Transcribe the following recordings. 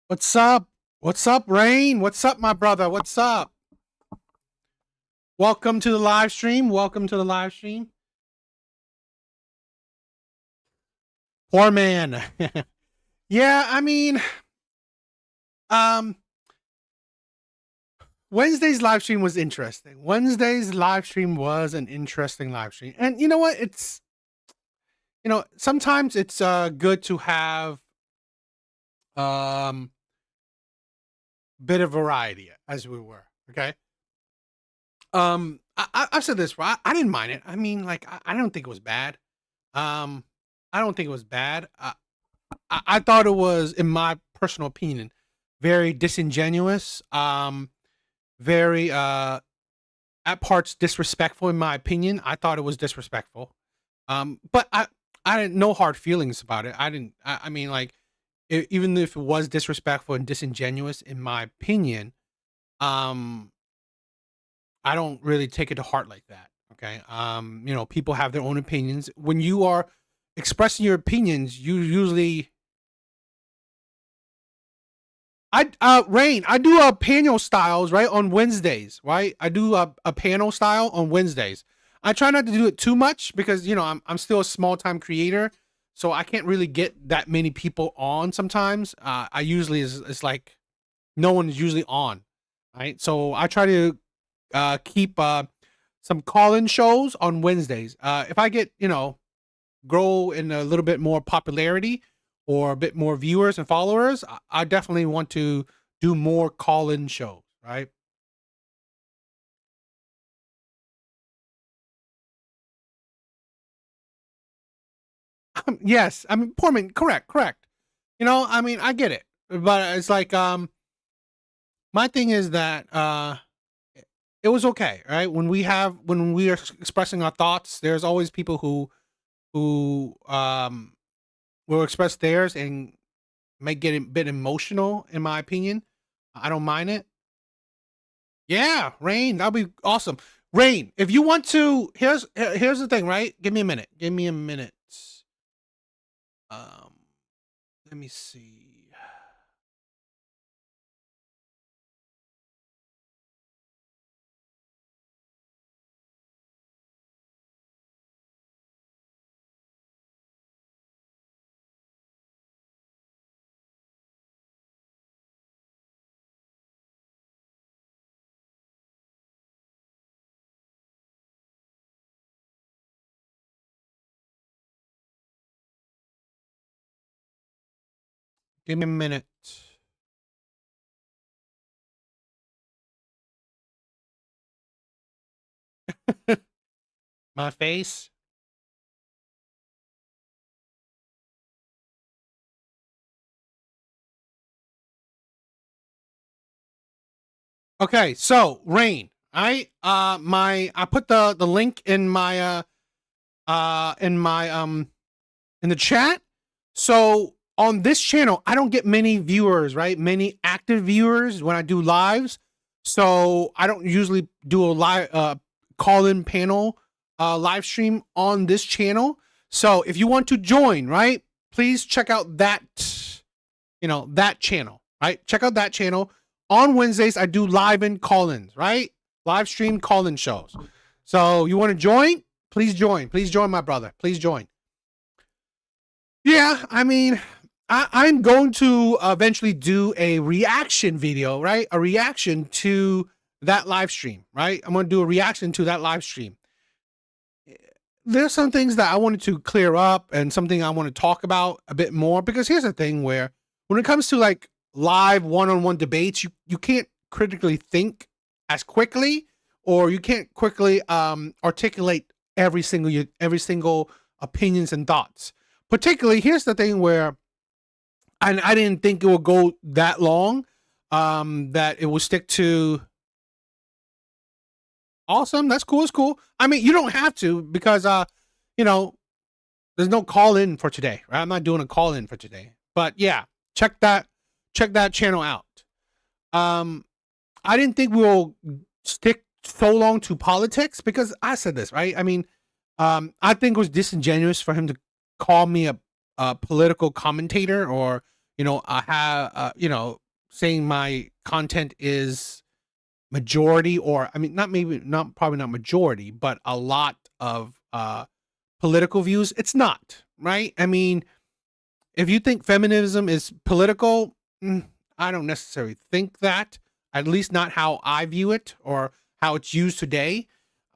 What's up? What's up, Rain? What's up, my brother? What's up? Welcome to the live stream. Welcome to the live stream. Poor man. Yeah, I mean, Wednesday's live stream was interesting. Wednesday's live stream was an interesting live stream. And you know what? It's, sometimes it's good to have bit of variety, as we were. Okay. I've said this, right? I didn't mind it. I mean, like, I don't think it was bad. I don't think it was bad. I thought it was, in my personal opinion, very disingenuous. Very at parts disrespectful, in my opinion. I thought it was disrespectful. But I had no hard feelings about it. I mean, like, even if it was disrespectful and disingenuous, in my opinion, um, I don't really take it to heart like that. Okay. People have their own opinions. When you are expressing your opinions, you usually Rain, I do panel styles, right, on Wednesdays, right? I do a panel style on Wednesdays. I try not to do it too much because, I'm still a small time creator, so I can't really get that many people on sometimes. I usually it's like no one is usually on, right? So I try to keep some call-in shows on Wednesdays. If I get, grow in a little bit more popularity or a bit more viewers and followers, I definitely want to do more call-in shows, right? Yes, I mean, poor man, correct. I mean, I get it, but it's like, my thing is that it was okay, right? When we are expressing our thoughts, there's always people who will express theirs and may get a bit emotional, in my opinion. I don't mind it. Yeah, Rain, that'll be awesome. Rain, if you want to, here's the thing, right? Give me a minute. Give me a minute. Um, Let me see. Give me a minute. My face. Okay, so Rain. I put the link in my in the chat. So on this channel, I don't get many viewers, right? Many active viewers when I do lives. So I don't usually do a live call-in panel live stream on this channel. So if you want to join, right, please check out that, that channel, right? Check out that channel. On Wednesdays, I do live and call-ins, right? Live stream call-in shows. So you want to join? Please join. Please join, my brother. Please join. Yeah, I mean, I'm going to eventually do a reaction video, right? A reaction to that live stream, right? I'm going to do a reaction to that live stream. There's some things that I wanted to clear up and something I want to talk about a bit more, because here's the thing where when it comes to like live one-on-one debates, you can't critically think as quickly, or you can't quickly articulate every single opinions and thoughts. Particularly, here's the thing where I didn't think it would go that long, that it will stick to. Awesome, that's cool. It's cool. I mean, you don't have to, because there's no call in for today, right? I'm not doing a call in for today, but yeah, check that channel out. I didn't think we'll stick so long to politics, because I said this, right? I mean, I think it was disingenuous for him to call me a political commentator, or saying my content is majority, or I mean, probably not majority, but a lot of political views. It's not, right? I mean, if you think feminism is political, I don't necessarily think that, at least not how I view it or how it's used today.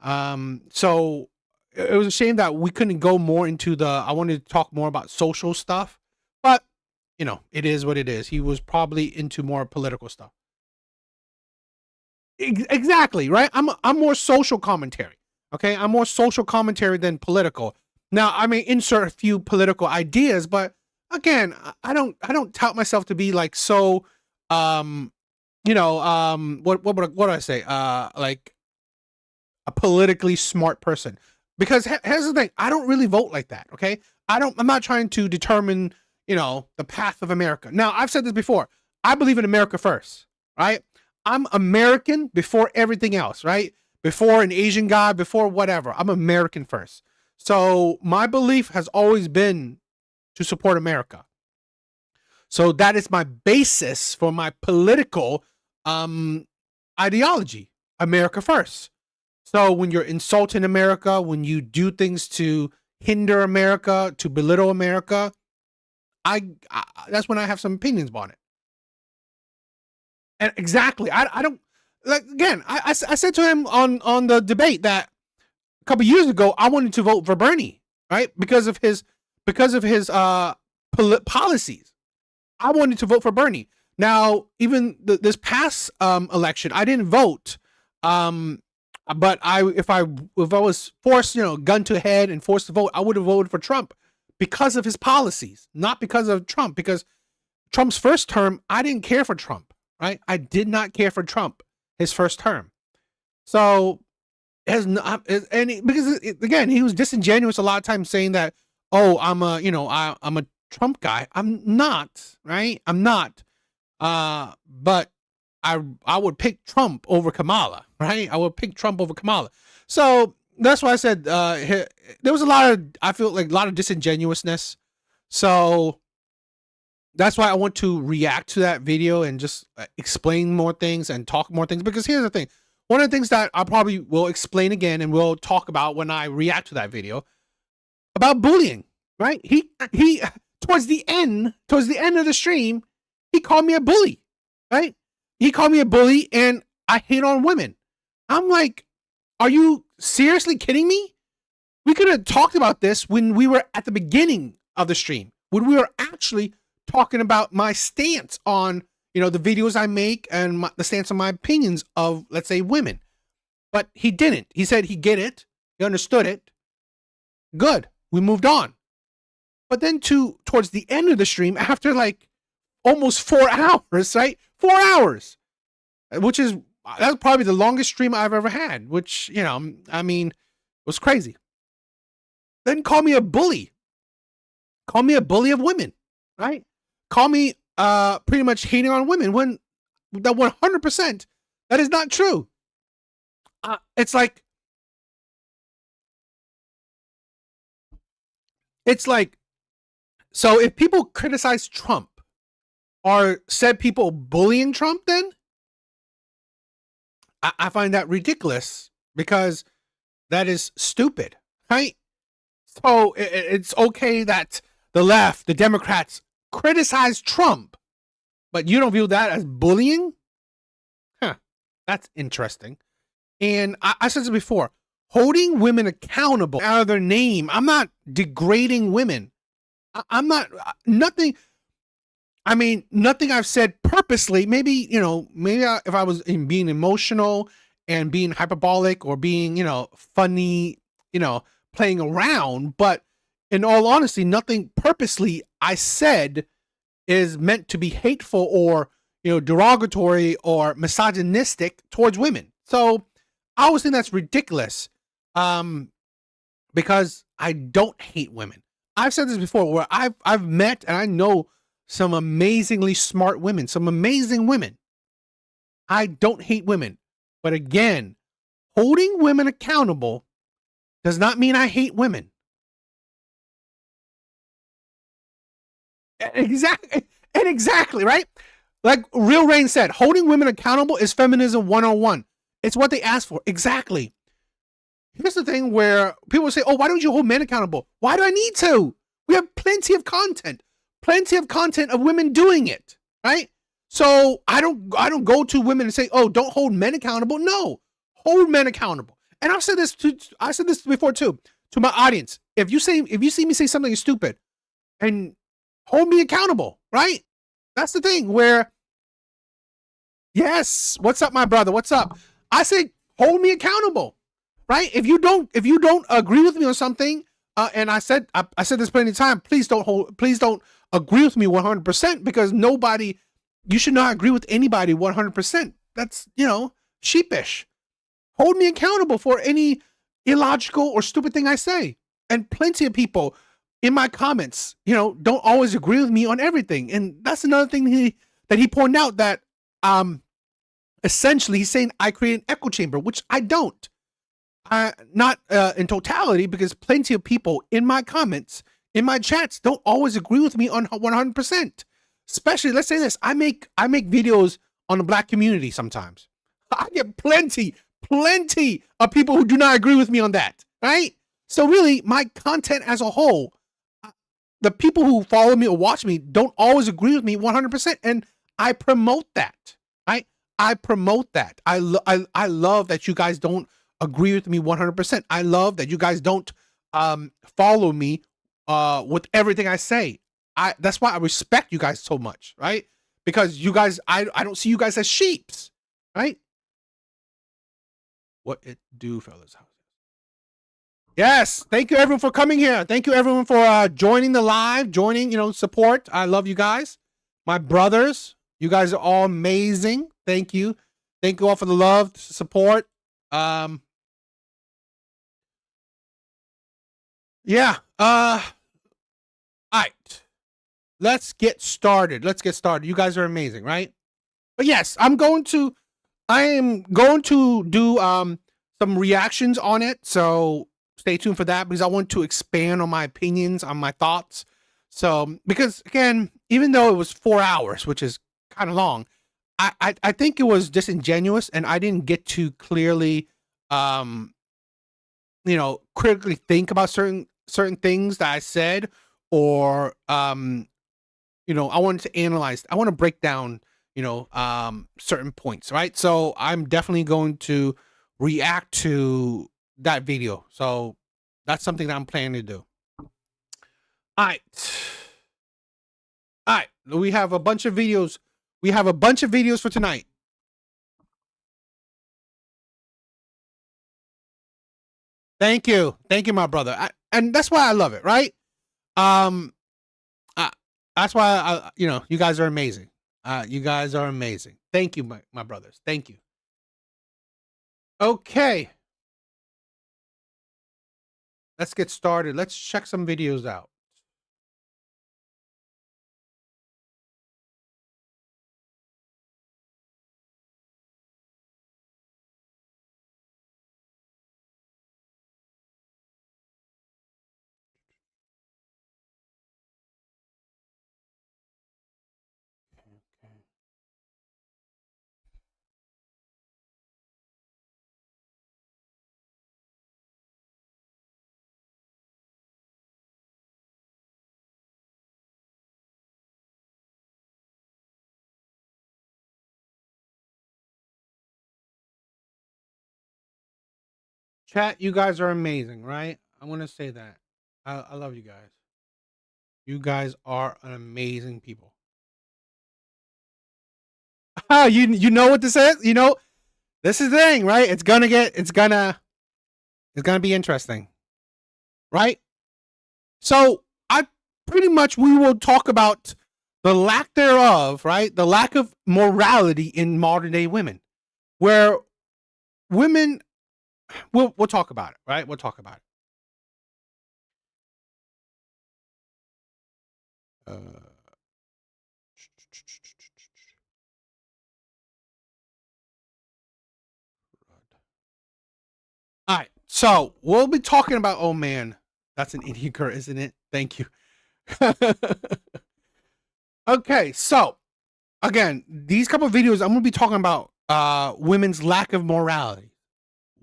So it was a shame that we couldn't go more into I wanted to talk more about social stuff, but it is what it is. He was probably into more political stuff. Exactly, right? I'm more social commentary. Okay, I'm more social commentary than political. Now, I may insert a few political ideas, but again, I don't tout myself to be like so what do I say? Like a politically smart person. Because here's the thing, I don't really vote like that, okay? I'm not trying to determine, the path of America. Now, I've said this before. I believe in America first, right? I'm American before everything else, right? Before an Asian guy, before whatever. I'm American first. So my belief has always been to support America. So that is my basis for my political ideology. America first. So when you're insulting America, when you do things to hinder America, to belittle America, I that's when I have some opinions on it. And exactly, I don't like. Again, I said to him on the debate that a couple years ago I wanted to vote for Bernie, right? Because of his policies. I wanted to vote for Bernie. Now, even this past election, I didn't vote. But if I was forced, gun to head and forced to vote, I would have voted for Trump because of his policies, not because of Trump. Because Trump's first term, I didn't care for Trump, right? I did not care for Trump his first term. So because again, he was disingenuous a lot of times, saying that, oh, I'm a Trump guy. I'm not, right? I'm not. But I would pick Trump over Kamala, right? I would pick Trump over Kamala. So that's why I said there was I feel like a lot of disingenuousness. So that's why I want to react to that video and just explain more things and talk more things. Because here's the thing. One of the things that I probably will explain again and we'll talk about when I react to that video about bullying, right? He towards the end of the stream, he called me a bully, right? He called me a bully and I hate on women. I'm like, are you seriously kidding me? We could have talked about this when we were at the beginning of the stream, when we were actually talking about my stance on, the videos I make and the stance on my opinions of, let's say, women. But he didn't. He said he get it. He understood it. Good. We moved on. But then towards the end of the stream, after like almost 4 hours, right? 4 hours, that's probably the longest stream I've ever had, which, was crazy. Then call me a bully. Call me a bully of women, right? Call me pretty much hating on women when that 100%, that is not true. It's like, so if people criticize Trump or said people bullying Trump, then I find that ridiculous because that is stupid, right? So it's okay that the left, the Democrats, criticize Trump, but you don't view that as bullying? Huh, that's interesting. And I said this before, holding women accountable out of their name. I'm not degrading women. I'm not, nothing I've said purposely. Maybe, if I was being emotional and being hyperbolic or being, funny, playing around, but in all honesty, nothing purposely I said is meant to be hateful or, derogatory or misogynistic towards women. So I always think that's ridiculous, because I don't hate women. I've said this before where I've met and I know some amazingly smart women, some amazing women. I don't hate women. But again, holding women accountable does not mean I hate women. Exactly, right? Like Real Rain said, holding women accountable is feminism 101. It's what they asked for. Exactly. Here's the thing where people say, oh, why don't you hold men accountable? Why do I need to? We have plenty of content of women doing it, right? So I don't go to women and say, oh, don't hold men accountable. No, hold men accountable. And I said this before too, to my audience. If you see me say something stupid, and hold me accountable, right? That's the thing where, yes, what's up, my brother? What's up? I say, hold me accountable, right? If you don't agree with me on something, and I said this plenty of time, please don't agree with me 100%, because you should not agree with anybody 100%. That's, sheepish. Hold me accountable for any illogical or stupid thing I say. And plenty of people in my comments, don't always agree with me on everything. And that's another thing that he pointed out, that essentially he's saying I create an echo chamber, which I don't. Not in totality, because plenty of people in my comments, in my chats, don't always agree with me on 100%. Especially, let's say this, I make videos on the Black community sometimes. I get plenty of people who do not agree with me on that, right? So really, my content as a whole, the people who follow me or watch me don't always agree with me 100%, and I promote that, right? I promote that. I love that you guys don't agree with me 100%. I love that you guys don't follow me with everything I say. That's why I respect you guys so much, right? Because you guys, I don't see you guys as sheeps, right? What it do, fellas? Yes, thank you everyone for coming here. Thank you everyone for joining the live, support. I love you guys, my brothers. You guys are all amazing. Thank you all for the love, support. Yeah. All right. Let's get started. You guys are amazing, right? But yes, I am going to do some reactions on it. So stay tuned for that, because I want to expand on my opinions, on my thoughts. So, because again, even though it was 4 hours, which is kind of long, I think it was disingenuous, and I didn't get to clearly, um, critically think about certain things that I said, or I wanted to analyze. I want to break down, certain points, right? So I'm definitely going to react to that video. So that's something that I'm planning to do. All right. All right. We have a bunch of videos. We have a bunch of videos for tonight. Thank you. Thank you, my brother. And that's why I love it, right? Um, that's why you guys are amazing. You guys are amazing. Thank you, my brothers. Thank you. Okay. Let's get started. Let's check some videos out. Chat, you guys are amazing, right? I want to say that. I love you guys. You guys are an amazing people. You know what this is? This is the thing, right? It's gonna be interesting. Right? So I pretty much we will talk about the lack thereof, right? The lack of morality in modern day women. Where women we'll talk about it, right? We'll talk about it. All right. So we'll be talking about, oh man, that's an Indian girl, isn't it? Thank you. Okay, so again, these couple of videos, I'm gonna be talking about women's lack of morality.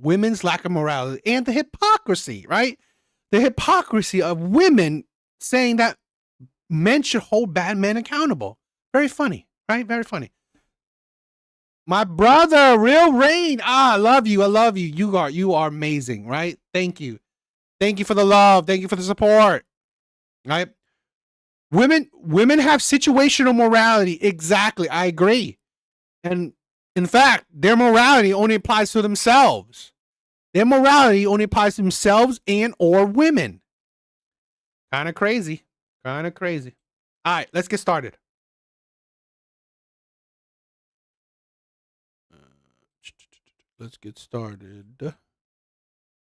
Women's lack of morality and the hypocrisy, right? The hypocrisy of women saying that men should hold bad men accountable. Very funny, right? Very funny. My brother, Real Rain. I love you. I love you. You are amazing, right? Thank you. Thank you for the love. Thank you for the support. Right? Women have situational morality. Exactly. I agree. And in fact, their morality only applies to themselves. Their morality only applies to themselves and or women. Kind of crazy. Kind of crazy. All right, let's get started. Let's get started.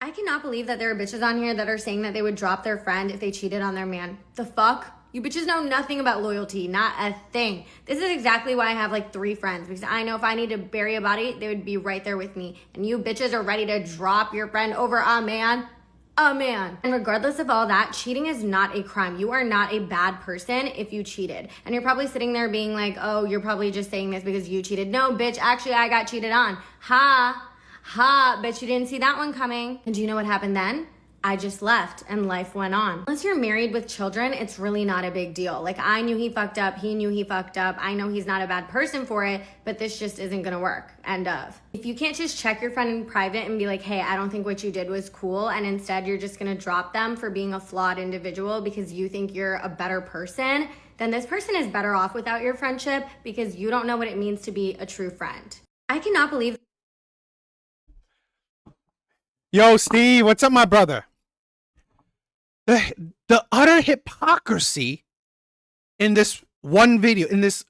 I cannot believe that there are bitches on here that are saying that they would drop their friend if they cheated on their man. The fuck? You bitches know nothing about loyalty, not a thing. This is exactly why I have like 3 friends, because I know if I need to bury a body, they would be right there with me. And you bitches are ready to drop your friend over a man. A man. And regardless of all that, cheating is not a crime. You are not a bad person if you cheated. And you're probably sitting there being like, oh, you're probably just saying this because you cheated. No, bitch, actually I got cheated on. Ha, bet you didn't see that one coming. And do you know what happened then? I just left and life went on. Unless you're married with children, it's really not a big deal. Like, I knew he fucked up. He knew he fucked up. I know he's not a bad person for it, but this just isn't gonna work. End of. If you can't just check your friend in private and be like, hey, I don't think what you did was cool, and instead you're just gonna drop them for being a flawed individual because you think you're a better person, then this person is better off without your friendship because you don't know what it means to be a true friend. I cannot believe. Yo, Steve, what's up, my brother? The utter hypocrisy in this one video, in this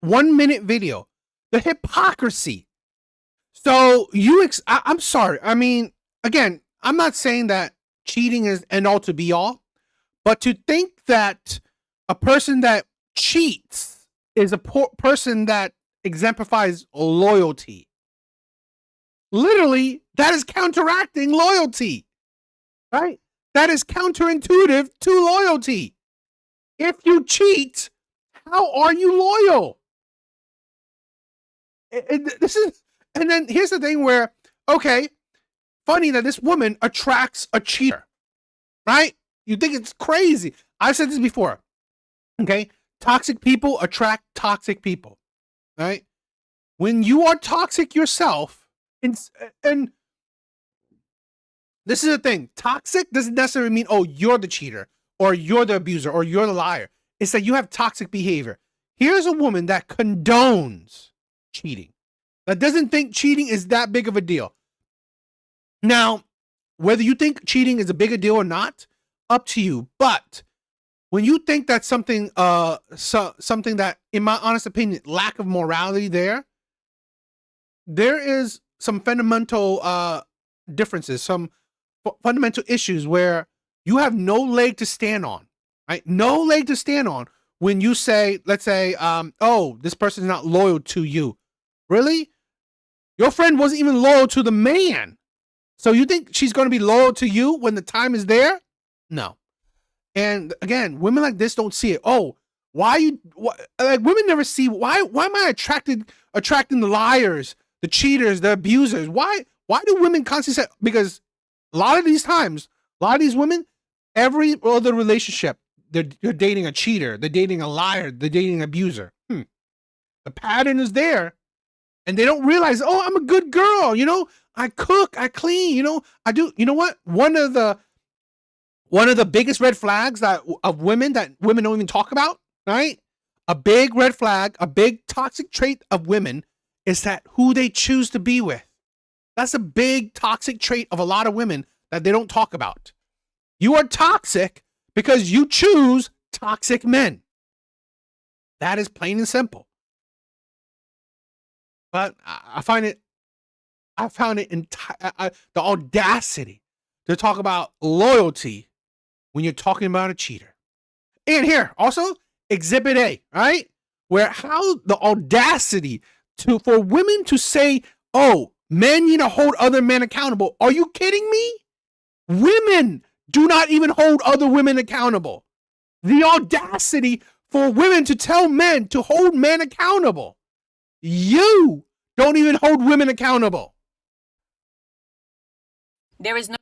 1-minute video, the hypocrisy. So I'm sorry. I mean, again, I'm not saying that cheating is end all to be all, but to think that a person that cheats is a person that exemplifies loyalty. Literally, that is counteracting loyalty, right? That is counterintuitive to loyalty. If you cheat, How are you loyal? And then here's the thing where, okay, funny that this woman attracts a cheater, right? You think it's crazy. I've said this before, okay? Toxic people attract toxic people, right? When you are toxic yourself, and this is the thing, toxic doesn't necessarily mean, oh, you're the cheater, or you're the abuser, or you're the liar. It's that you have toxic behavior. Here's a woman that condones cheating, that doesn't think cheating is that big of a deal. Now, whether you think cheating is a big a deal or not, up to you. But when you think that's something, something that, in my honest opinion, lack of morality there is some fundamental differences, some fundamental issues where you have no leg to stand on, right? No leg to stand on when you say, let's say, oh, this person is not loyal to you. Really? Your friend wasn't even loyal to the man. So you think she's going to be loyal to you when the time is there? No. And again, women like this don't see it. Oh, like women never see, why am I attracting the liars, the cheaters, the abusers? Why do women constantly say, because a lot of these times, a lot of these women, every other relationship, they're dating a cheater, they're dating a liar, they're dating an abuser. The pattern is there. And they don't realize, oh, I'm a good girl, you know, I cook, I clean, you know, I do. You know what? One of the biggest red flags of women that women don't even talk about, right? A big red flag, a big toxic trait of women is that who they choose to be with. That's a big toxic trait of a lot of women that they don't talk about. You are toxic because you choose toxic men. That is plain and simple. But I found it the audacity to talk about loyalty when you're talking about a cheater. And here, also, Exhibit A, right? Where how the audacity for women to say, oh, men need to hold other men accountable. Are you kidding me? Women do not even hold other women accountable. The audacity for women to tell men to hold men accountable. You don't even hold women accountable. There is no.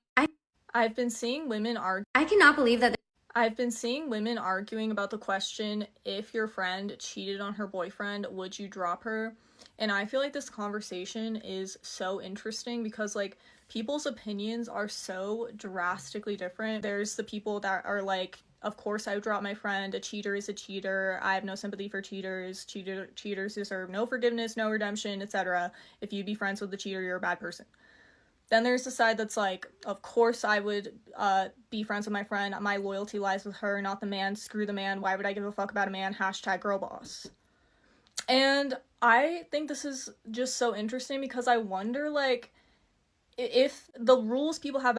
I've been seeing women argue. I cannot believe that. I've been seeing women arguing about the question, if your friend cheated on her boyfriend, would you drop her? And I feel like this conversation is so interesting because, like, people's opinions are so drastically different. There's the people that are like, of course I would drop my friend, a cheater is a cheater, I have no sympathy for cheaters, cheaters deserve no forgiveness, no redemption, etc. If you be friends with the cheater, you're a bad person. Then there's the side that's like, of course I would be friends with my friend, my loyalty lies with her, not the man, screw the man, why would I give a fuck about a man, #girlboss. And I think this is just so interesting because I wonder, like, if the rules people have.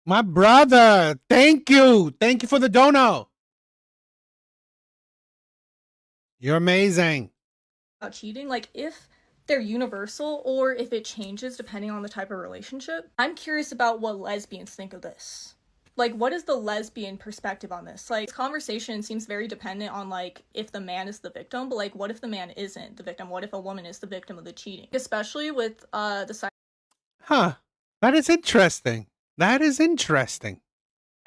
My brother, thank you for the dono. You're amazing. About cheating, like, if they're universal or if it changes depending on the type of relationship. I'm curious about what lesbians think of this. Like, what is the lesbian perspective on this? Like, this conversation seems very dependent on, like, if the man is the victim, but, like, what if the man isn't the victim? What if a woman is the victim of the cheating? Especially with the side. Huh. That is interesting. That is interesting.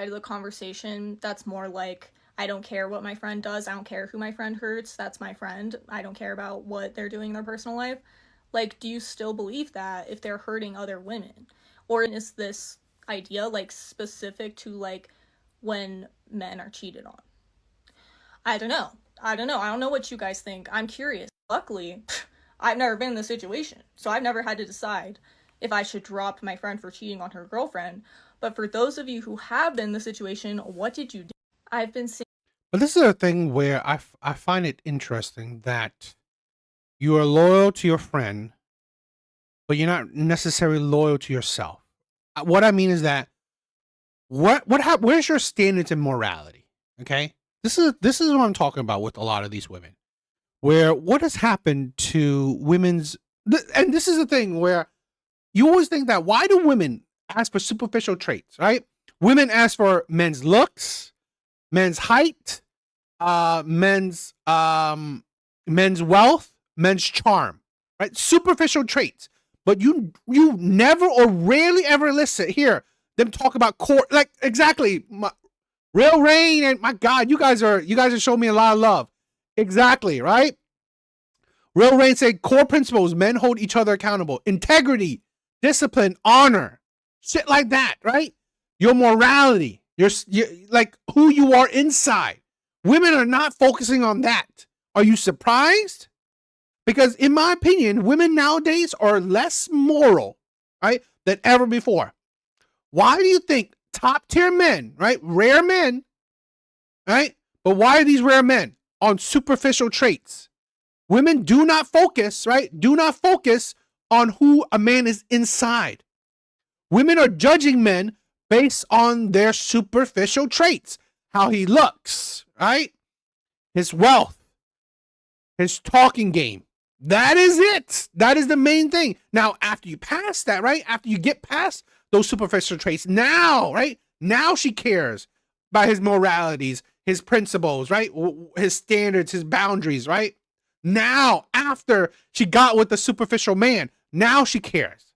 Side of the conversation that's more like, I don't care what my friend does, I don't care who my friend hurts, that's my friend, I don't care about what they're doing in their personal life. Like, do you still believe that if they're hurting other women? Or is this idea, like, specific to, like, when men are cheated on? I don't know. I don't know what you guys think. I'm curious. Luckily, I've never been in this situation, so I've never had to decide if I should drop my friend for cheating on her girlfriend. But for those of you who have been in the situation, what did you do? I've been seeing. But this is a thing where I find it interesting that you are loyal to your friend, but you're not necessarily loyal to yourself. What I mean is that where's your standards in morality? Okay, this is what I'm talking about with a lot of these women, where what has happened to women's, and this is the thing where you always think that why do women ask for superficial traits, right? Women ask for men's looks, men's height, men's wealth, men's charm, right? Superficial traits. But you never or rarely ever hear them talk about core, like exactly. Real Rain, and my God, you guys are showing me a lot of love. Exactly, right? Real Rain said core principles, men hold each other accountable. Integrity, discipline, honor, shit like that, right? Your morality, your like who you are inside. Women are not focusing on that. Are you surprised? Because in my opinion, women nowadays are less moral, right, than ever before. Why do you think top tier men, right, rare men, right? But why are these rare men on superficial traits? Women do not focus, right? Do not focus on who a man is inside. Women are judging men based on their superficial traits, how he looks, right? His wealth, his talking game. That is it. That is the main thing. Now, after you pass that, right? After you get past those superficial traits, now, right? Now she cares about his moralities, his principles, right? His standards, his boundaries, right? Now, after she got with the superficial man, now she cares.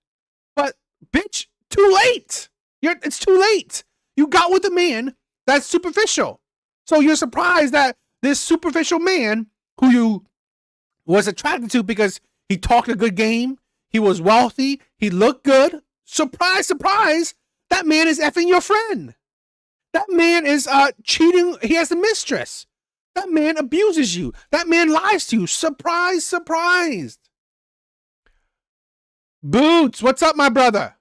But, bitch, too late. It's too late. You got with a man that's superficial. So you're surprised that this superficial man who you was attracted to because he talked a good game, he was wealthy, he looked good. Surprise, surprise, that man is effing your friend. That man is cheating. He has a mistress. That man abuses you. That man lies to you. Surprise, surprised. Boots, what's up, my brother?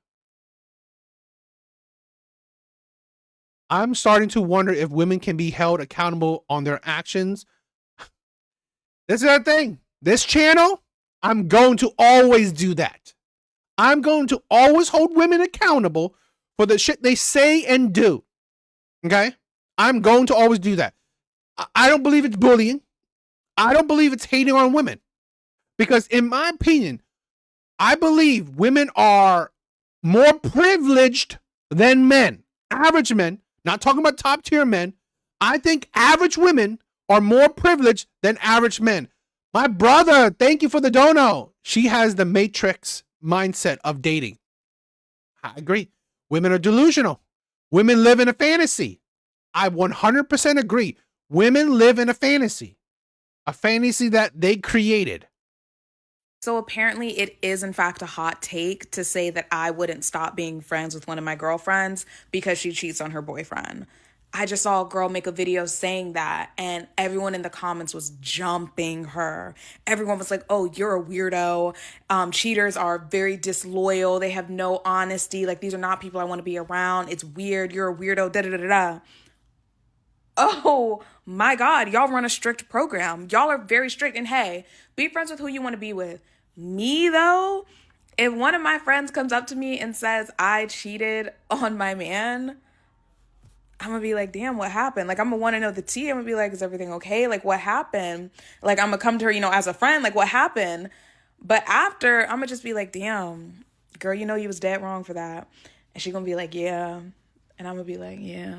I'm starting to wonder if women can be held accountable on their actions. This is the thing. This channel, I'm going to always do that. I'm going to always hold women accountable for the shit they say and do. Okay? I'm going to always do that. I don't believe it's bullying. I don't believe it's hating on women. Because in my opinion, I believe women are more privileged than men. Average men, not talking about top tier men. I think average women are more privileged than average men. My brother, thank you for the dono. She has the matrix mindset of dating. I agree. Women are delusional. Women live in a fantasy. I 100% agree. Women live in a fantasy that they created. So apparently it is in fact a hot take to say that I wouldn't stop being friends with one of my girlfriends because she cheats on her boyfriend. I just saw a girl make a video saying that, and everyone in the comments was jumping her. Everyone was like, oh, you're a weirdo. Cheaters are very disloyal. They have no honesty. Like, these are not people I want to be around. It's weird. You're a weirdo. Da da da da. Oh my God, y'all run a strict program. Y'all are very strict. And hey, be friends with who you want to be with. Me, though, if one of my friends comes up to me and says I cheated on my man, I'm gonna be like, damn, what happened? Like, I'm gonna want to know the tea. I'm gonna be like, is everything okay? Like, what happened? Like, I'm gonna come to her, as a friend, like, what happened? But after, I'm gonna just be like, damn, girl, you was dead wrong for that. And she gonna be like, yeah. And I'm gonna be like, yeah.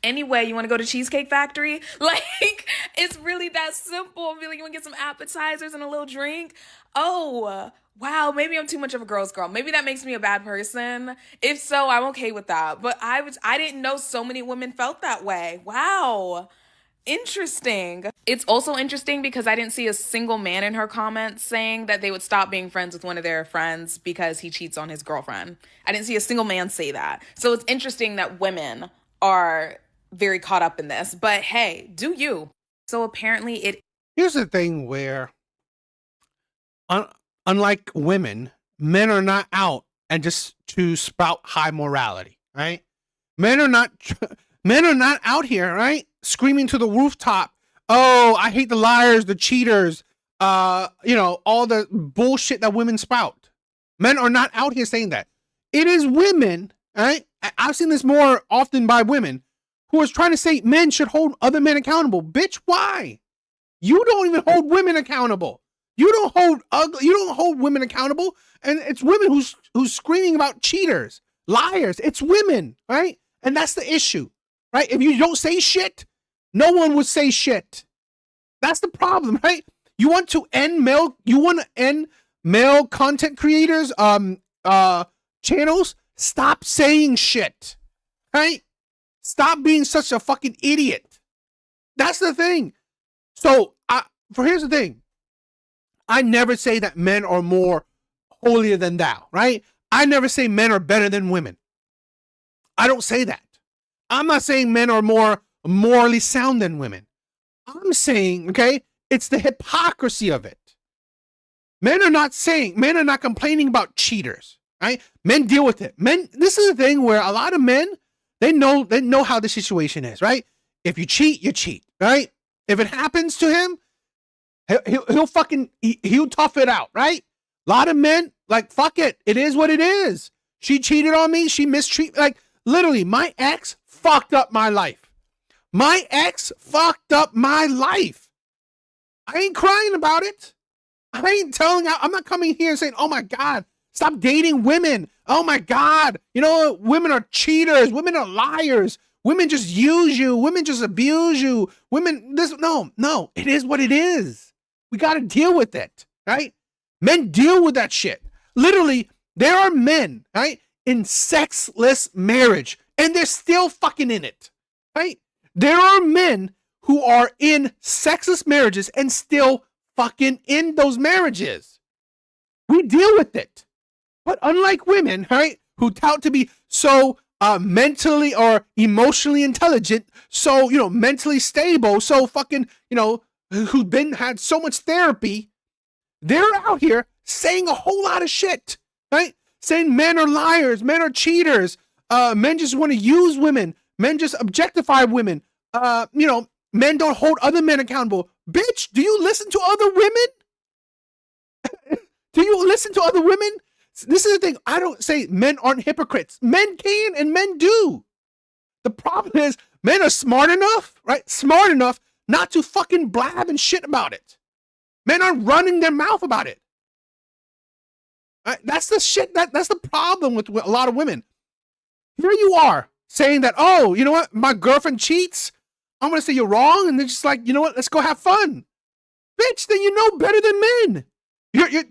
Anyway, you want to go to Cheesecake Factory? Like, it's really that simple. I'll be like, you want to get some appetizers and a little drink? Oh, wow, maybe I'm too much of a girl's girl. Maybe that makes me a bad person. If so, I'm okay with that. But I didn't know so many women felt that way. Wow. Interesting. It's also interesting because I didn't see a single man in her comments saying that they would stop being friends with one of their friends because he cheats on his girlfriend. I didn't see a single man say that. So it's interesting that women are very caught up in this, but hey, do you? So apparently Here's the thing where, unlike women, men are not out and just to spout high morality, right? Men are not out here, right? Screaming to the rooftop, oh, I hate the liars, the cheaters, all the bullshit that women spout. Men are not out here saying that. It is women, right? I've seen this more often by women who is trying to say men should hold other men accountable. Bitch, why? You don't even hold women accountable. You don't hold women accountable. And it's women who's screaming about cheaters, liars. It's women, right? And that's the issue, right? If you don't say shit, no one would say shit. That's the problem, right? You want to end male content creators channels? Stop saying shit. Right? Stop being such a fucking idiot. That's the thing. So, here's the thing. I never say that men are more holier than thou, right? I never say men are better than women. I don't say that. I'm not saying men are more morally sound than women. I'm saying, okay, it's the hypocrisy of it. Men are not complaining about cheaters, right? Men deal with it. This is the thing where a lot of men, they know how the situation is, right? If you cheat, you cheat, right? If it happens to him, he'll tough it out, right? A lot of men, like, fuck it. It is what it is. She cheated on me. She mistreated, like, literally, my ex fucked up my life. My ex fucked up my life. I ain't crying about it. I'm not coming here and saying, oh my God, stop dating women. Oh my God. Women are cheaters. Women are liars. Women just use you. Women just abuse you. No, it is what it is. We got to deal with it, right? Men deal with that shit. Literally, there are men, right, in sexless marriage, and they're still fucking in it, right? There are men who are in sexless marriages and still fucking in those marriages. We deal with it. But unlike women, right, who tout to be so mentally or emotionally intelligent, so, mentally stable, so fucking, who've had so much therapy, they're out here saying a whole lot of shit, right? Saying men are liars, men are cheaters, men just want to use women, men just objectify women, men don't hold other men accountable. Bitch, do you listen to other women? Do you listen to other women? This is the thing. I don't say men aren't hypocrites. Men can and men do. The problem is men are smart enough, right? Smart enough not to fucking blab and shit about it. Men aren't running their mouth about it. Right? That's the shit. That's the problem with a lot of women. Here you are saying that, oh, you know what? My girlfriend cheats. I'm going to say you're wrong. And they're just like, you know what? Let's go have fun. Bitch, then you know better than men.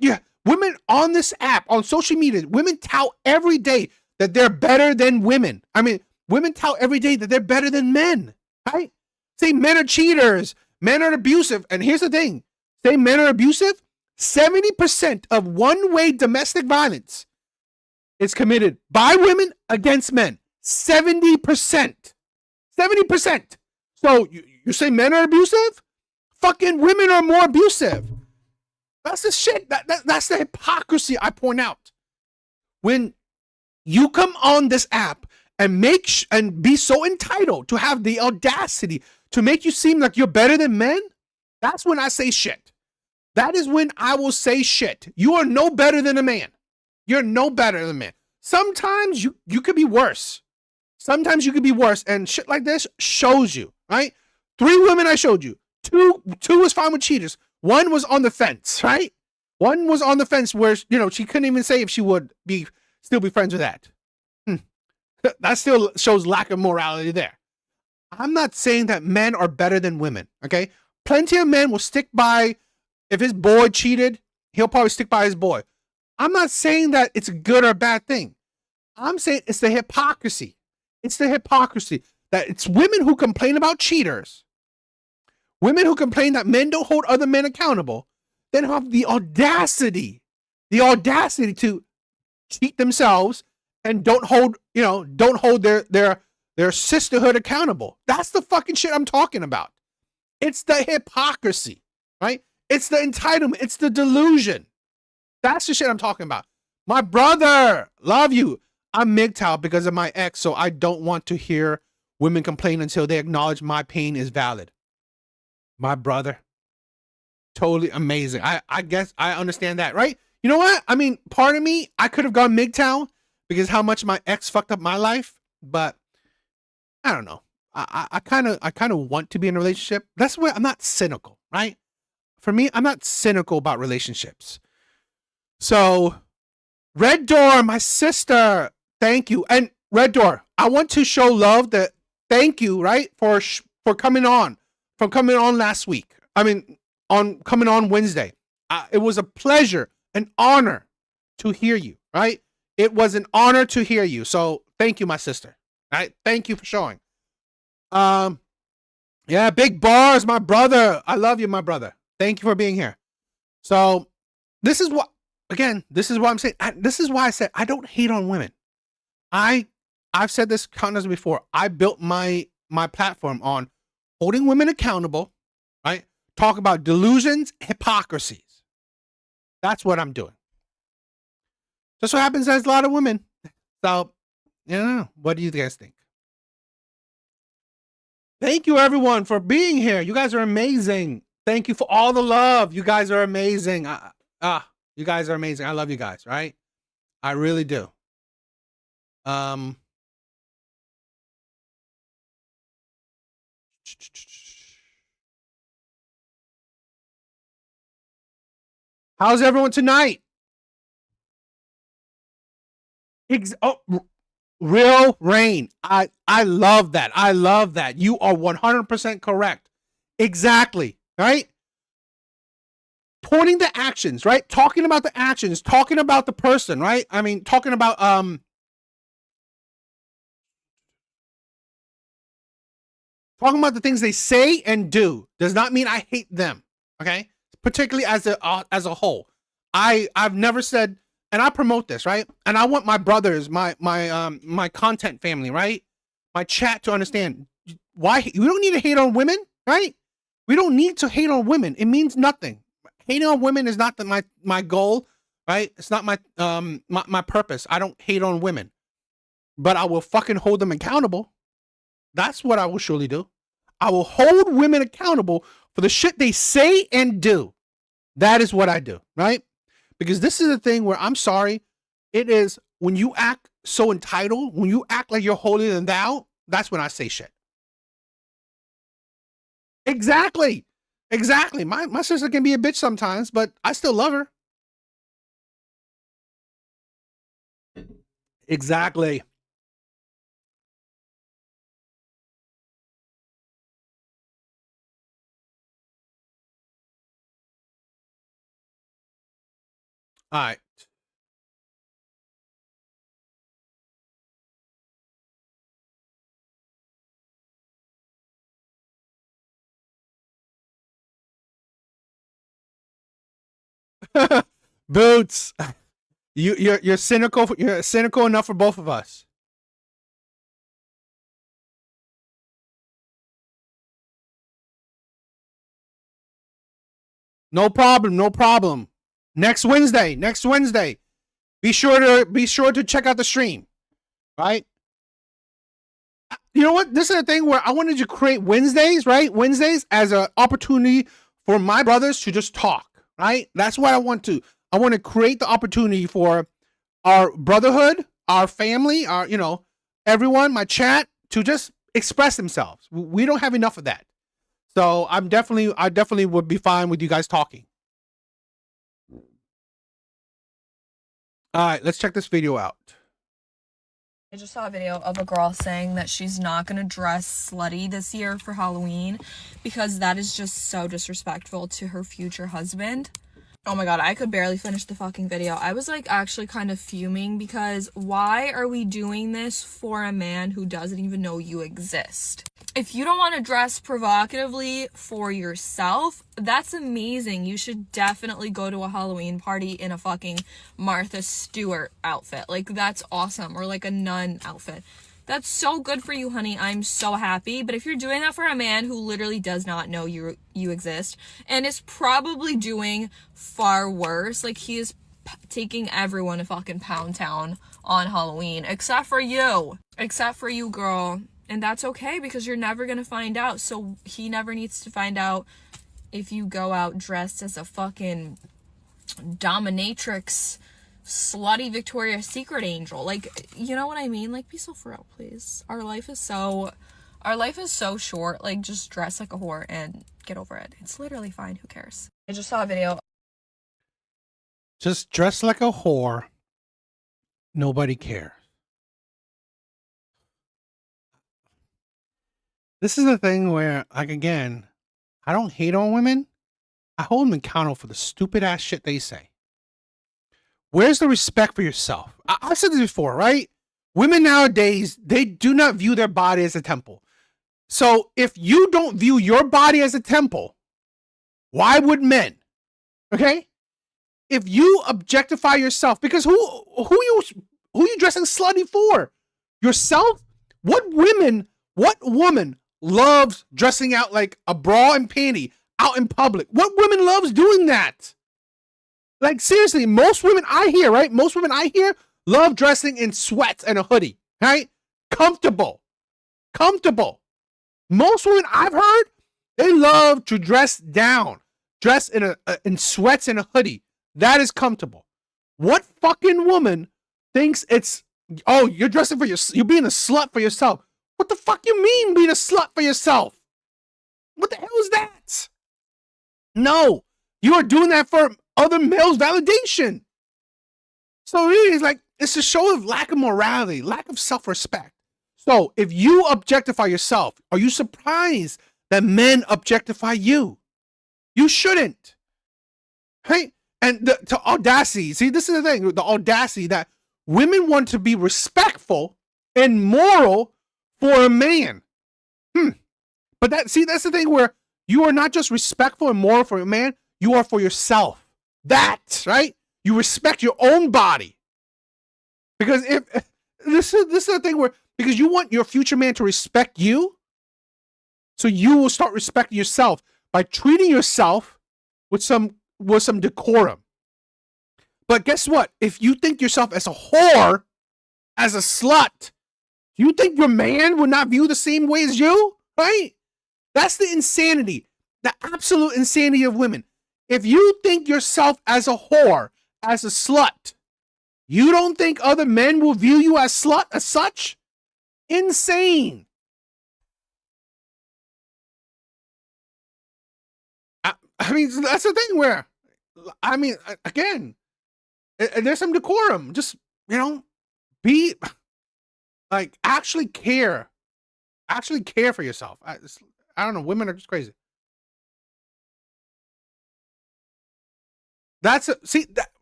You're women on this app, on social media, women tout every day that they're better than women. I mean, women tout every day that they're better than men, right? Say men are cheaters, men are abusive. And here's the thing. Say men are abusive, 70% of one-way domestic violence is committed by women against men. 70%. 70%. So you say men are abusive? Fucking women are more abusive. That's the shit. That's the hypocrisy I point out. When you come on this app and and be so entitled to have the audacity to make you seem like you're better than men, that's when I say shit. That is when I will say shit. You are no better than a man. You're no better than a man. Sometimes you could be worse. Sometimes you could be worse, and shit like this shows you, right? 3 women I showed you. Two was fine with cheaters. One was on the fence, right? One was on the fence where, she couldn't even say if she would still be friends with that. That still shows lack of morality there. I'm not saying that men are better than women, okay? Plenty of men will stick by, if his boy cheated, he'll probably stick by his boy. I'm not saying that it's a good or a bad thing. I'm saying it's the hypocrisy. It's the hypocrisy that it's women who complain about cheaters, women who complain that men don't hold other men accountable, then have the audacity to cheat themselves and don't hold their sisterhood accountable. That's the fucking shit I'm talking about. It's the hypocrisy, right? It's the entitlement. It's the delusion. That's the shit I'm talking about. My brother, love you. I'm MGTOW because of my ex, so I don't want to hear women complain until they acknowledge my pain is valid. My brother, totally amazing. I guess I understand that, right? You know what? I mean, part of me, I could have gone MGTOW because how much my ex fucked up my life, but I don't know. I kind of want to be in a relationship. That's where I'm not cynical, right? For me, I'm not cynical about relationships. So, Red Door, my sister, thank you. And Red Door, I want to show love that thank you, right? For for coming on last week. I mean, coming on Wednesday. It was a pleasure, an honor to hear you, right? It was an honor to hear you. So thank you, my sister. Right? Thank you for showing. Yeah, big bars, my brother. I love you, my brother. Thank you for being here. So this is what I'm saying. This is why I said I don't hate on women. I've said this countless before. I built my platform on holding women accountable, right? Talk about delusions, hypocrisies. That's what I'm doing. Just so happens there's a lot of women. So, what do you guys think? Thank you, everyone, for being here. You guys are amazing. Thank you for all the love. You guys are amazing. You guys are amazing. I love you guys, right? I really do. How's everyone tonight? Real rain. I love that. I love that. You are 100% correct. Exactly. Right? Pointing the actions, right? Talking about the actions, talking about the person, right? I mean, talking about talking about the things they say and do does not mean I hate them. Okay? Particularly as a whole. I've never said, and I promote this, right? And I want my brothers, my content family, right? My chat to understand why we don't need to hate on women, right? We don't need to hate on women. It means nothing. Hating on women is not my goal, right? It's not my purpose. I don't hate on women, but I will fucking hold them accountable. That's what I will surely do. I will hold women accountable for the shit they say and do. That is what I do, right? Because this is the thing where I'm sorry, it is when you act so entitled, when you act like you're holier than thou, that's when I say shit. Exactly. My sister can be a bitch sometimes, but I still love her. Exactly. All right. Boots. You're cynical. You're cynical enough for both of us. No problem. Next Wednesday. Be sure to check out the stream. Right? You know what? This is a thing where I wanted to create Wednesdays, right? Wednesdays as an opportunity for my brothers to just talk, right? That's what I want to. I want to create the opportunity for our brotherhood, our family, our, everyone, my chat, to just express themselves. We don't have enough of that. So I definitely would be fine with you guys talking. All right, let's check this video out. I just saw a video of a girl saying that she's not gonna dress slutty this year for Halloween because that is just so disrespectful to her future husband. Oh my god, I could barely finish the fucking video. I was like actually kind of fuming because why are we doing this for a man who doesn't even know you exist? If you don't want to dress provocatively for yourself, that's amazing. You should definitely go to a Halloween party in a fucking Martha Stewart outfit. Like, that's awesome. Or like a nun outfit. That's so good for you, honey. I'm so happy. But if you're doing that for a man who literally does not know you exist and is probably doing far worse, like he is taking everyone to fucking Pound Town on Halloween, except for you, girl. And that's okay because you're never gonna find out. So he never needs to find out if you go out dressed as a fucking dominatrix, slutty Victoria's Secret angel. Like, you know what I mean? Like, be so for real, please. Our life is so short. Like, just dress like a whore and get over it. It's literally fine. Who cares? I just saw a video. Just dress like a whore. Nobody cares. This is the thing where, like, again, I don't hate on women. I hold them accountable for the stupid ass shit they say. Where's the respect for yourself? I've said this before, right? Women nowadays, they do not view their body as a temple. So if you don't view your body as a temple, why would men? Okay? If you objectify yourself, because who you dressing slutty for? Yourself? What woman loves dressing out like a bra and panty out in public? What woman loves doing that? Like, seriously, most women I hear, right? Most women I hear love dressing in sweats and a hoodie, right? Comfortable. Most women I've heard, they love to dress down, dress in sweats and a hoodie. That is comfortable. What fucking woman thinks it's, oh, you're dressing for you're being a slut for yourself? What the fuck you mean being a slut for yourself? What the hell is that? No, you are doing that for other males' validation. So really, it's like, it's a show of lack of morality, lack of self-respect. So if you objectify yourself, are you surprised that men objectify you? You shouldn't. Right? And the audacity, see, this is the thing, the audacity that women want to be respectful and moral for a man. But that's the thing where you are not just respectful and moral for a man, you are for yourself. That, right? You respect your own body. Because if this is the thing where, because you want your future man to respect you, so you will start respecting yourself by treating yourself with some decorum. But guess what? If you think yourself as a whore, as a slut, do you think your man would not view the same way as you? Right? That's the insanity, the absolute insanity of women. If you think yourself as a whore, as a slut, you don't think other men will view you as slut as such? Insane. I mean, that's the thing where, I mean, again, there's some decorum. Just, be like, actually care for yourself. I don't know. Women are just crazy.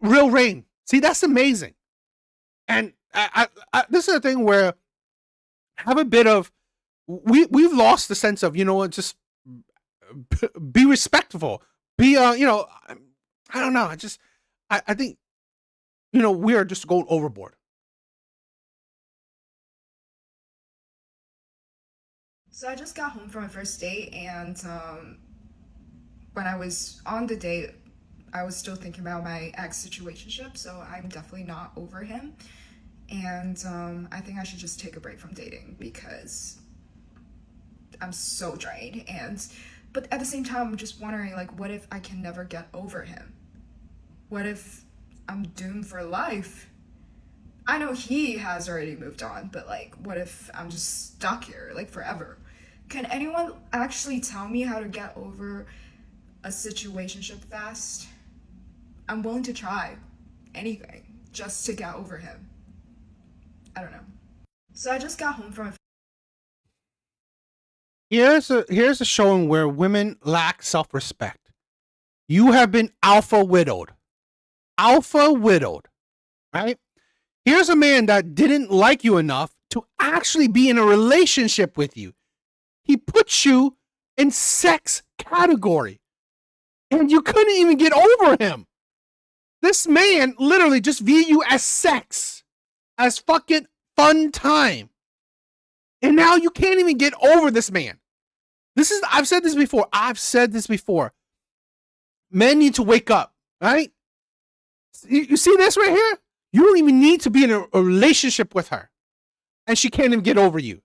Real rain. See, that's amazing. And I this is a thing where have a bit of, we've lost the sense of, just be respectful. Be, I don't know. I think, we are just going overboard. So I just got home from my first date, and when I was on the date, I was still thinking about my ex situationship, so I'm definitely not over him. And I think I should just take a break from dating because I'm so drained. But at the same time, I'm just wondering, like, what if I can never get over him? What if I'm doomed for life? I know he has already moved on, but like, what if I'm just stuck here, like, forever? Can anyone actually tell me how to get over a situationship fast? I'm willing to try anything just to get over him. I don't know. So I just got home from Here's a showing where women lack self-respect. You have been alpha widowed, right? Here's a man that didn't like you enough to actually be in a relationship with you. He puts you in sex category, and you couldn't even get over him. This man literally just view you as sex, as fucking fun time. And now you can't even get over this man. I've said this before. Men need to wake up, right? You see this right here? You don't even need to be in a relationship with her, and she can't even get over you.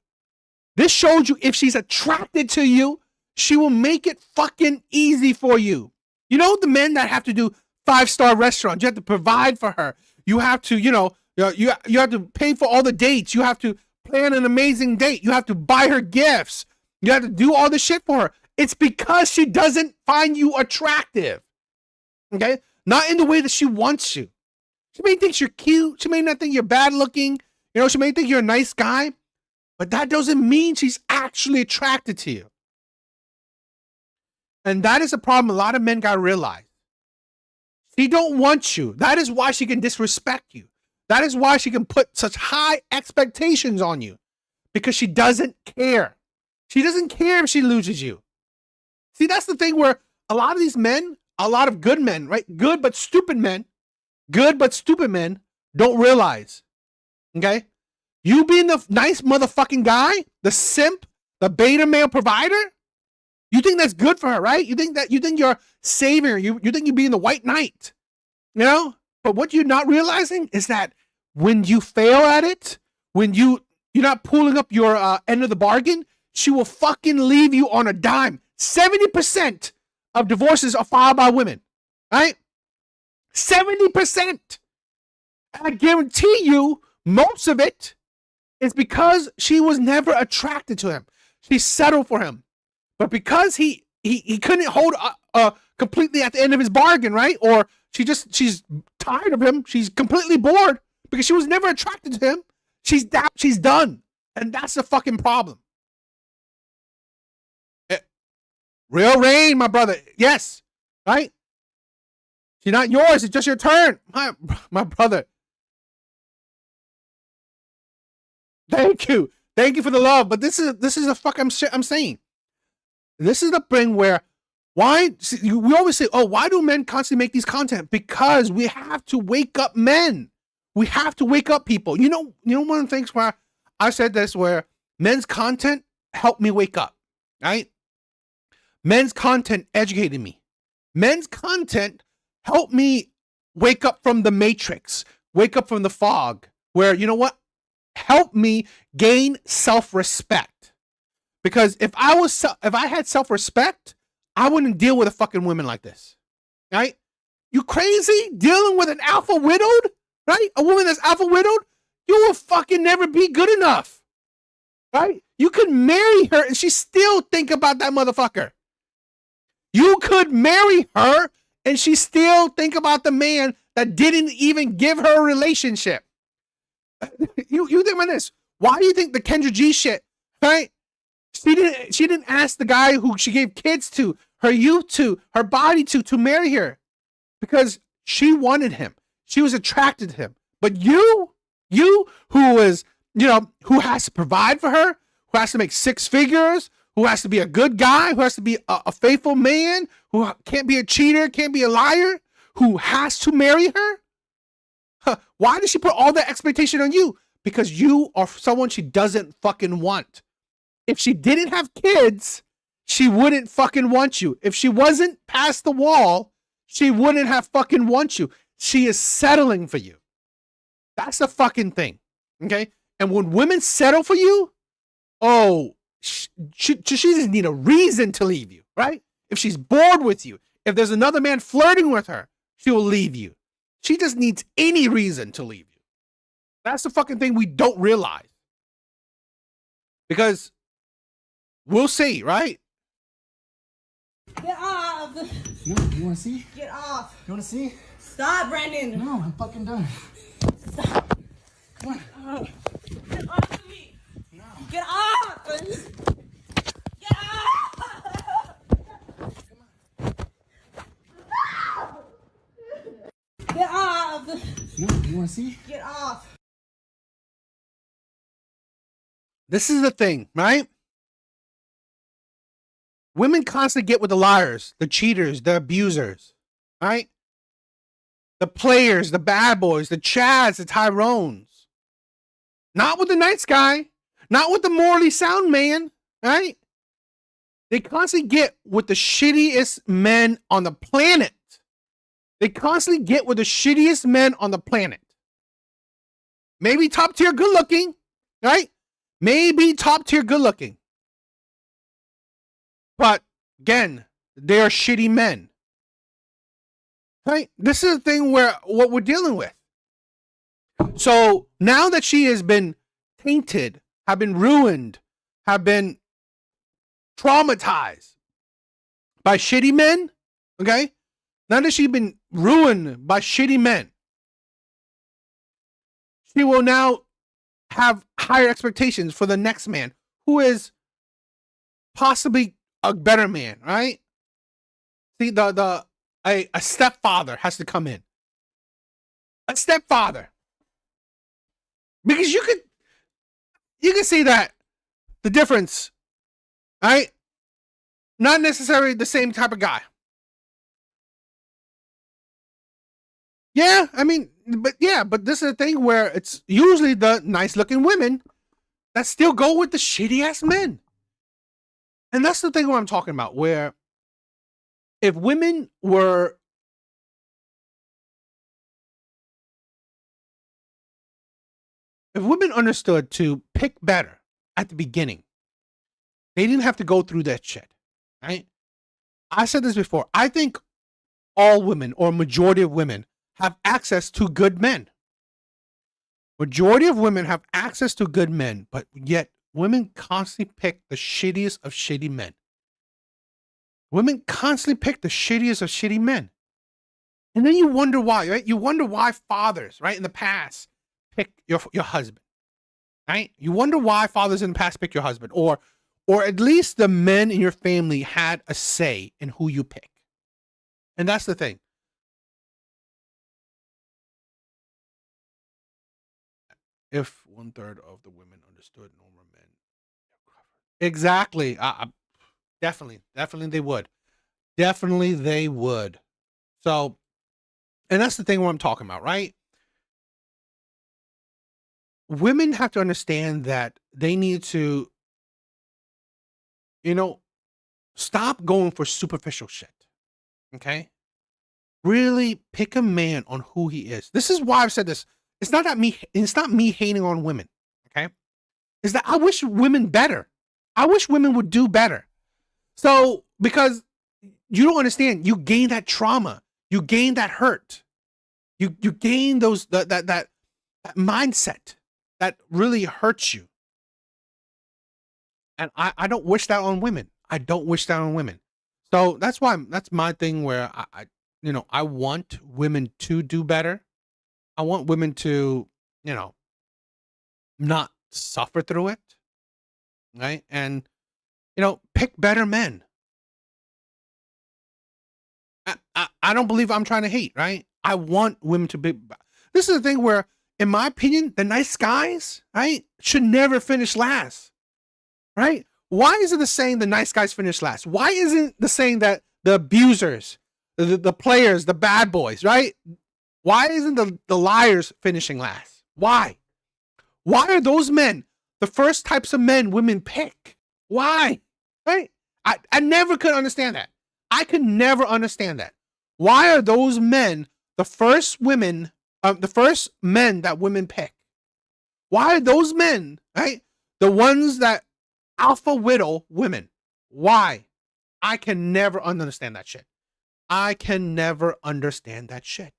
This shows you if she's attracted to you, she will make it fucking easy for you. You know, the men that have to do 5-star restaurants, you have to provide for her. You have to, you have to pay for all the dates. You have to plan an amazing date. You have to buy her gifts. You have to do all this shit for her. It's because she doesn't find you attractive. Okay? Not in the way that she wants you. She may think you're cute. She may not think you're bad looking. She may think you're a nice guy. but that doesn't mean she's actually attracted to you. And that is a problem a lot of men gotta realize. She don't want you. That is why she can disrespect you. That is why she can put such high expectations on you, because she doesn't care. She doesn't care if she loses you. See, that's the thing where a lot of these men, a lot of good men, right? Good but stupid men don't realize. Okay? You being the nice motherfucking guy, the simp, the beta male provider, you think that's good for her, right? You think you're saving her. You think you're being the white knight. You know? But what you're not realizing is that when you fail at it, when you're not pulling up your end of the bargain, she will fucking leave you on a dime. 70% of divorces are filed by women, right? 70%. And I guarantee you, most of it is because she was never attracted to him. She settled for him. But because he couldn't hold completely at the end of his bargain, right? Or she's tired of him. She's completely bored because she was never attracted to him. She's done. And that's the fucking problem. Real rain, my brother. Yes. Right? She's not yours. It's just your turn. My brother. Thank you. Thank you for the love. But this is the fuck I'm saying. This is the thing where we always say, oh, why do men constantly make these content? Because we have to wake up men. We have to wake up people. You know one of the things where I said this, where men's content helped me wake up, right? Men's content educated me. Men's content helped me wake up from the matrix, wake up from the fog, where, you know what? Help me gain self-respect. Because if I had self-respect, I wouldn't deal with a fucking woman like this, right? You crazy? Dealing with an alpha widowed, right? A woman that's alpha widowed, you will fucking never be good enough, right? You could marry her and she still think about that motherfucker. You could marry her and she still think about the man that didn't even give her a relationship. You think about this. Why do you think the Kendra G shit, right? She didn't ask the guy who she gave kids to, her youth to, her body to marry her, because she wanted him. She was attracted to him. But you who is, who has to provide for her, who has to make six figures, who has to be a good guy, who has to be a faithful man, who can't be a cheater, can't be a liar, who has to marry her? Why does she put all that expectation on you? Because you are someone she doesn't fucking want. If she didn't have kids, she wouldn't fucking want you. If she wasn't past the wall, she wouldn't have fucking want you. She is settling for you. That's the fucking thing. Okay? And when women settle for you, she just need a reason to leave you, right? If she's bored with you, if there's another man flirting with her, she will leave you. She just needs any reason to leave you. That's the fucking thing we don't realize. Because we'll see, right? Get off! You wanna see? Get off! You wanna see? Stop, Brandon! No, I'm fucking done. Stop! Come on. Get off of me! No. Get off! Get off! Get off! You wanna see? Get off! This is the thing, right? Women constantly get with the liars, the cheaters, the abusers, right? The players, the bad boys, the Chads, the Tyrones. Not with the nice guy, not with the morally sound man, right? They constantly get with the shittiest men on the planet. They constantly get with the shittiest men on the planet. Maybe top tier good looking, right? Maybe top tier good looking. But again, they are shitty men. Right? This is the thing where what we're dealing with. So now that she has been tainted, have been ruined, have been traumatized by shitty men, okay? Now that she's been ruined by shitty men, she will now have higher expectations for the next man who is possibly a better man, right? See, a stepfather has to come in. A stepfather. Because you can see that the difference, right? Not necessarily the same type of guy. Yeah, I mean, but this is a thing where it's usually the nice looking women that still go with the shitty ass men. And that's the thing what I'm talking about, where if women understood to pick better at the beginning, they didn't have to go through that shit, right? I said this before. I think all women or majority of women have access to good men. Majority of women have access to good men, but yet women constantly pick the shittiest of shitty men. Women constantly pick the shittiest of shitty men. And then you wonder why, right? You wonder why fathers, right, in the past pick your husband, right? You wonder why fathers in the past pick your husband, or at least the men in your family had a say in who you pick. And that's the thing. If 1/3 of the women understood normal men. Exactly. Definitely they would. Definitely they would. So, and that's the thing what I'm talking about, right? Women have to understand that they need to, stop going for superficial shit. Okay? Really pick a man on who he is. This is why I've said this. It's not me hating on women. Okay? Is that I wish women better. I wish women would do better. So, because you don't understand, you gain that trauma, you gain that hurt, you gain those that mindset that really hurts you, and I don't wish that on women. I don't wish that on women. So that's my thing where I want women to do better. I want women to not suffer through it, right? And pick better men. I don't believe I'm trying to hate, right? I want women to be. This is the thing where, in my opinion, the nice guys, right, should never finish last, right? Why isn't the saying the nice guys finish last? Why isn't the saying that the abusers, the players, the bad boys, right? Why isn't the liars finishing last? Why? Why are those men the first types of men women pick? Why? Right? I never could understand that. I could never understand that. Why are those men the first men that women pick? Why are those men, right, the ones that alpha widow women? Why? I can never understand that shit. I can never understand that shit.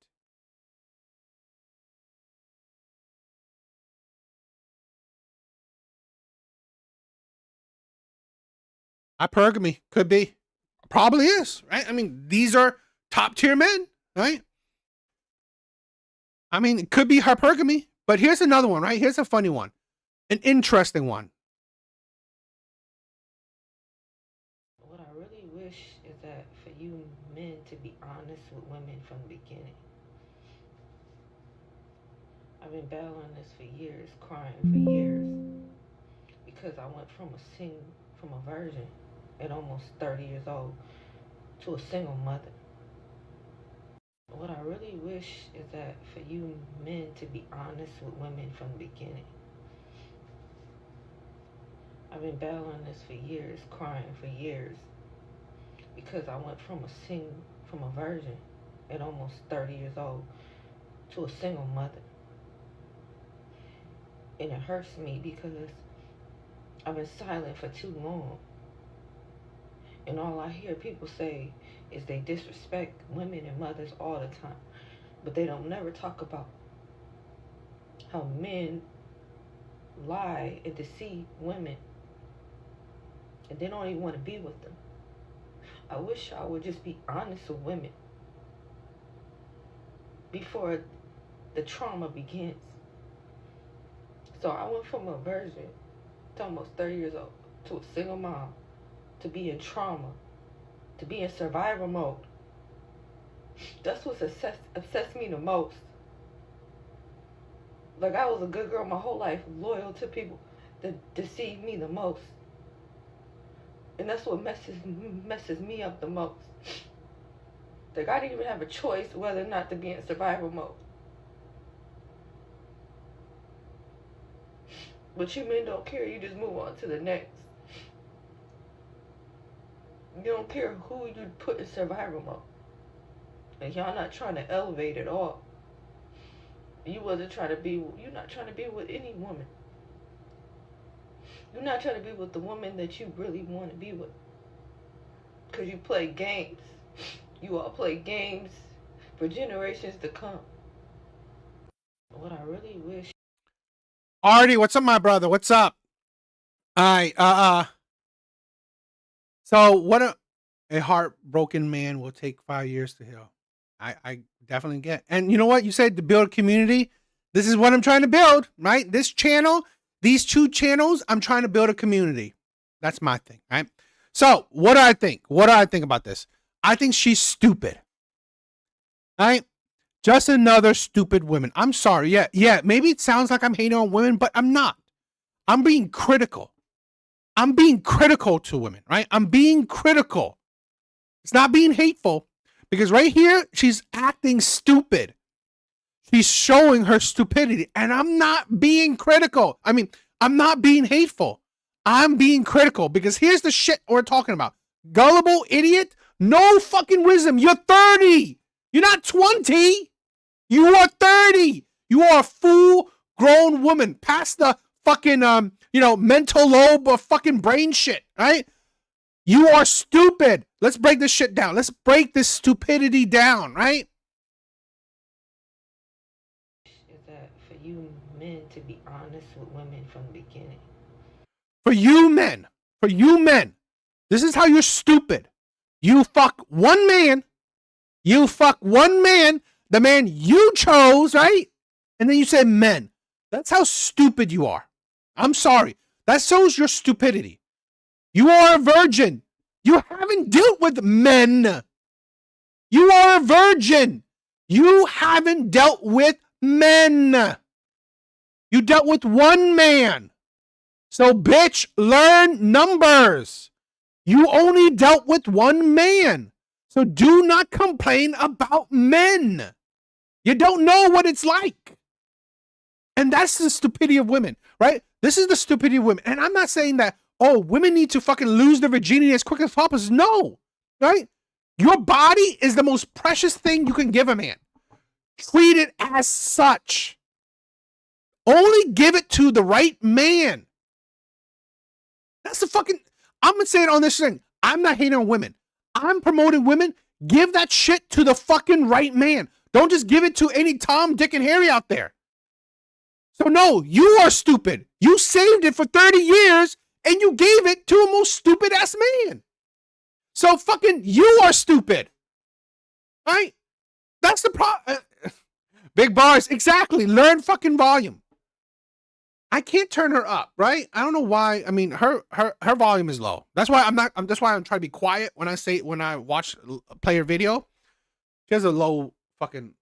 Hypergamy could be. Probably is, right? I mean, these are top tier men, right? I mean, it could be hypergamy, but here's another one, right? Here's a funny one, an interesting one. What I really wish is that for you men to be honest with women from the beginning. I've been battling this for years, crying for years, because I went from a virgin at almost 30 years old to a single mother. What I really wish is that for you men to be honest with women from the beginning. I've been battling this for years, crying for years, because I went from a virgin at almost 30 years old to a single mother. And it hurts me because I've been silent for too long. And all I hear people say is they disrespect women and mothers all the time. But they don't never talk about how men lie and deceive women. And they don't even want to be with them. I wish I would just be honest with women before the trauma begins. So I went from a virgin to almost 30 years old to a single mom to be in trauma, to be in survival mode. That's what's obsessed me the most. Like, I was a good girl my whole life, loyal to people that deceive me the most. And that's what messes me up the most. Like, I didn't even have a choice whether or not to be in survival mode. But you men don't care, you just move on to the next. You don't care who you put in survival mode. And y'all not trying to elevate at all. You're not trying to be with any woman. You're not trying to be with the woman that you really want to be with. Because you play games. You all play games for generations to come. What I really wish. Artie, what's up, my brother? What's up? All right. So what a heartbroken man will take 5 years to heal. I definitely get. And you know what? You said to build a community. This is what I'm trying to build, right? This channel, these 2 channels, I'm trying to build a community. That's my thing, right? So what do I think? What do I think about this? I think she's stupid. Right? Just another stupid woman. I'm sorry. Yeah. Maybe it sounds like I'm hating on women, but I'm not. I'm being critical. I'm being critical to women, right? I'm being critical. It's not being hateful, because right here, she's acting stupid. She's showing her stupidity, and I'm not being critical. I mean, I'm not being hateful. I'm being critical, because here's the shit we're talking about. Gullible idiot, no fucking wisdom. You're 30. You're not 20. You are 30. You are a full-grown woman past the fucking, mental lobe of fucking brain shit, right? You are stupid. Let's break this shit down. Let's break this stupidity down, right? Is that for you men to be honest with women from the beginning. For you men, this is how you're stupid. You fuck one man, the man you chose, right? And then you say men. That's how stupid you are. I'm sorry. That shows your stupidity. You are a virgin. You haven't dealt with men. You are a virgin. You haven't dealt with men. You dealt with one man. So, bitch, learn numbers. You only dealt with one man. So do not complain about men. You don't know what it's like. And that's the stupidity of women, right? This is the stupidity of women. And I'm not saying that, women need to fucking lose their virginity as quick as possible. No, right? Your body is the most precious thing you can give a man. Treat it as such. Only give it to the right man. That's the fucking, I'm going to say it on this thing. I'm not hating on women. I'm promoting women. Give that shit to the fucking right man. Don't just give it to any Tom, Dick, and Harry out there. So no, you are stupid. You saved it for 30 years and you gave it to a most stupid ass man. So fucking you are stupid. Right? That's the problem. Big bars. Exactly. Learn fucking volume. I can't turn her up, right? I don't know why. I mean, her volume is low. That's why that's why I'm trying to be quiet when I play her video. She has a low fucking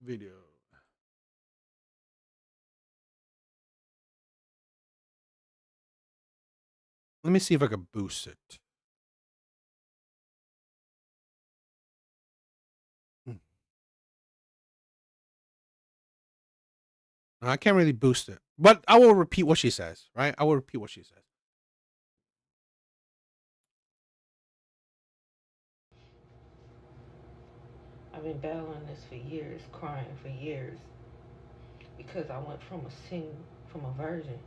video. Let me see if I can boost it. I can't really boost it, but I will repeat what she says, right? I will repeat what she says. I've been battling this for years, crying for years, because I went from a virgin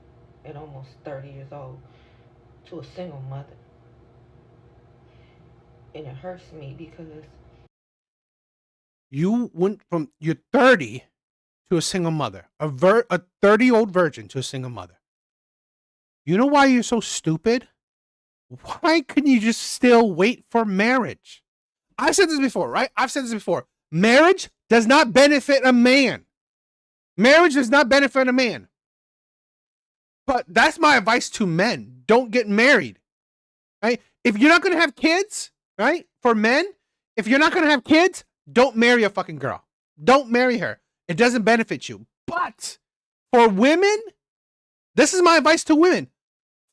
at almost 30 years old to a single mother. And it hurts me because you went from you're 30 to a single mother, a 30-year-old virgin to a single mother. You know why you're so stupid? Why couldn't you just still wait for marriage? I've said this before, right? I've said this before. Marriage does not benefit a man. Marriage does not benefit a man. But that's my advice to men. Don't get married. Right? If you're not gonna have kids, right? For men, if you're not gonna have kids, don't marry a fucking girl. Don't marry her. It doesn't benefit you. But for women, this is my advice to women.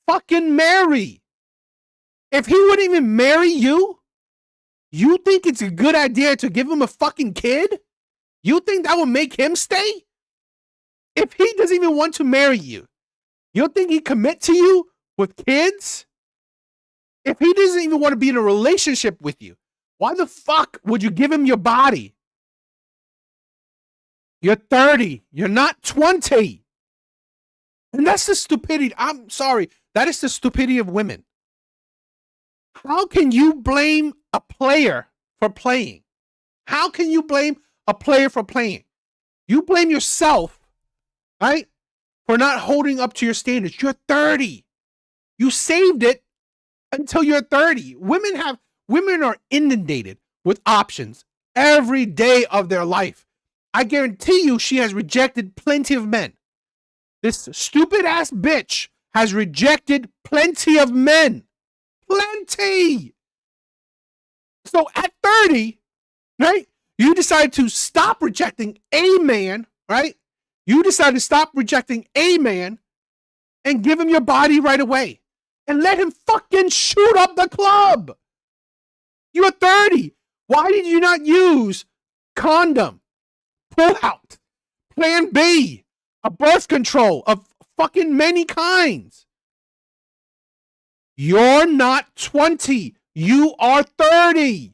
Fucking marry. If he wouldn't even marry you, you think it's a good idea to give him a fucking kid? You think that will make him stay? If he doesn't even want to marry you, you think he'd commit to you with kids? If he doesn't even want to be in a relationship with you, why the fuck would you give him your body? You're 30. You're not 20. And that's the stupidity. I'm sorry. That is the stupidity of women. How can you blame a player for playing? How can you blame a player for playing? You blame yourself, right? For not holding up to your standards. You're 30. You saved it until you're 30. Women are inundated with options every day of their life. I guarantee you she has rejected plenty of men. This stupid ass bitch has rejected plenty of men. Plenty. So at 30, right, you decide to stop rejecting a man, right? You decide to stop rejecting a man and give him your body right away and let him fucking shoot up the club. You're 30. Why did you not use condom, pull out, plan B, a birth control of fucking many kinds? You're not 20. You are 30.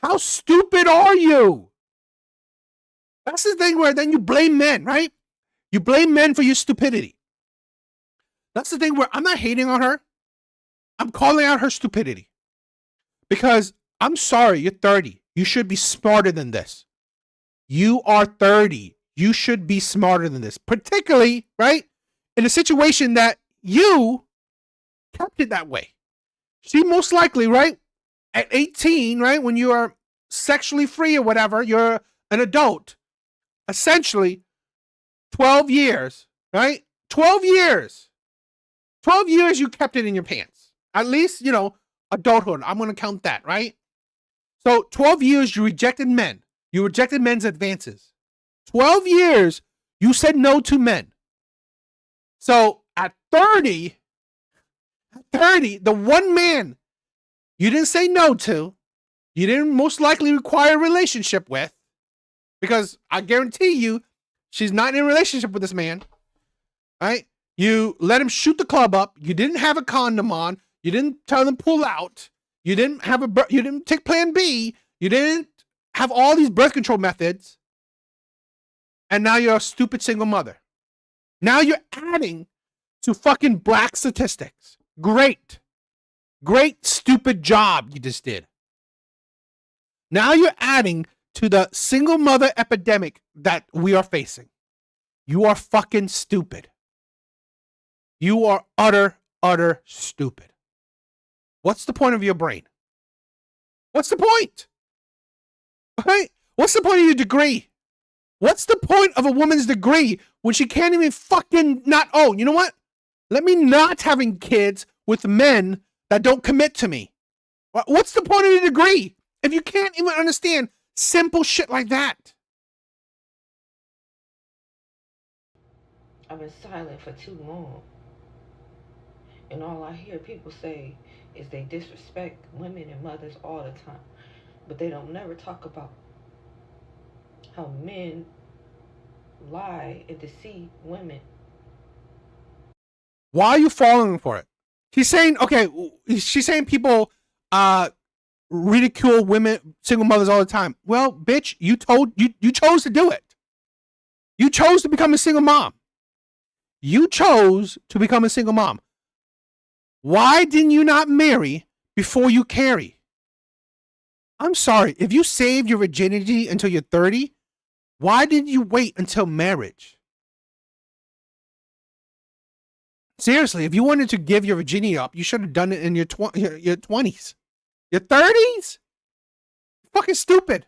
How stupid are you? That's the thing where then you blame men, right? You blame men for your stupidity. That's the thing where I'm not hating on her. I'm calling out her stupidity. Because I'm sorry, you're 30. You should be smarter than this. You are 30. You should be smarter than this. Particularly, right, in a situation that you kept it that way. She most likely, right, at 18, right, when you are sexually free or whatever, you're an adult. Essentially, 12 years, right? 12 years. 12 years you kept it in your pants. At least, adulthood. I'm going to count that, right? So 12 years you rejected men. You rejected men's advances. 12 years you said no to men. So at 30, the one man you didn't say no to, you didn't most likely require a relationship with, because I guarantee you, she's not in a relationship with this man, right? You let him shoot the club up. You didn't have a condom on. You didn't tell them pull out. You didn't take plan B. You didn't have all these birth control methods. And now you're a stupid single mother. Now you're adding to fucking black statistics. Great, stupid job you just did. Now you're adding to the single mother epidemic that we are facing. You are fucking stupid. You are utter stupid. What's the point of your brain? What's the point? Right? What's the point of your degree? What's the point of a woman's degree when she can't even fucking not, you know what? Let me not having kids with men that don't commit to me. What's the point of your degree if you can't even understand simple shit like that? I've been silent for too long. And all I hear people say is they disrespect women and mothers all the time. But they don't never talk about how men lie and deceive women. Why are you falling for it? She's saying people ridicule women, single mothers all the time. Well, bitch, you chose to do it. You chose to become a single mom. You chose to become a single mom. Why didn't you not marry before you carry? I'm sorry, if you saved your virginity until you're 30, why didn't you wait until marriage? Seriously, if you wanted to give your virginity up, you should have done it in your 20s. Your 30s? Fucking stupid.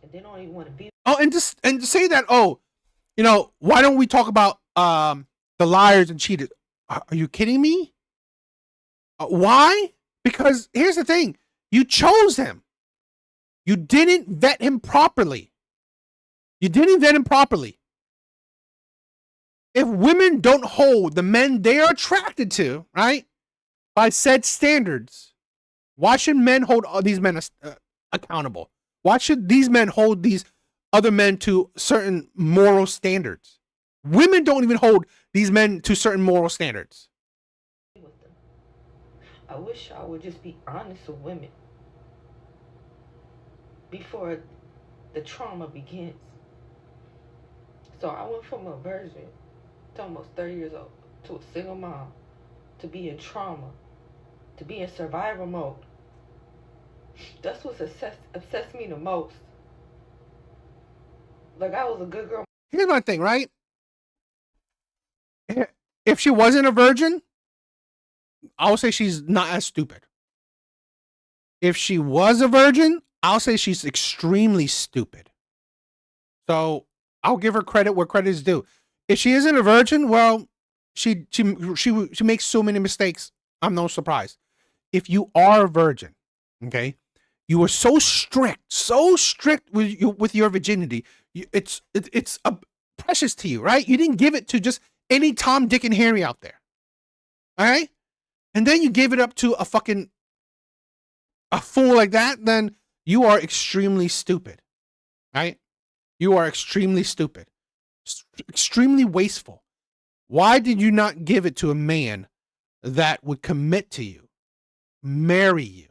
And they don't even want to be. Oh, and to say that, You know, why don't we talk about the liars and cheaters? Are you kidding me? Why? Because here's the thing. You chose him. You didn't vet him properly. You didn't vet him properly. If women don't hold the men they are attracted to, right, by said standards, why should men hold all these men accountable? Why should these men hold these other men to certain moral standards? Women don't even hold these men to certain moral standards. with them. I wish y'all would just be honest with women before the trauma begins. So I went from a virgin to almost 30 years old to a single mom to be in trauma, to be in survival mode. That's what's obsessed me the most. Like, I was a good girl. Here's my thing, right? If she wasn't a virgin, I'll say she's not as stupid. If she was a virgin, I'll say she's extremely stupid. So I'll give her credit where credit is due. If she isn't a virgin, well, she makes so many mistakes. I'm no surprise. If you are a virgin, okay, you are so strict with your virginity. It's precious to you, right? You didn't give it to just any Tom, Dick, and Harry out there. All right? And then you gave it up to a fool like that, then you are extremely stupid. Right? You are extremely stupid. Extremely wasteful. Why did you not give it to a man that would commit to you, marry you?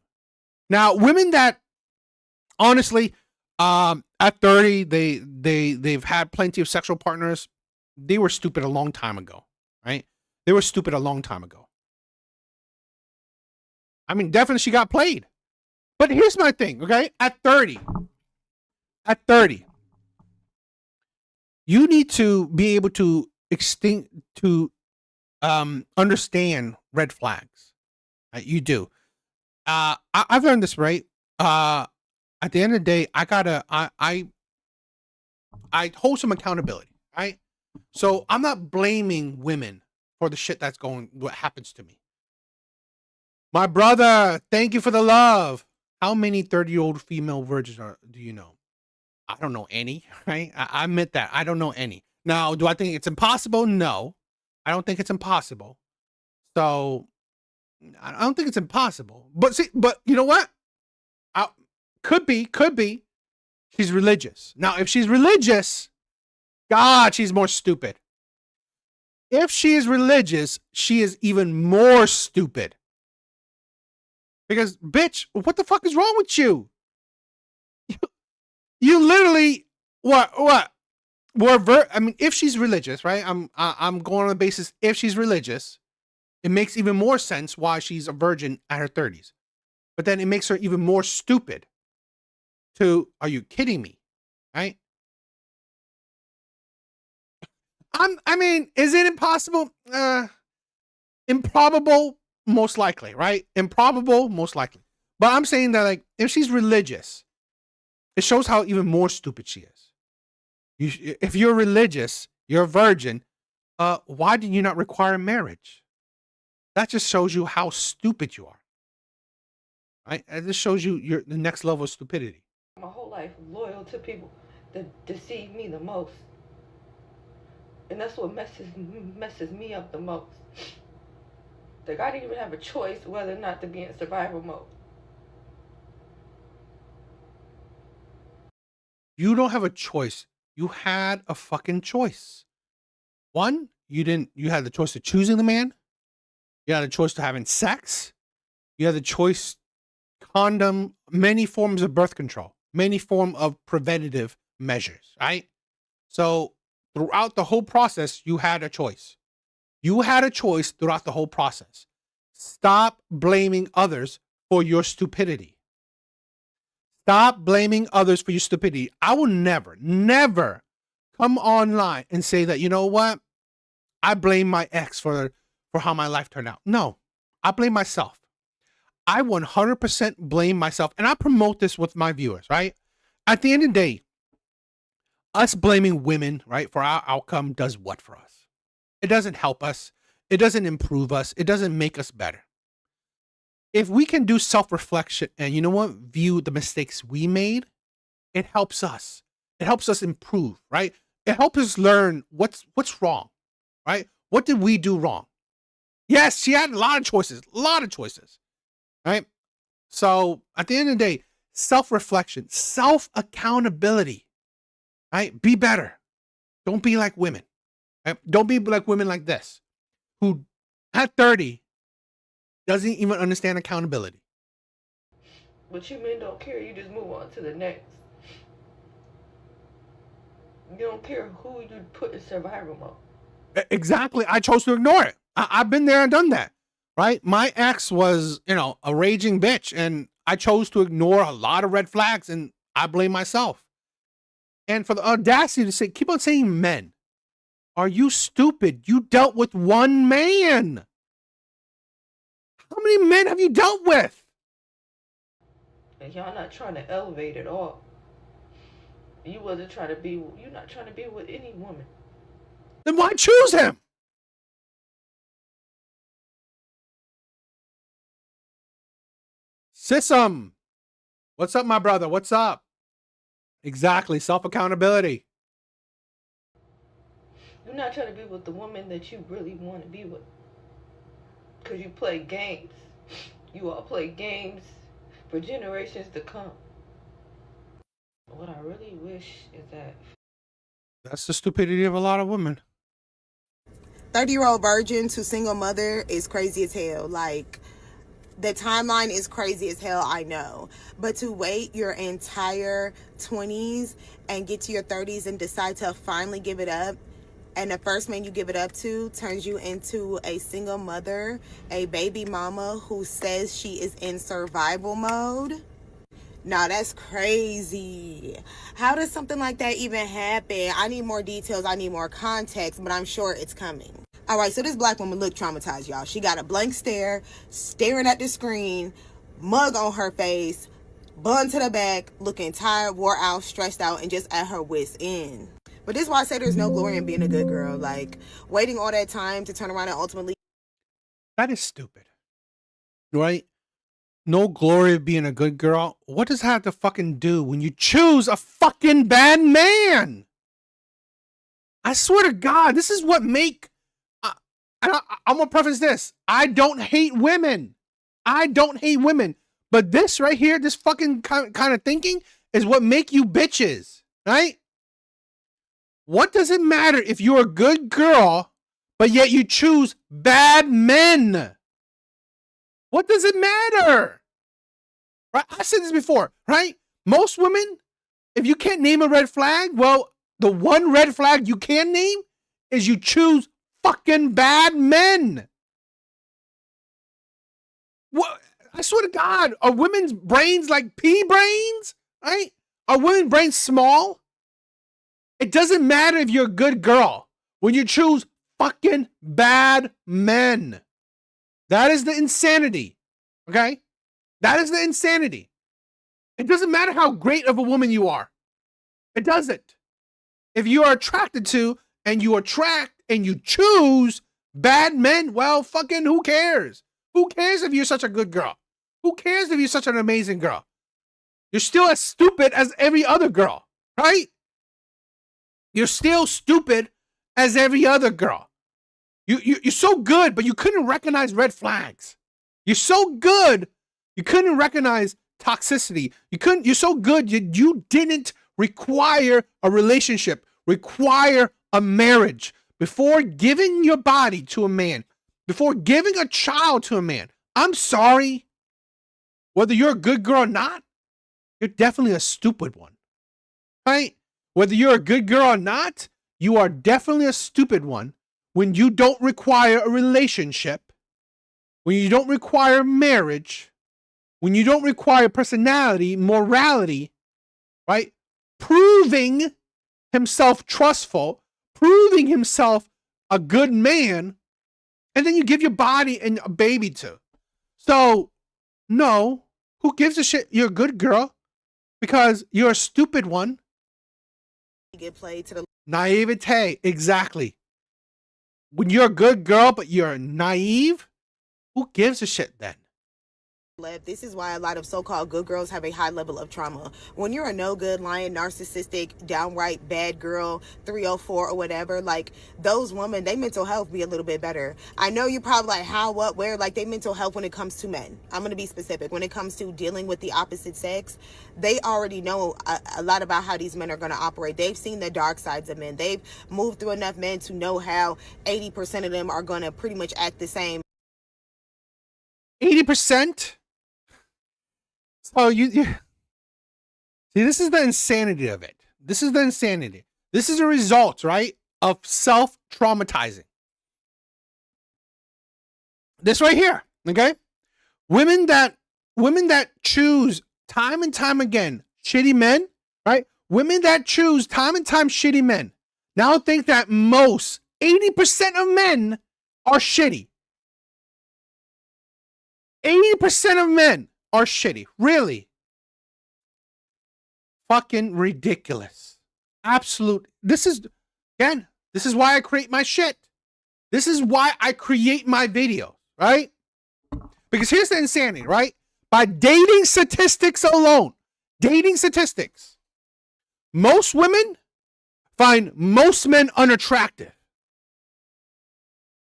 Now, women that honestly, at 30, they've had plenty of sexual partners. They were stupid a long time ago, right? They were stupid a long time ago. I mean, definitely she got played. But here's my thing, okay? At 30, you need to be able to understand red flags. You do. I've learned this, right? At the end of the day, I hold some accountability, right? So I'm not blaming women for the shit what happens to me. My brother, thank you for the love. How many 30-year-old female virgins do you know? I don't know any, right? I admit that. I don't know any. Now, do I think it's impossible? No. I don't think it's impossible. So, I don't think it's impossible. But you know what? Could be. She's religious. Now, if she's religious, God, she's more stupid. If she is religious, she is even more stupid. Because, bitch, what the fuck is wrong with you? You literally what? I mean, if she's religious, right? I'm going on the basis if she's religious, it makes even more sense why she's a virgin at her 30s. But then it makes her even more stupid. Are you kidding me? Right? I mean, is it impossible? Improbable, most likely, right? Improbable, most likely. But I'm saying that, like, if she's religious, it shows how even more stupid she is. If you're religious, you're a virgin, why did you not require marriage? That just shows you how stupid you are. Right? It just shows you the next level of stupidity. My whole life loyal to people that deceive me the most. And that's what messes me up the most. Like, I didn't even have a choice whether or not to be in survival mode. You don't have a choice. You had a fucking choice. One, you had the choice of choosing the man. You had a choice to having sex. You had the choice, condom, many forms of birth control, many form of preventative measures, right? So throughout the whole process, you had a choice. You had a choice throughout the whole process. Stop blaming others for your stupidity. Stop blaming others for your stupidity. I will never come online and say that, you know what? I blame my ex for how my life turned out. No, I blame myself. I 100% blame myself. And I promote this with my viewers, right? At the end of the day, us blaming women, right, for our outcome does what for us? It doesn't help us. It doesn't improve us. It doesn't make us better. If we can do self-reflection and, you know what, view the mistakes we made, it helps us. It helps us improve, right? It helps us learn what's wrong, right? What did we do wrong? Yes, she had a lot of choices, right? So at the end of the day, self-reflection, self-accountability, right? Be better. Don't be like women. Right? Don't be like women like this, who at 30 doesn't even understand accountability. But you men don't care. You just move on to the next. You don't care who you put in survival mode. Exactly. I chose to ignore it. I've been there and done that, right? My ex was, a raging bitch, and I chose to ignore a lot of red flags, and I blame myself. And for the audacity to say, keep on saying men. Are you stupid? You dealt with one man. How many men have you dealt with? And y'all not trying to elevate at all. You're not trying to be with any woman. Then why choose him? Sism. What's up, my brother? What's up? Exactly. Self-accountability. You're not trying to be with the woman that you really want to be with. Because you play games. You all play games for generations to come. What I really wish is that... That's the stupidity of a lot of women. 30-year-old virgin to single mother is crazy as hell. Like, the timeline is crazy as hell, I know. But to wait your entire 20s and get to your 30s and decide to finally give it up, and the first man you give it up to turns you into a single mother, a baby mama who says she is in survival mode. Nah, that's crazy. How does something like that even happen? I need more details. I need more context, but I'm sure it's coming. All right, so this black woman looked traumatized, y'all. She got a blank stare, staring at the screen, mug on her face, bun to the back, looking tired, wore out, stressed out, and just at her wit's end. But this is why I say there's no glory in being a good girl. Like, waiting all that time to turn around and ultimately... That is stupid. Right? No glory of being a good girl. What does that have to fucking do when you choose a fucking bad man? I swear to God, this is what make... I'm going to preface this. I don't hate women. But this right here, this fucking kind of thinking is what make you bitches. Right? What does it matter if you're a good girl, but yet you choose bad men? What does it matter? Right? I said this before, right? Most women, if you can't name a red flag, well, the one red flag you can name is you choose fucking bad men. What? I swear to God, are women's brains like pea brains? Right? Are women's brains small? It doesn't matter if you're a good girl when you choose fucking bad men. That is the insanity. Okay? That is the insanity. It doesn't matter how great of a woman you are. It doesn't. If you are attracted to and you attract and you choose bad men, well, fucking who cares? Who cares if you're such a good girl? Who cares if you're such an amazing girl? You're still as stupid as every other girl, right? You're still stupid as every other girl. You're so good, but you couldn't recognize red flags. You're so good, you couldn't recognize toxicity. You're so good, you didn't require a relationship, require a marriage before giving your body to a man, before giving a child to a man. I'm sorry. Whether you're a good girl or not, you're definitely a stupid one. Right? Whether you're a good girl or not, you are definitely a stupid one when you don't require a relationship, when you don't require marriage, when you don't require personality, morality, right? Proving himself trustful, proving himself a good man, and then you give your body and a baby to. So, no, who gives a shit? You're a good girl because you're a stupid one. get played to the Naivete, exactly. When you're a good girl, but you're naive, who gives a shit then? left. This is why a lot of so-called good girls have a high level of trauma. When you're a no good, lying, narcissistic, downright bad girl, 304 or whatever, like those women, they mental health be a little bit better. I know you're probably like, how, what, where, like they mental health when it comes to men. I'm going to be specific. When it comes to dealing with the opposite sex, they already know a lot about how these men are going to operate. They've seen the dark sides of men. They've moved through enough men to know how 80% of them are going to pretty much act the same. 80%? So you see, this is the insanity of it. This is the insanity. This is a result, right, of self-traumatizing. This right here, okay? Women that choose time and time again shitty men, right? Women that choose time and time shitty men now think that most 80% of men are shitty. 80% of men are shitty. Really? Fucking ridiculous. Absolute. This is why I create my shit. This is why I create my videos, right? Because here's the insanity, right? By dating statistics alone, most women find most men unattractive.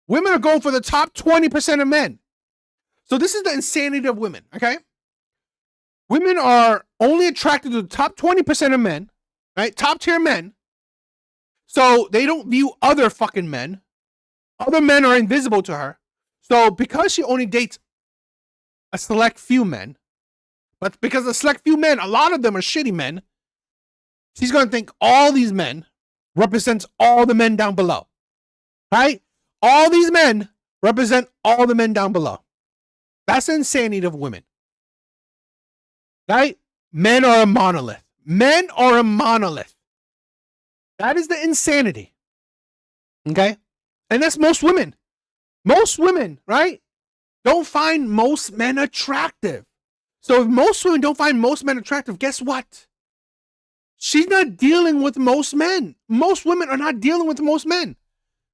Women are going for the top 20% of men. So this is the insanity of women, okay? Women are only attracted to the top 20% of men, right? Top tier men. So they don't view other fucking men. Other men are invisible to her. So because she only dates a select few men, but because the select few men, a lot of them are shitty men, she's going to think all these men represents all the men down below, right? All these men represent all the men down below. That's the insanity of women. Right? Men are a monolith. Men are a monolith. That is the insanity. Okay? And that's most women. Most women, right, don't find most men attractive. So if most women don't find most men attractive, guess what? She's not dealing with most men. Most women are not dealing with most men.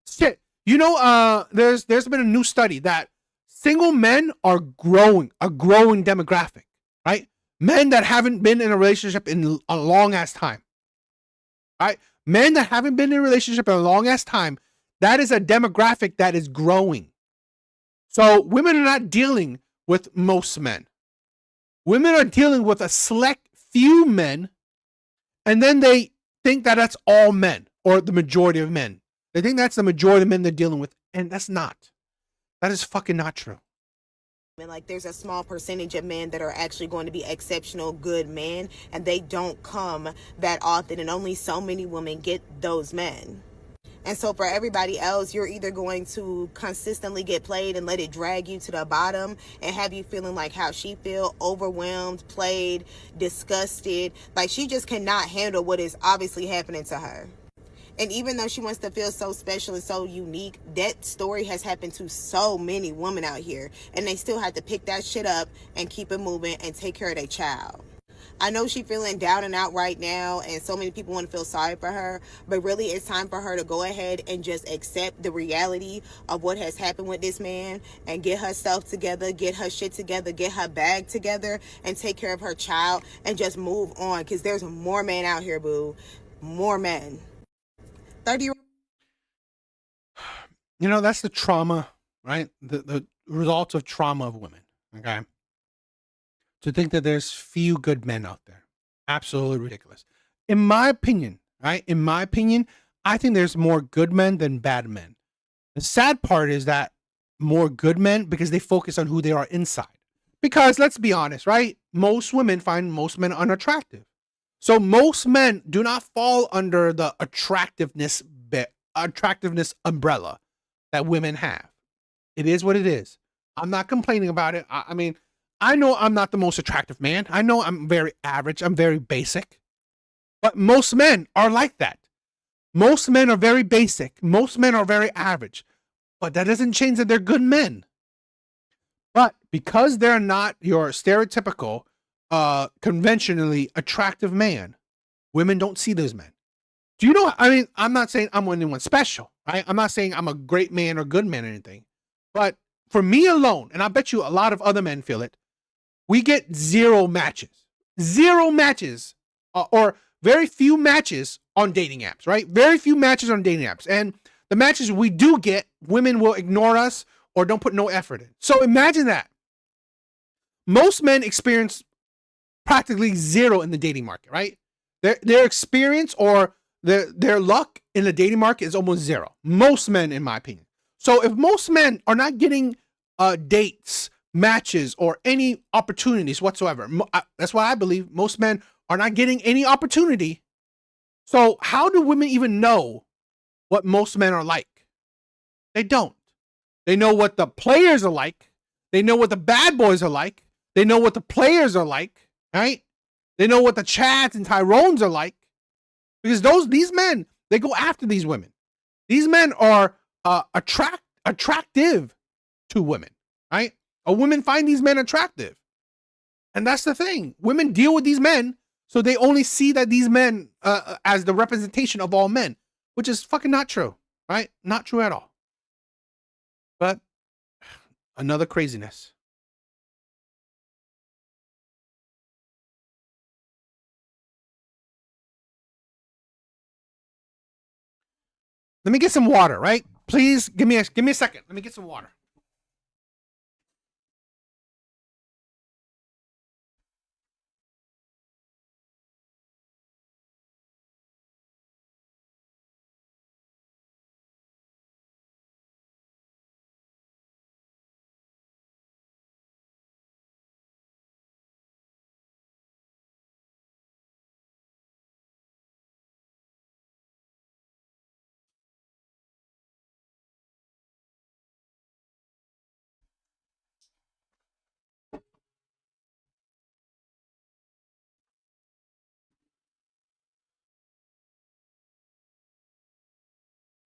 Shit. You know, there's been a new study that single men are a growing demographic, right? Men that haven't been in a relationship in a long ass time, right? Men that haven't been in a relationship in a long ass time, that is a demographic that is growing. So women are not dealing with most men. Women are dealing with a select few men, and then they think that that's all men or the majority of men. They think that's the majority of men they're dealing with, and that's not. That is fucking not true. Like there's a small percentage of men that are actually going to be exceptional good men, and they don't come that often, and only so many women get those men. And so for everybody else, you're either going to consistently get played and let it drag you to the bottom and have you feeling like how she feel, overwhelmed, played, disgusted, like she just cannot handle what is obviously happening to her. And even though she wants to feel so special and so unique, that story has happened to so many women out here. And they still have to pick that shit up and keep it moving and take care of their child. I know she's feeling down and out right now, and so many people want to feel sorry for her. But really, it's time for her to go ahead and just accept the reality of what has happened with this man and get herself together, get her shit together, get her bag together, and take care of her child and just move on. Because there's more men out here, boo. More men. 30. You know, that's the trauma, right? The results of trauma of women, okay? To think that there's few good men out there. Absolutely ridiculous. In my opinion, right? In my opinion, I think there's more good men than bad men. The sad part is that more good men, because they focus on who they are inside. Because let's be honest, right? Most women find most men unattractive. So most men do not fall under the attractiveness umbrella that women have. It is what it is. I'm not complaining about it. I mean, I know I'm not the most attractive man. I know I'm very average. I'm very basic. But most men are like that. Most men are very basic. Most men are very average. But that doesn't change that they're good men. But because they're not your stereotypical conventionally attractive man, women don't see those men. Do you know? I mean, I'm not saying I'm anyone special, right? I'm not saying I'm a great man or good man or anything. But for me alone, and I bet you a lot of other men feel it, we get zero matches. Zero matches, or very few matches on dating apps, right? Very few matches on dating apps. And the matches we do get, women will ignore us or don't put no effort in. So imagine that. Most men experience practically zero in the dating market, right? Their experience or their luck in the dating market is almost zero. Most men, in my opinion. So if most men are not getting dates, matches, or any opportunities whatsoever, that's why I believe most men are not getting any opportunity. So how do women even know what most men are like? They don't. They know what the players are like. They know what the bad boys are like. They know what the players are like, right? They know what the Chads and Tyrones are like. Because these men, they go after these women. These men are attractive to women, right? Women find these men attractive. And that's the thing. Women deal with these men, so they only see that these men as the representation of all men, which is fucking not true, right? Not true at all. But another craziness. Let me get some water, right? Please give me a second. Let me get some water.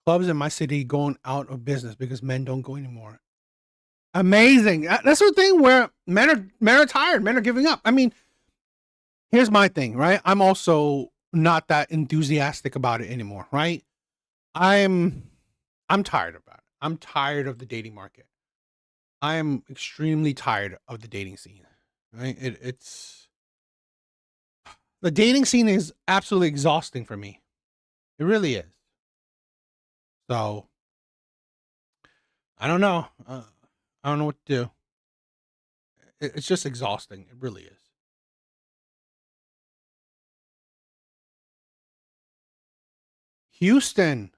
Clubs in my city going out of business because men don't go anymore. Amazing. That's the thing where men are tired. Men are giving up. I mean, here's my thing, right? I'm also not that enthusiastic about it anymore, right? I'm tired about it. I'm tired of the dating market. I am extremely tired of the dating scene. Right? It's the dating scene is absolutely exhausting for me. It really is. So I don't know. I don't know what to do. It's just exhausting. It really is. Houston.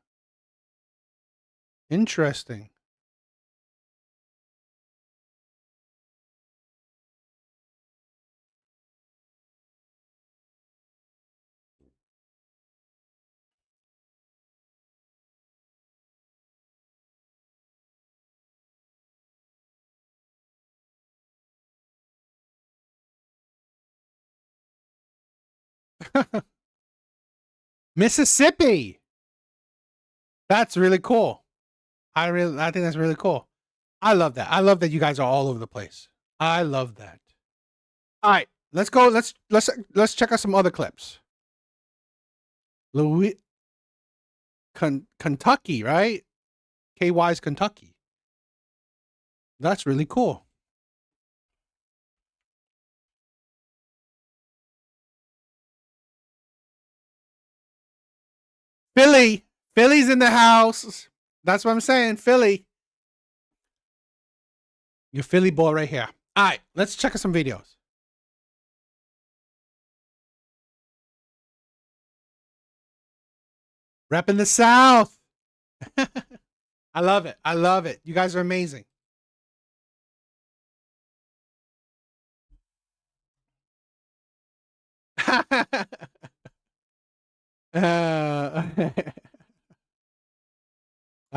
Interesting. Mississippi. That's really cool. I think that's really cool. I love that. I love that you guys are all over the place. I love that. All right, let's go. Let's check out some other clips. Kentucky, right? KY's Kentucky. That's really cool. Philly's in the house. That's what I'm saying. Philly. Your Philly boy right here. All right, let's check out some videos. Repping the South. I love it. I love it. You guys are amazing.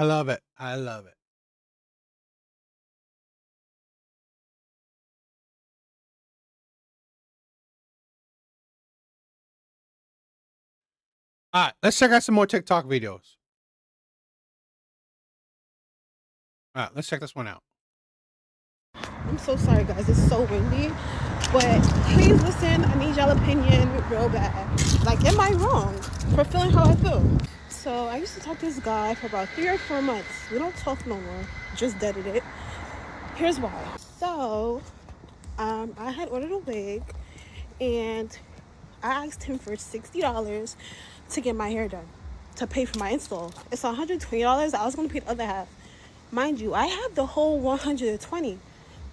I love it. I love it. All right, let's check out some more TikTok videos. All right, let's check this one out. I'm so sorry, guys. It's so windy. But please listen, I need y'all opinion real bad. Like, am I wrong for feeling how I feel? So I used to talk to this guy for about 3 or 4 months. We don't talk no more. Just deaded it. Here's why. So I had ordered a wig and I asked him for $60 to get my hair done, to pay for my install. It's $120. I was gonna pay the other half. Mind you, I have the whole $120,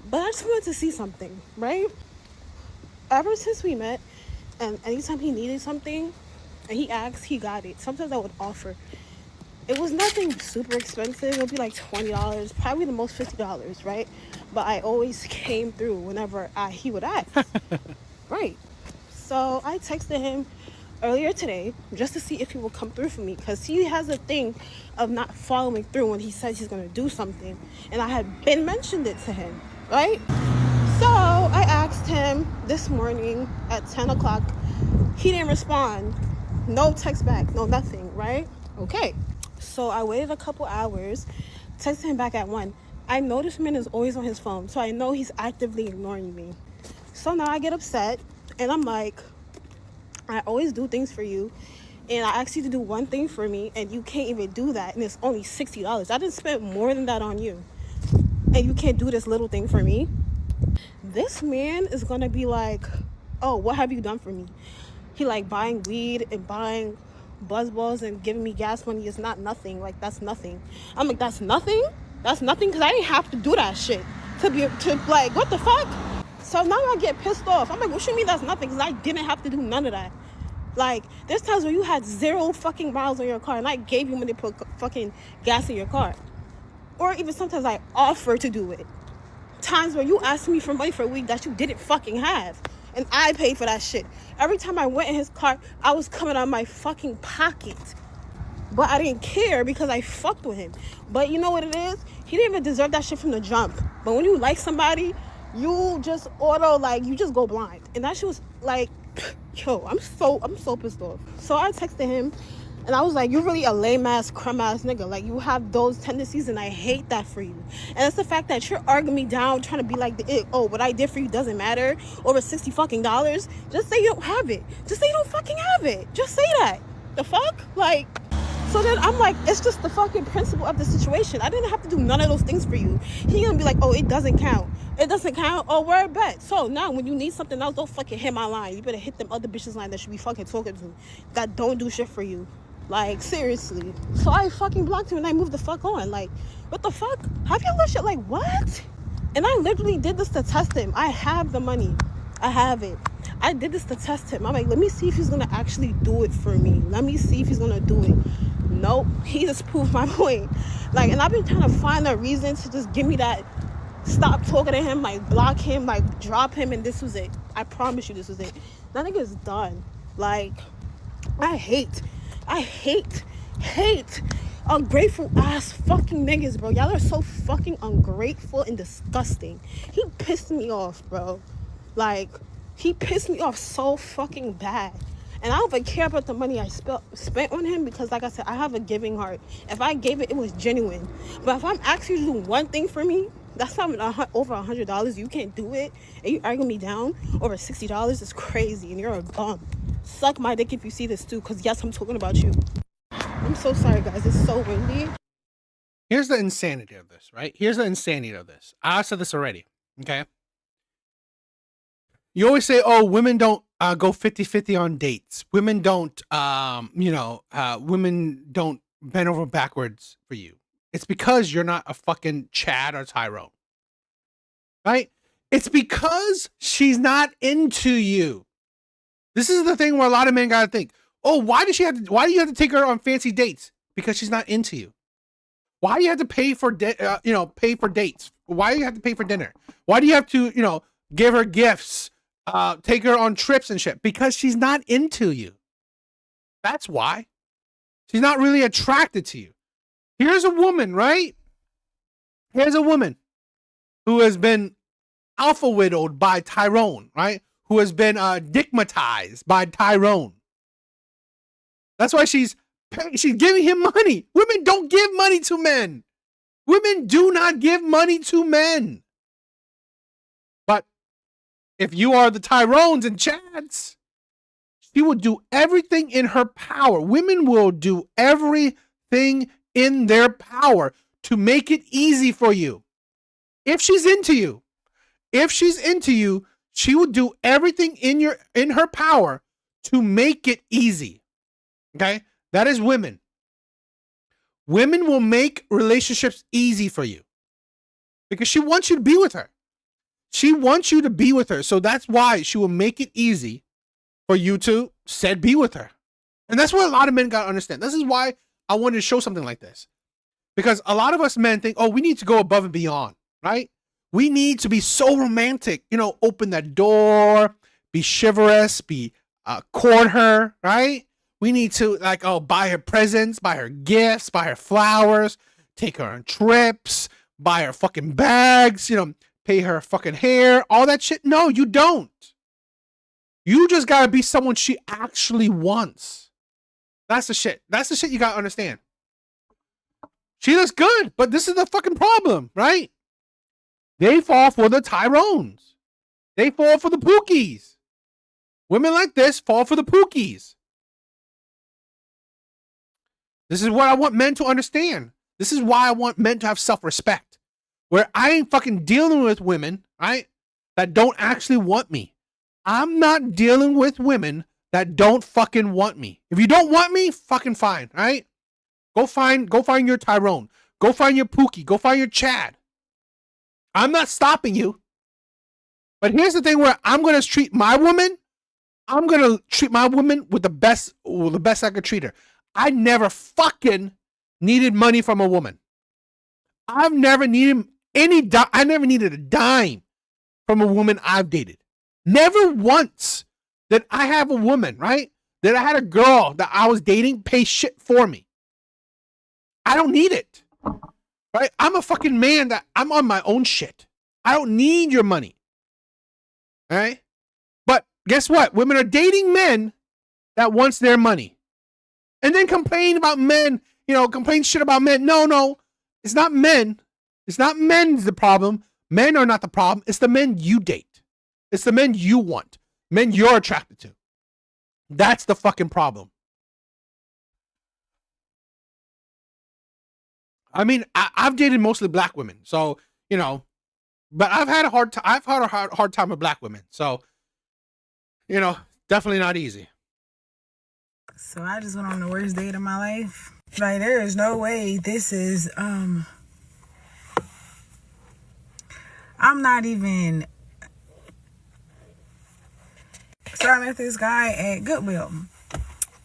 but I just wanted to see something, right? Ever since we met, and anytime he needed something and he asked, he got it. Sometimes I would offer. It was nothing super expensive. It would be like $20, probably the most $50, right? But I always came through whenever he would ask. Right. So I texted him earlier today just to see if he will come through for me, because he has a thing of not following through when he says he's going to do something. And I had been mentioned it to him, right? So I asked him this morning at 10 o'clock. He didn't respond. No text back, no nothing, right? Okay. So I waited a couple hours, texted him back at 1. I know this man is always on his phone, so I know he's actively ignoring me. So now I get upset, and I'm like, I always do things for you, and I asked you to do one thing for me, and you can't even do that, and it's only $60. I didn't spend more than that on you, and you can't do this little thing for me. This man is gonna be like, oh, what have you done for me? He like buying weed and buying buzz balls and giving me gas money is not nothing. Like, that's nothing. I'm like, that's nothing? That's nothing? Because I didn't have to do that shit to like, what the fuck? So now I get pissed off. I'm like, what you mean that's nothing? Because I didn't have to do none of that. Like, there's times where you had 0 fucking miles on your car and I gave you money to put fucking gas in your car. Or even sometimes I offer to do it. Times where you asked me for money for a week that you didn't fucking have, and I paid for that shit. Every time I went in his car, I was coming out of my fucking pocket. But I didn't care because I fucked with him. But you know what it is? He didn't even deserve that shit from the jump. But when you like somebody, you just you just go blind. And that shit was like, yo, I'm so pissed off. So I texted him and I was like, you're really a lame ass, crumb ass nigga. Like, you have those tendencies and I hate that for you. And it's the fact that you're arguing me down, trying to be like, what I did for you doesn't matter, over $60 fucking dollars. Just say you don't have it. Just say you don't fucking have it. Just say that. The fuck? Like, so then I'm like, it's just the fucking principle of the situation. I didn't have to do none of those things for you. He gonna be like, oh, it doesn't count. It doesn't count. Oh, word bet. So now when you need something else, don't fucking hit my line. You better hit them other bitches line that should be fucking talking to, that don't do shit for you. Like, seriously. So I fucking blocked him and I moved the fuck on. Like, what the fuck? Have you little shit? Like, what? And I literally did this to test him. I have the money. I have it. I did this to test him. I'm like, let me see if he's gonna actually do it for me. Let me see if he's gonna do it. Nope. He just proved my point. Like, and I've been trying to find a reason to just give me that, stop talking to him, like block him, like drop him, and this was it. I promise you this was it. That nigga is done. Like, I hate ungrateful ass fucking niggas, bro. Y'all are so fucking ungrateful and disgusting. He pissed me off, bro. Like, he pissed me off so fucking bad. And I don't even care about the money I spent on him, because like I said, I have a giving heart. If I gave it, it was genuine. But if I'm asking you to do one thing for me, that's not over $100, you can't do it, and you arguing me down over $60, is crazy, and you're a bum. Suck my dick if you see this too, because yes, I'm talking about you. I'm so sorry, guys. It's so windy. Here's the insanity of this, right? Here's the insanity of this. I said this already, okay? You always say, oh, women don't go 50-50 on dates. Women don't, women don't bend over backwards for you. It's because you're not a fucking Chad or Tyrone, right? It's because she's not into you. This is the thing where a lot of men gotta think, oh, why do you have to take her on fancy dates? Because she's not into you. Why do you have to pay for pay for dates? Why do you have to pay for dinner? Why do you have to, give her gifts, take her on trips and shit? Because she's not into you. That's why. She's not really attracted to you. Here's a woman, right? Here's a woman who has been alpha widowed by Tyrone, right? Who has been digmatized by Tyrone. That's why she's giving him money. Women don't give money to men. Women do not give money to men. But if you are the Tyrones and Chads, she will do everything in her power. Women will do everything in their power to make it easy for you. If she's into you, she will do everything in her power to make it easy. Okay? That is women. Women will make relationships easy for you because she wants you to be with her. She wants you to be with her. So that's why she will make it easy for you to be with her. And that's what a lot of men got to understand. This is why I wanted to show something like this. Because a lot of us men think, oh, we need to go above and beyond, right? We need to be so romantic, open that door, be chivalrous, court her, right? We need to buy her presents, buy her gifts, buy her flowers, take her on trips, buy her fucking bags, pay her fucking hair, all that shit. No, you don't. You just gotta be someone she actually wants. That's the shit. That's the shit you gotta understand. She looks good, but this is the fucking problem, right? They fall for the Tyrones. They fall for the Pookies. Women like this fall for the Pookies. This is what I want men to understand. This is why I want men to have self-respect. Where I ain't fucking dealing with women, right, that don't actually want me. I'm not dealing with women that don't fucking want me. If you don't want me, fucking fine, right? Go find your Tyrone. Go find your Pookie. Go find your Chad. I'm not stopping you. But here's the thing where I'm going to treat my woman. I'm going to treat my woman with the best I could treat her. I never fucking needed money from a woman. I've never needed I never needed a dime from a woman I've dated. Never once did I have a woman, right? That I had a girl that I was dating pay shit for me. I don't need it. Right? I'm a fucking man that I'm on my own shit. I don't need your money. All right? But guess what? Women are dating men that wants their money. And then complain about men, complain shit about men. No. It's not men. It's not men's the problem. Men are not the problem. It's the men you date. It's the men you want. Men you're attracted to. That's the fucking problem. I mean, I've dated mostly black women, so but I've had a hard time with black women, so definitely not easy. So I just went on the worst date of my life. Like, there is no way this is I'm not even. So I met this guy at Goodwill.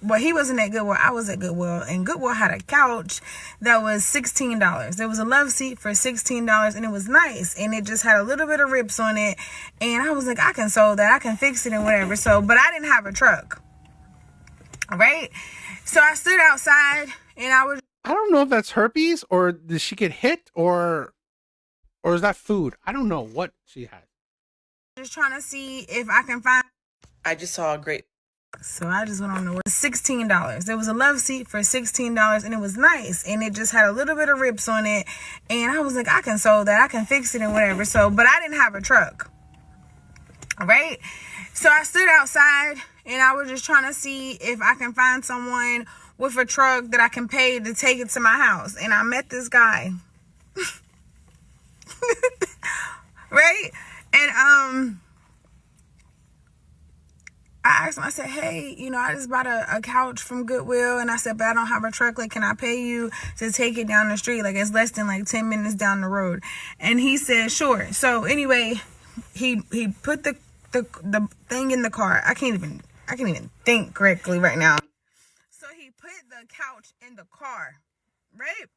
Well, he wasn't at Goodwill. I was at Goodwill. And Goodwill had a couch that was $16. There was a love seat for $16, and it was nice. And it just had a little bit of rips on it. And I was like, I can sew that. I can fix it and whatever. So, but I didn't have a truck. Right? So I stood outside, and I don't know if that's herpes, or did she get hit, or is that food? I don't know what she had. Just trying to see if I can find. I just saw a great. So I just went on the $16. There was a love seat for $16, and it was nice. And it just had a little bit of rips on it. And I was like, I can sew that. I can fix it and whatever. So, but I didn't have a truck. Right? So I stood outside, and I was just trying to see if I can find someone with a truck that I can pay to take it to my house. And I met this guy. Right? And, I asked him, I said, hey, I just bought a couch from Goodwill. And I said, but I don't have a truck. Like, can I pay you to take it down the street? Like, it's less than 10 minutes down the road. And he said, sure. So anyway, he put the thing in the car. I can't even think correctly right now. So he put the couch in the car, right?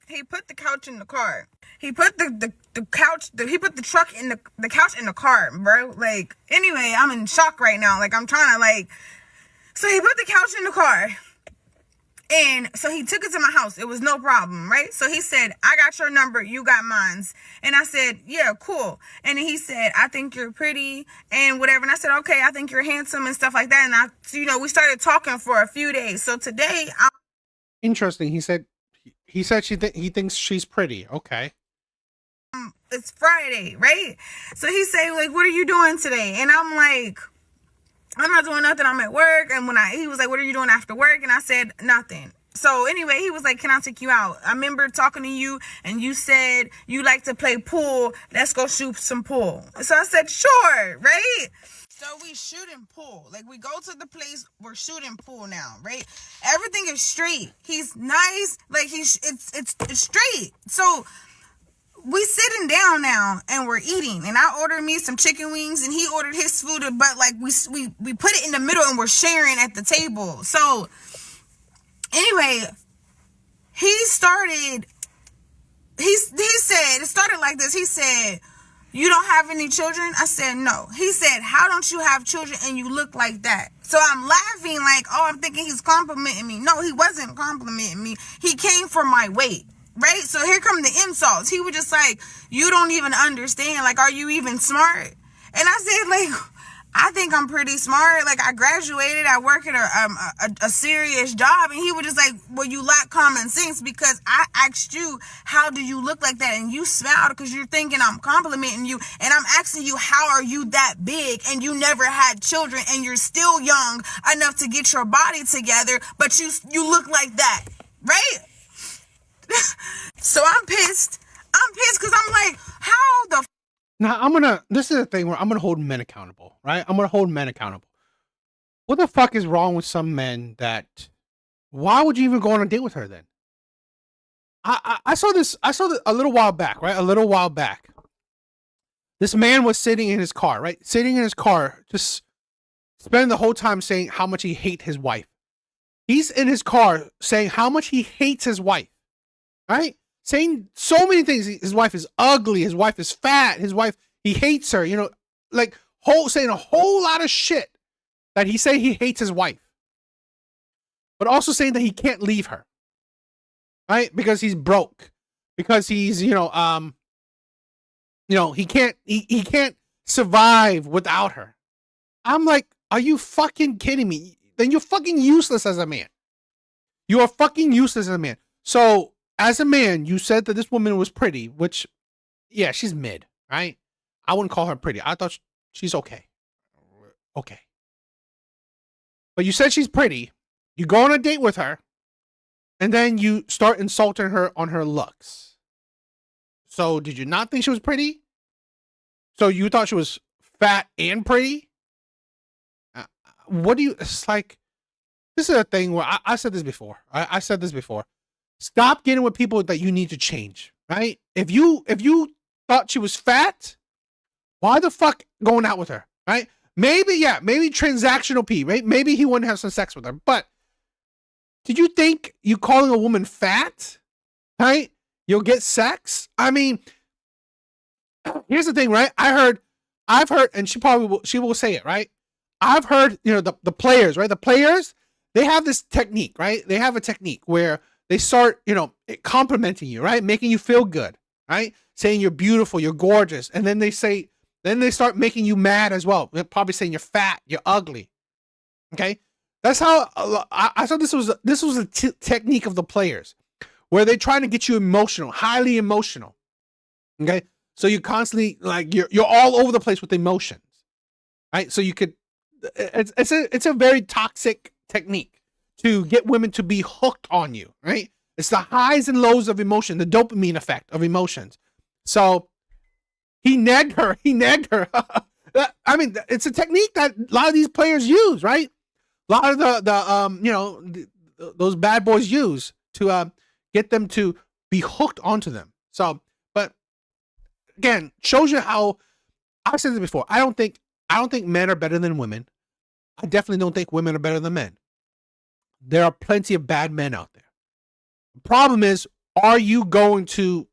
He put the couch in the car. He put the couch, he put the truck in the couch in the car, bro. Like, anyway, I'm in shock right now. Like, I'm trying to so he put the couch in the car. And so he took it to my house. It was no problem, right? So he said, I got your number, you got mine. And I said, yeah, cool. And then he said, I think you're pretty and whatever. And I said, okay, I think you're handsome and stuff like that. And we started talking for a few days. So today, interesting. He said he thinks she's pretty. Okay. it's Friday, right? So he say, like, what are you doing today? And I'm like, I'm not doing nothing. I'm at work. And he was like, what are you doing after work? And I said, nothing. So anyway, he was like, can I take you out? I remember talking to you and you said you like to play pool. Let's go shoot some pool. So I said, sure, right? So we shooting pool. Like, we go to the place, we're shooting pool now, right? Everything is straight. He's nice. Like, it's straight. So we sitting down now and we're eating, and I ordered me some chicken wings and he ordered his food, but like we put it in the middle and we're sharing at the table. So anyway, he said, it started like this. He said, you don't have any children? I said, no. He said, how don't you have children and you look like that? So I'm laughing like, oh, I'm thinking he's complimenting me. No, he wasn't complimenting me. He came for my weight. Right? So here come the insults. He was just like, you don't even understand. Like, are you even smart? And I said, like, I think I'm pretty smart. Like, I graduated. I work at a serious job. And he was just like, well, you lack common sense because I asked you, how do you look like that? And you smiled because you're thinking I'm complimenting you. And I'm asking you, how are you that big? And you never had children and you're still young enough to get your body together. But you look like that. Right? So I'm pissed because I'm like, how the Now this is the thing where I'm gonna hold men accountable, right? I'm gonna hold men accountable. What the fuck is wrong with some men that, why would you even go on a date with her then? I saw this a little while back, right? A little while back. This man was sitting in his car, right? Sitting in his car, just spending the whole time saying how much he hates his wife. He's in his car saying how much he hates his wife. Right? Saying so many things. His wife is ugly. His wife is fat. His wife, he hates her. You know, like saying a whole lot of shit that he say he hates his wife. But also saying that he can't leave her. Right? Because he's broke. Because he's, he can't survive without her. I'm like, are you fucking kidding me? Then you're fucking useless as a man. You are fucking useless as a man. So, as a man, you said that this woman was pretty, which, yeah, she's mid, right? I wouldn't call her pretty. I thought she's okay. Okay. But you said she's pretty. You go on a date with her, and then you start insulting her on her looks. So, did you not think she was pretty? So, you thought she was fat and pretty? It's like, this is a thing where I said this before. I said this before. Stop getting with people that you need to change, right? If you thought she was fat, why the fuck going out with her, right? Maybe transactional P, right? Maybe he wouldn't have some sex with her. But did you think you calling a woman fat, right? You'll get sex? I mean, here's the thing, right? I've heard, and she will say it, right? I've heard, the players, right? The players, they have this technique, right? They have a technique where they start, complimenting you, right? Making you feel good, right? Saying you're beautiful, you're gorgeous. And then they start making you mad as well. They're probably saying you're fat, you're ugly. Okay? That's how I thought this was a technique of the players where they're trying to get you emotional, highly emotional. Okay? So you constantly, like, you're all over the place with emotions, right? So you could, it's a very toxic technique to get women to be hooked on you, right? It's the highs and lows of emotion, the dopamine effect of emotions. So he nagged her. I mean, it's a technique that a lot of these players use, right? A lot of those bad boys use to get them to be hooked onto them. So, but again, shows you how, I've said this before. I don't think men are better than women. I definitely don't think women are better than men. There are plenty of bad men out there. The problem is, are you going to,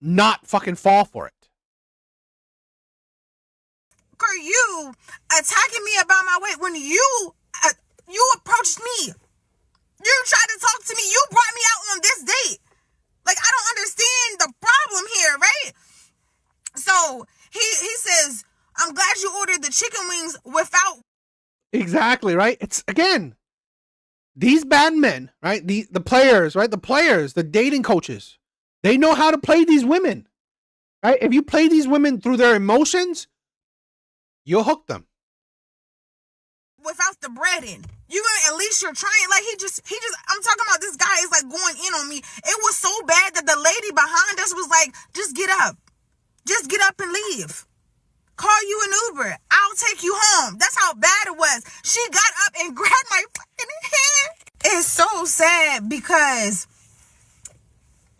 not fucking fall for it? Are you attacking me about my weight when you approached me? You tried to talk to me. You brought me out on this date. Like, I don't understand the problem here, right? So he says, I'm glad you ordered the chicken wings without. Exactly, right? It's, again, these bad men, right? The players, right? The players, the dating coaches, they know how to play these women. Right? If you play these women through their emotions, you'll hook them. Without the breading, you gonna at least you're trying. Like he just. I'm talking about this guy is like going in on me. It was so bad that the lady behind us was like, "Just get up and leave. Call you an Uber. I'll take you home." That's how bad it was. She got up and grabbed my fucking hand. It's so sad because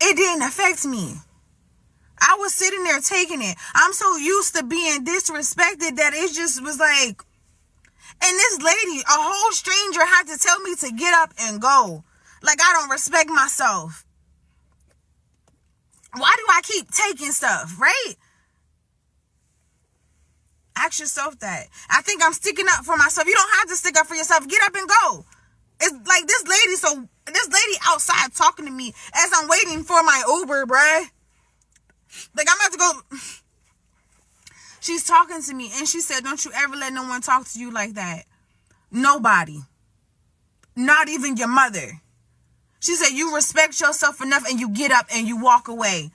it didn't affect me. I was sitting there taking it. I'm so used to being disrespected that it just was like. And this lady, a whole stranger, had to tell me to get up and go. Like I don't respect myself. Why do I keep taking stuff, right? Ask yourself that. I think I'm sticking up for myself. You don't have to stick up for yourself. Get up and go. It's like this lady outside talking to me as I'm waiting for my Uber, bruh. Like I'm about to go. She's talking to me and she said, "Don't you ever let no one talk to you like that. Nobody. Not even your mother." She said, "You respect yourself enough and you get up and you walk away."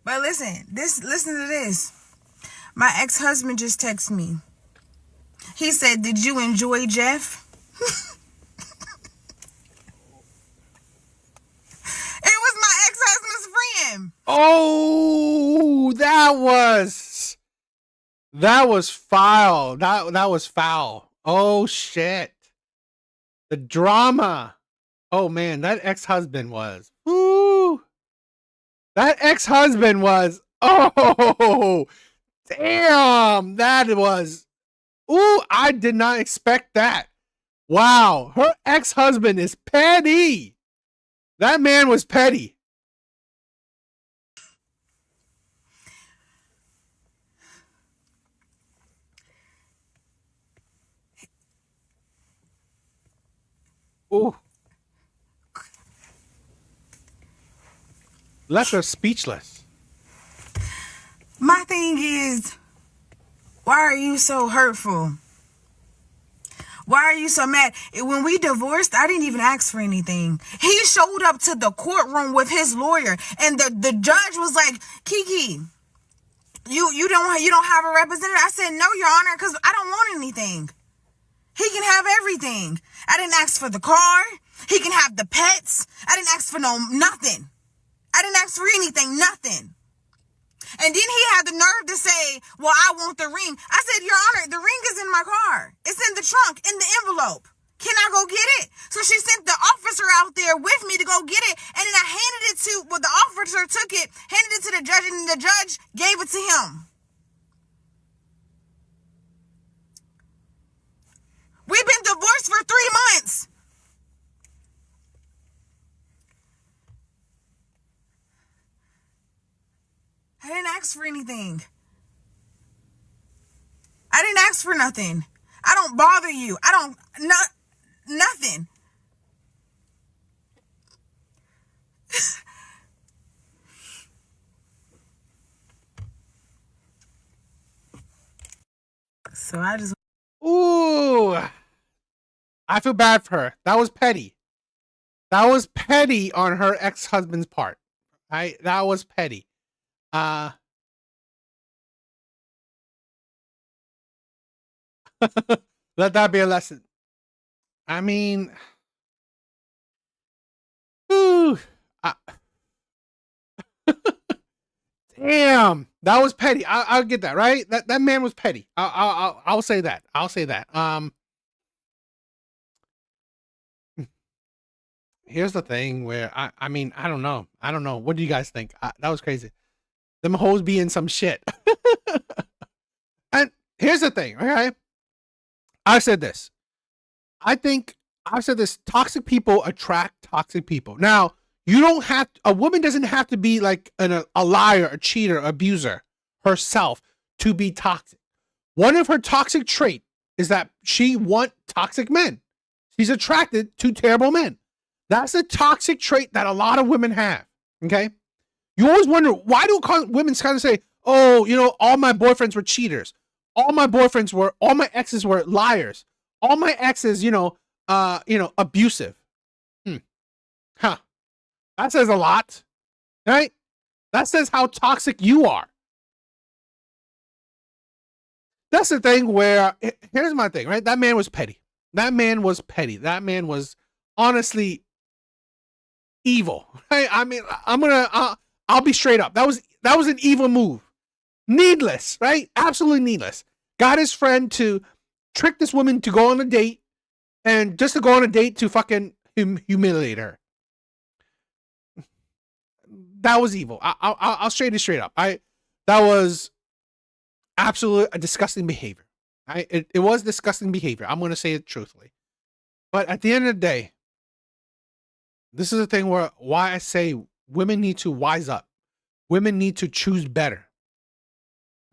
But listen to this. My ex-husband just texted me. He said, "Did you enjoy Jeff?" It was my ex-husband's friend. Oh, that was foul. That was foul. Oh shit. The drama. Oh man, that ex-husband was. Ooh. That ex-husband was. Oh, damn. That was. Ooh, I did not expect that. Wow. Her ex-husband is petty. That man was petty. Ooh. Left her speechless. My thing is, why are you so hurtful? Why are you so mad? When we divorced, I didn't even ask for anything. He showed up to the courtroom with his lawyer, and the judge was like, "Kiki, you don't have a representative?" I said, "No, Your Honor, because I don't want anything. He can have everything. I didn't ask for the car. He can have the pets. I didn't ask for nothing. I didn't ask for anything, nothing." And then he had the nerve to say, "Well, I want the ring." I said, "Your Honor, the ring is in my car. It's in the trunk, in the envelope. Can I go get it?" So she sent the officer out there with me to go get it. And then I handed it to, well, the officer took it, handed it to the judge, and the judge gave it to him. We've been divorced for 3 months. I didn't ask for anything. I didn't ask for nothing. I don't bother you. Nothing. So I just... Ooh. I feel bad for her. That was petty. That was petty on her ex-husband's part. That was petty. Let that be a lesson. I mean, ooh, damn, that was petty. I'll get that, right. That man was petty. I'll say that. I'll say that. Here's the thing where I mean, I don't know. What do you guys think? That was crazy. Them hoes be in some shit. And here's the thing, okay? I said this. I've said this. Toxic people attract toxic people. Now, a woman doesn't have to be like a liar, a cheater, abuser herself to be toxic. One of her toxic trait is that she wants toxic men. She's attracted to terrible men. That's a toxic trait that a lot of women have. Okay. You always wonder, why do women kind of say, "Oh, all my boyfriends were cheaters. All my exes were liars. All my exes, abusive." Huh. That says a lot, right? That says how toxic you are. That's the thing where, here's my thing, right? That man was petty. That man was petty. That man was honestly evil, right? I mean, I'll be straight up. That was an evil move. Needless, right? Absolutely needless. Got his friend to trick this woman to go on a date, and just to go on a date to fucking humiliate her. That was evil. I'll straight up. That was absolutely a disgusting behavior. It was disgusting behavior. I'm going to say it truthfully. But at the end of the day, this is the thing why I say women need to wise up. Women need to choose better.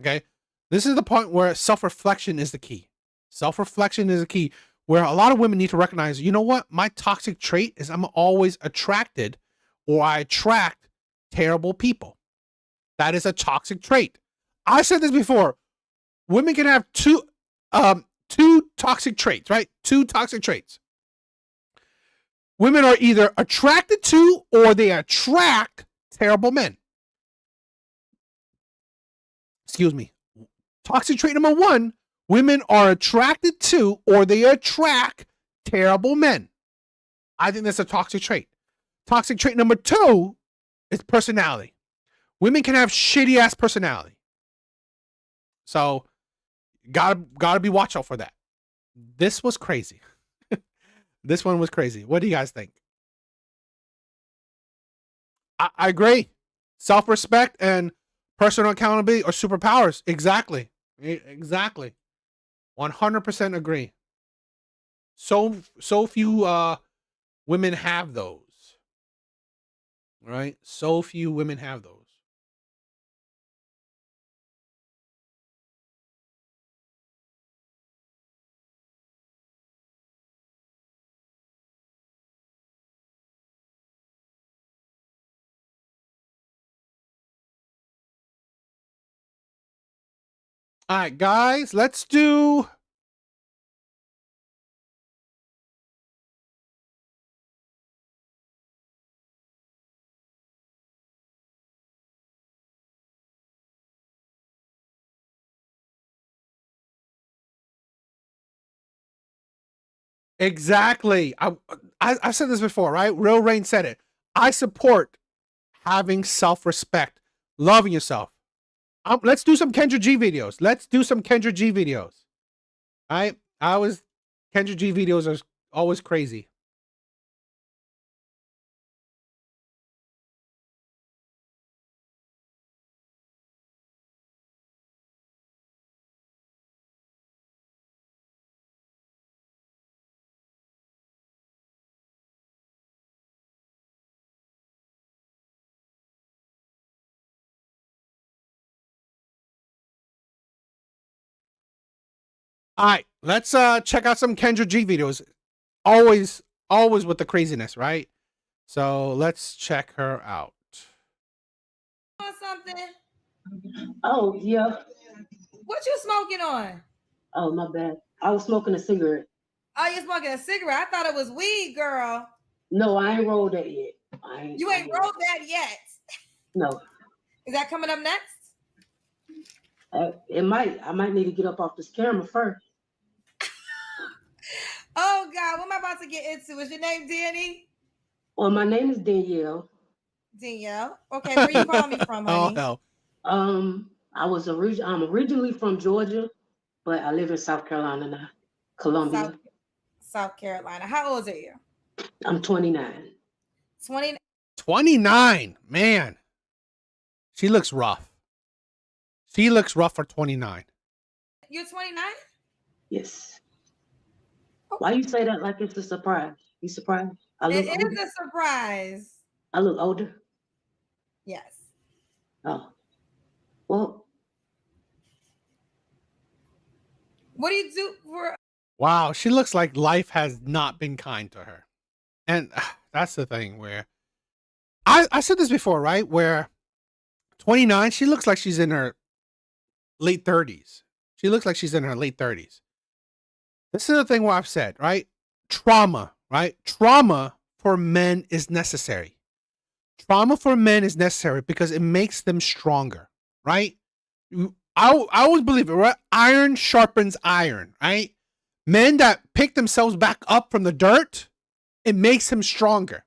Okay? This is the point where self-reflection is the key. Self-reflection is the key, where a lot of women need to recognize, you know what? My toxic trait is I'm always attracted, or I attract terrible people. That is a toxic trait. I said this before. Women can have two toxic traits, right? Two toxic traits. Women are either attracted to or they attract terrible men. Excuse me. Toxic trait number 1, women are attracted to or they attract terrible men. I think that's a toxic trait. Toxic trait number 2 is personality. Women can have shitty ass personality. So gotta be watch out for that. This was crazy. This one was crazy. What do you guys think? I agree. Self-respect and personal accountability are superpowers. Exactly. 100% agree. So few women have those. Right? So few women have those. All right, guys, let's do. Exactly. I said this before, right? Real Rain said it. I support having self-respect, loving yourself. Let's do some Kendra G videos. Kendra G videos are always crazy. All right, let's check out some Kendra G videos. Always with the craziness, right? So let's check her out. Something. Oh, yeah. What you smoking on? Oh, my bad. I was smoking a cigarette. Oh, you smoking a cigarette? I thought it was weed, girl. No, I ain't rolled that yet. You ain't rolled that yet. No. Is that coming up next? I might need to get up off this camera first. Oh, God. What am I about to get into? Is your name Danny? Well, my name is Danielle. Danielle. Okay, where you calling me from, honey? Oh, hell. I'm originally from Georgia, but I live in South Carolina now. Columbia. South Carolina. How old are you? I'm 29. 29. Man. She looks rough. She looks rough for 29. You're 29? Yes. Why you say that like it's a surprise? You surprised? It is a surprise. I look older? Yes. Oh. Well. What do you do for... Wow, she looks like life has not been kind to her. And that's the thing where... I said this before, right? Where 29, she looks like she's in her late 30s. She looks like she's in her late 30s. This is the thing where I've said, right? Trauma, right? Trauma for men is necessary. Trauma for men is necessary because it makes them stronger, right? I always believe it, right? Iron sharpens iron, right? Men that pick themselves back up from the dirt, it makes him stronger.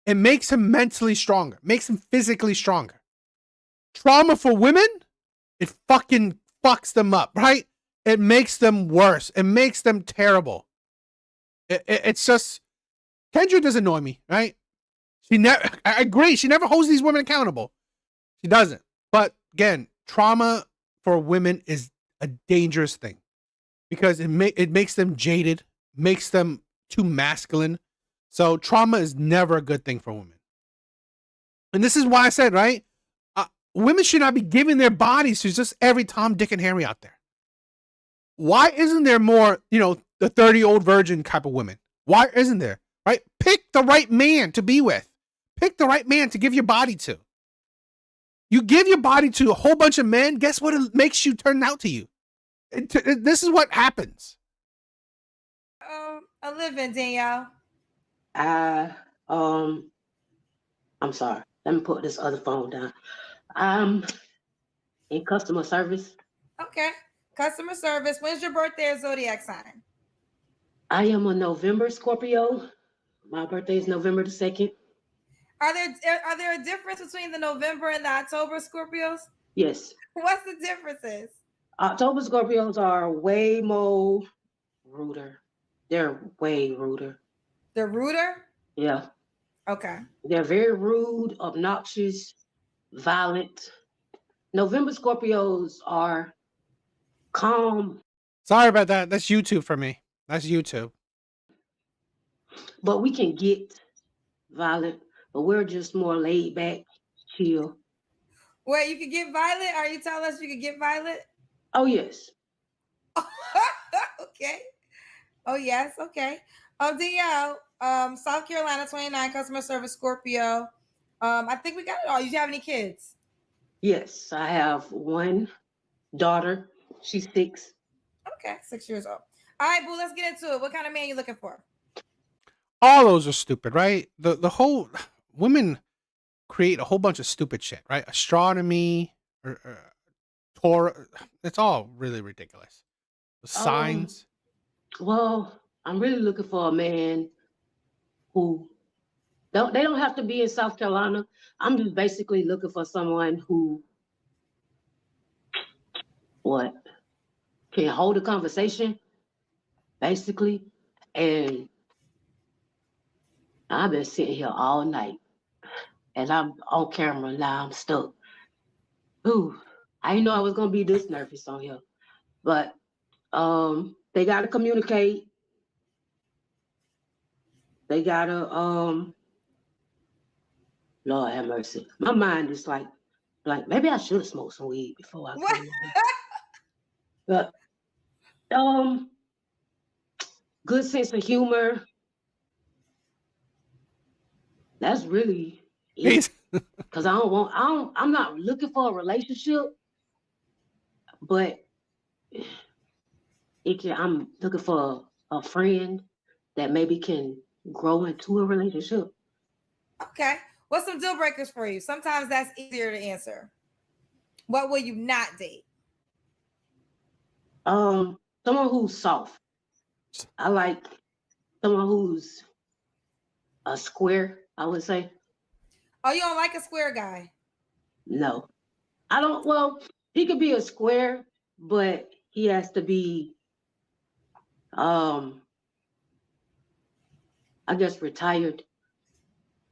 It makes him mentally stronger, makes him physically stronger. Trauma for women, it fucking fucks them up, right? It makes them worse. It makes them terrible. It's just, Kendra does annoy me, right? I agree. She never holds these women accountable. She doesn't. But again, trauma for women is a dangerous thing because it makes them jaded, makes them too masculine. So trauma is never a good thing for women. And this is why I said, right? Women should not be giving their bodies to just every Tom, Dick, and Harry out there. Why isn't there more, the 30-year-old virgin type of women? Why isn't there? Right? Pick the right man to be with. Pick the right man to give your body to. You give your body to a whole bunch of men, guess what it makes you turn out to you? This is what happens. A living, Danielle. I'm sorry. Let me put this other phone down. I'm in customer service. Okay. Customer service. When's your birthday or zodiac sign? I am a November Scorpio. My birthday is November the 2nd. Are there a difference between the November and the October Scorpios? Yes. What's the differences? October Scorpios are way more ruder. They're way ruder. They're ruder? Yeah. Okay. They're very rude, obnoxious, violent. November Scorpios are calm. Sorry about that. That's YouTube for me. That's YouTube. But we can get violent, but we're just more laid back, chill. Wait, you can get violent? Are you telling us you can get violent? Oh, yes. Okay. Oh, yes. Okay. Oh, DL, South Carolina, 29, customer service, Scorpio. I think we got it all. You have any kids? Yes, I have one daughter. She's 6. Okay, 6 years old. All right, boo, let's get into it. What kind of man you looking for? All those are stupid, right? The whole women create a whole bunch of stupid shit, right? Astronomy, or Torah. It's all really ridiculous. The signs. Well, I'm really looking for a man who they don't have to be in South Carolina. I'm just basically looking for someone who can hold a conversation, basically. And I've been sitting here all night and I'm on camera now. I'm stuck. Ooh, I didn't know I was gonna be this nervous on here. But they gotta communicate. They gotta Lord have mercy. My mind is like maybe I should have smoked some weed before I came over. But good sense of humor. That's really it. Because I'm not looking for a relationship, but I'm looking for a friend that maybe can grow into a relationship. Okay. What's some deal breakers for you? Sometimes that's easier to answer. What will you not date? Someone who's soft. I like someone who's a square, I would say. Oh, you don't like a square guy? No. I don't. Well, he could be a square, but he has to be I guess retired,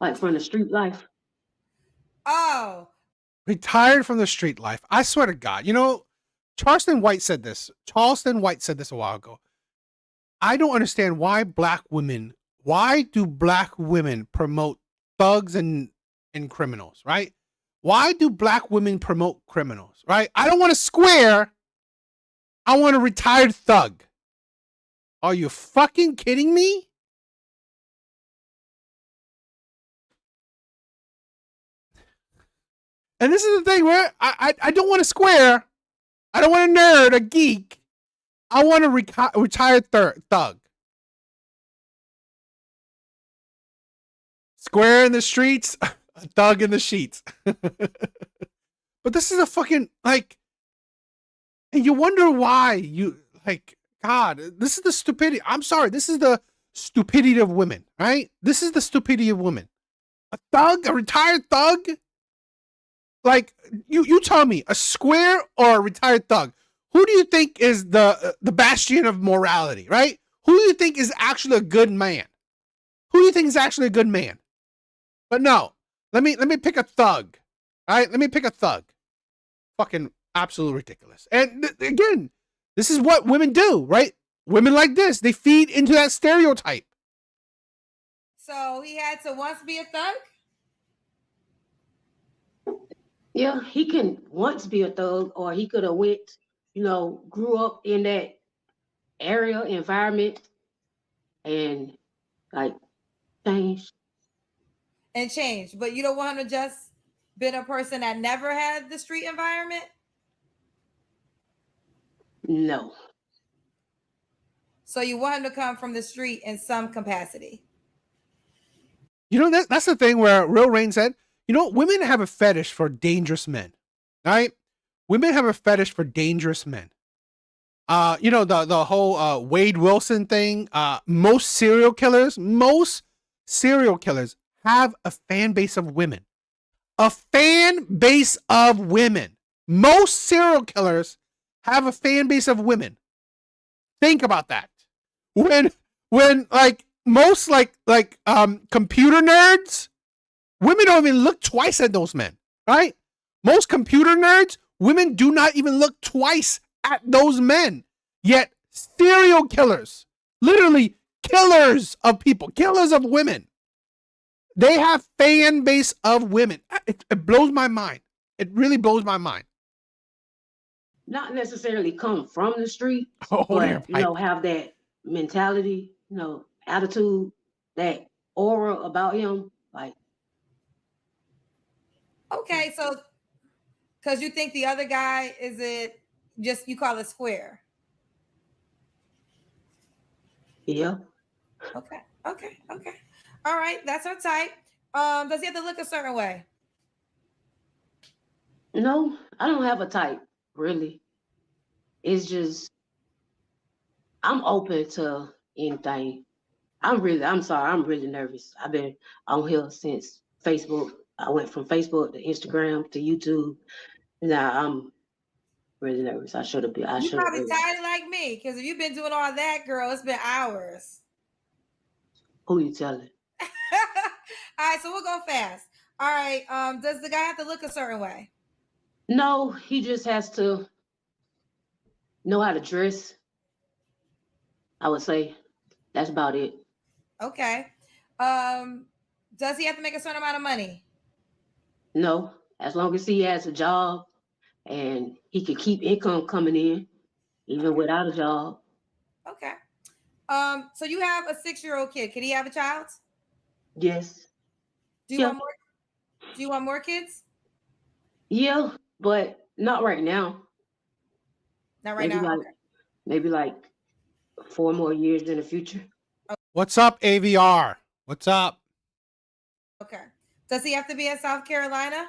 like from the street life. Oh. Retired from the street life. I swear to God. Charleston White said this. Charleston White said this a while ago. I don't understand why do black women promote thugs and criminals, right? Why do black women promote criminals, right? I don't want a square. I want a retired thug. Are you fucking kidding me? And this is the thing where I don't want a square. I don't want a nerd, a geek. I want a retired thug. Square in the streets. A thug in the sheets. But this is a fucking, like, and you wonder why you, like, God, this is the stupidity. I'm sorry. This is the stupidity of women, right? This is the stupidity of women. A thug, a retired thug? Like, you tell me, a square or a retired thug? Who do you think is the bastion of morality, right? Who do you think is actually a good man? Who do you think is actually a good man? But no, let me pick a thug, right? Let me pick a thug. Fucking absolutely ridiculous. And again, this is what women do, right? Women like this, they feed into that stereotype. So he had to once be a thug? Yeah, he can once be a thug, or he could have went, grew up in that area environment and like changed. And changed. But you don't want him to just been a person that never had the street environment? No. So you want him to come from the street in some capacity? You know, that's the thing where Real Rain said, women have a fetish for dangerous men, right? Women have a fetish for dangerous men. The whole Wade Wilson thing. Most serial killers have a fan base of women. A fan base of women. Most serial killers have a fan base of women. Think about that. When like most computer nerds, women don't even look twice at those men, right? Most computer nerds, women do not even look twice at those men. Yet serial killers, literally killers of people, killers of women, they have fan base of women. It blows my mind. It really blows my mind. Not necessarily come from the street, Oh, but have that mentality, attitude, that aura about him. Like, okay, so because you think the other guy is it just you call it square? Yeah. Okay. All right, that's her type. Does he have to look a certain way? No, I don't have a type, really. It's just I'm open to anything. I'm sorry, I'm really nervous. I've been on here since Facebook. I went from Facebook to Instagram to YouTube. Now I'm really nervous. I should have been. You probably tired like me, because if you've been doing all that, girl, it's been hours. Who you telling? All right, so we'll go fast. All right. Does the guy have to look a certain way? No, he just has to know how to dress. I would say that's about it. Okay. Does he have to make a certain amount of money? No, as long as he has a job and he can keep income coming in, even without a job. Okay. So you have a 6-year-old kid. Can he have a child? Yes. Do you want more? Do you want more kids? Yeah, but not right now. Not right now. Maybe like 4 more years in the future. What's up, AVR? What's up? Okay. Does he have to be in South Carolina?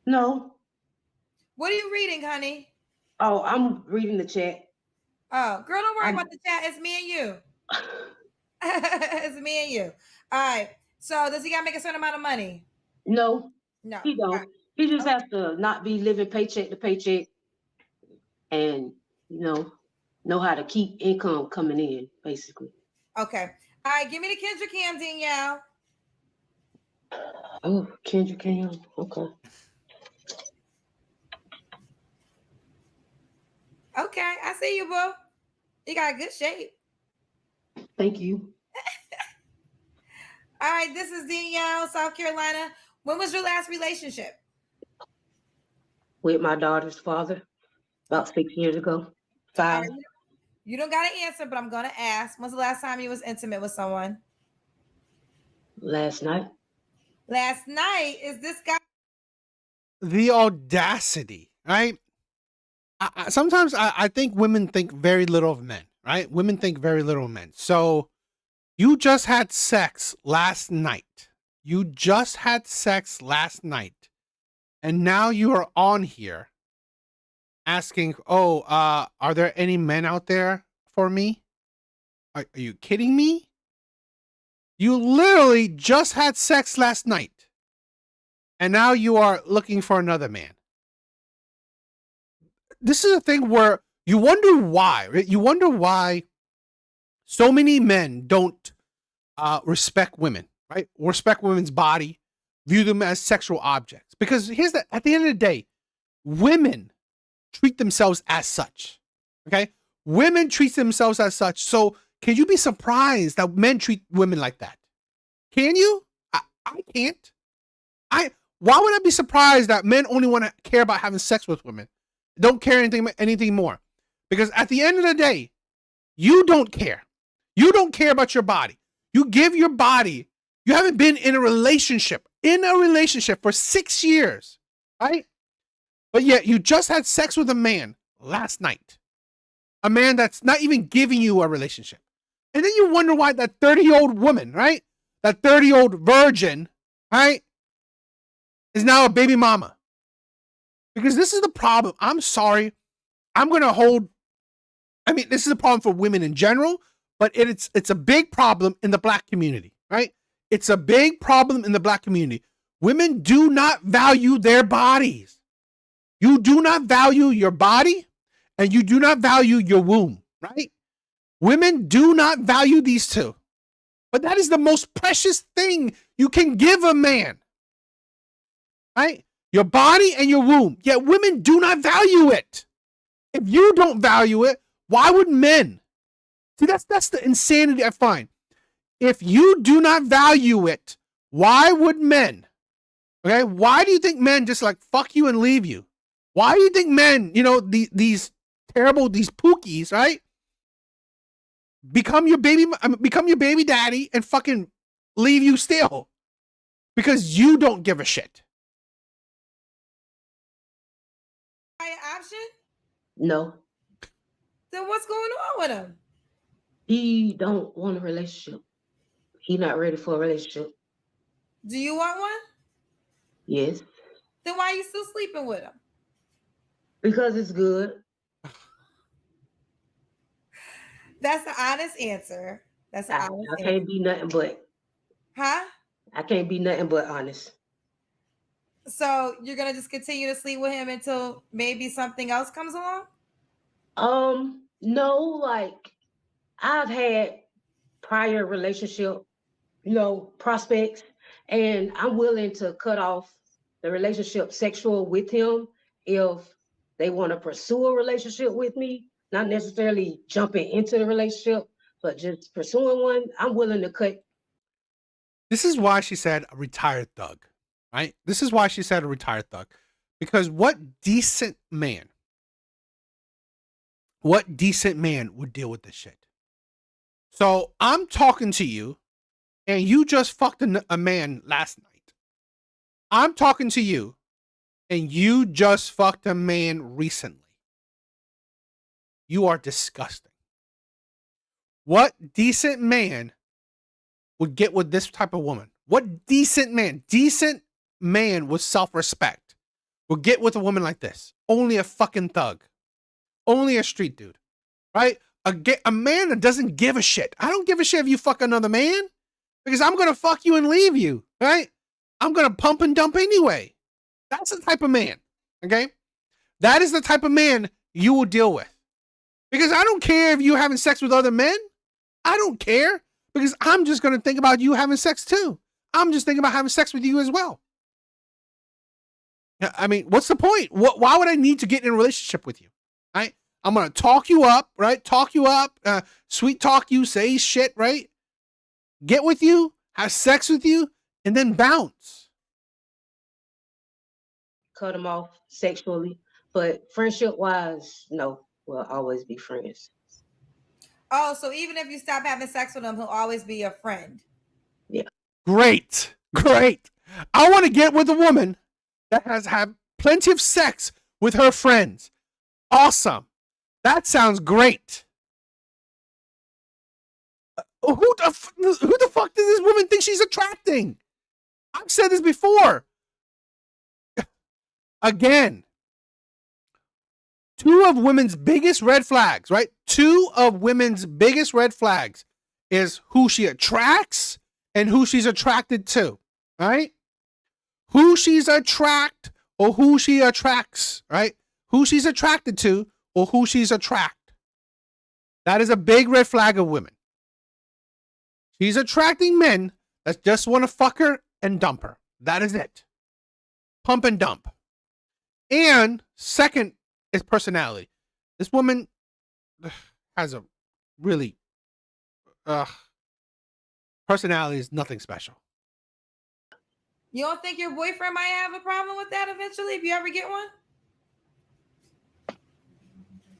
No. What are you reading, honey? Oh, I'm reading the chat. Oh, girl, don't worry about the chat. It's me and you. It's me and you. All right. So does he gotta make a certain amount of money? No. No. He don't. Right. He just has to not be living paycheck to paycheck and, know how to keep income coming in, basically. Okay. All right. Give me the Kendrick Cam, Danielle. Oh, Kendrick Cam. Okay. Okay. I see you, boo. You got a good shape. Thank you. All right. This is Danielle, South Carolina. When was your last relationship? With my daughter's father, about 6 years ago. 5. Right. You don't got to answer, but I'm going to ask. When's the last time you was intimate with someone? Last night. Last night? Is this guy? The audacity, right? Sometimes I think women think very little of men, right? Women think very little of men. So you just had sex last night, You just had sex last night, and now you are on here asking, "Oh, are there any men out there for me?" Are you kidding me? You literally just had sex last night, and now you are looking for another man. This is a thing where you wonder why, right? You wonder why so many men don't respect women, right? Respect women's body, view them as sexual objects. Because here's the, at the end of the day, women treat themselves as such. Okay? Women treat themselves as such. So can you be surprised that men treat women like that? Can you? I can't. Why would I be surprised that men only want to care about having sex with women? Don't care anything more. Because at the end of the day, you don't care. You don't care about your body. You give your body. You haven't been in a relationship for 6 years, right? But yet you just had sex with a man last night. A man that's not even giving you a relationship. And then you wonder why that 30-year-old woman, right? That 30-year-old virgin, right? Is now a baby mama. Because this is the problem. I'm sorry. This is a problem for women in general, but it's a big problem in the black community, right? It's a big problem in the black community. Women do not value their bodies. You do not value your body, and you do not value your womb, right? Women do not value these two. But that is the most precious thing you can give a man, right? Your body and your womb. Yet women do not value it. If you don't value it, why would men? See, that's the insanity I find. If you do not value it, why would men? Okay, why do you think men just like fuck you and leave you? Why do you think men, these pookies, right? Become your baby daddy and fucking leave you still because you don't give a shit. Option? No. Then what's going on with him? He don't want a relationship. He not ready for a relationship. Do you want one? Yes. Then why are you still sleeping with him? Because it's good. That's the honest answer. That's the honest answer. I can't be nothing but. Huh? I can't be nothing but honest. So you're gonna just continue to sleep with him until maybe something else comes along? No, like I've had prior relationship, prospects, and I'm willing to cut off the relationship sexual with him if they want to pursue a relationship with me, not necessarily jumping into the relationship, but just pursuing one. I'm willing to cut. This is why she said a retired thug, right? This is why she said a retired thug. Because what decent man would deal with this shit? So I'm talking to you, and you just fucked a man last night. I'm talking to you, and you just fucked a man recently. You are disgusting. What decent man would get with this type of woman? What decent man with self-respect would get with a woman like this? Only a fucking thug. Only a street dude, right? A man that doesn't give a shit. I don't give a shit if you fuck another man because I'm going to fuck you and leave you, right? I'm going to pump and dump anyway. That's the type of man, okay? That is the type of man you will deal with. Because I don't care if you're having sex with other men. I don't care because I'm just going to think about you having sex too. I'm just thinking about having sex with you as well. I mean, what's the point? Why would I need to get in a relationship with you? Right? I'm going to talk you up, right? Talk you up, sweet talk you, say shit, right? Get with you, have sex with you, and then bounce. Cut them off sexually, but friendship-wise, no. We'll always be friends. Oh, so even if you stop having sex with him, he'll always be your friend. Yeah. Great. I want to get with a woman that has had plenty of sex with her friends. Awesome. That sounds great. Who the fuck does this woman think she's attracting? I've said this before. Again, two of women's biggest red flags, right? Two of women's biggest red flags is who she attracts and who she's attracted to, right? Who she's attract or who she attracts, right? Who she's attracted to or who she's attract. That is a big red flag of women. She's attracting men that just want to fuck her and dump her. That is it. Pump and dump. And second is personality. This woman has a really personality is nothing special. You don't think your boyfriend might have a problem with that eventually if you ever get one?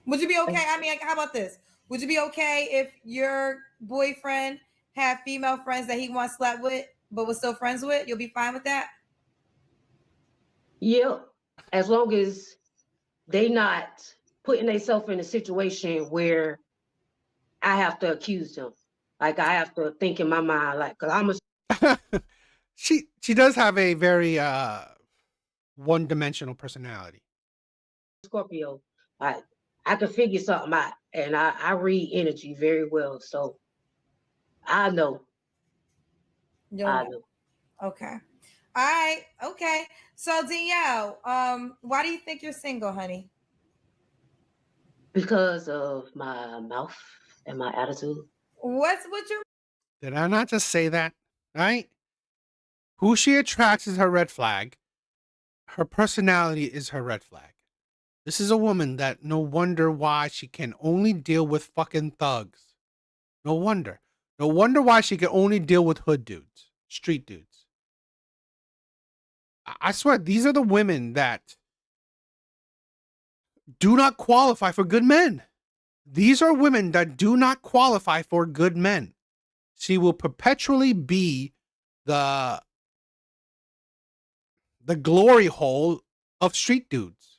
Would you be okay? I mean, how about this? Would you be okay if your boyfriend had female friends that he once slept with but was still friends with? You'll be fine with that? Yep. As long as they not putting themselves in a situation where I have to accuse them. Like I have to think in my mind, like, cause I'm a She does have a very one-dimensional personality. Scorpio. I can figure something out, and I read energy very well, so I know. I know. Okay. All right. Okay. So Danielle, why do you think you're single, honey? Because of my mouth and my attitude. What's your Did I not just say that? Right? Who she attracts is her red flag. Her personality is her red flag. This is a woman that no wonder why she can only deal with fucking thugs. No wonder. No wonder why she can only deal with hood dudes, street dudes. I swear, these are the women that do not qualify for good men. These are women that do not qualify for good men. She will perpetually be the glory hole of street dudes.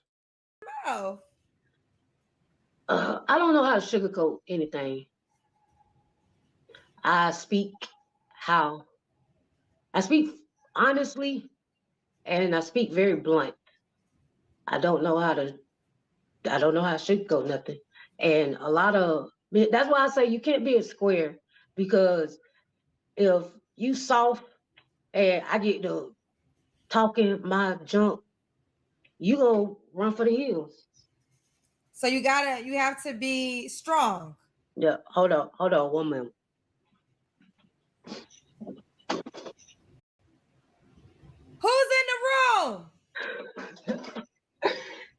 Oh. I don't know how to sugarcoat anything. I speak honestly, and I speak very blunt. I don't know how to sugarcoat nothing. And that's why I say you can't be a square, because if you soft and I get to talking my junk, you gonna run for the hills. So you have to be strong. Yeah, hold on 1 minute. Who's in the room?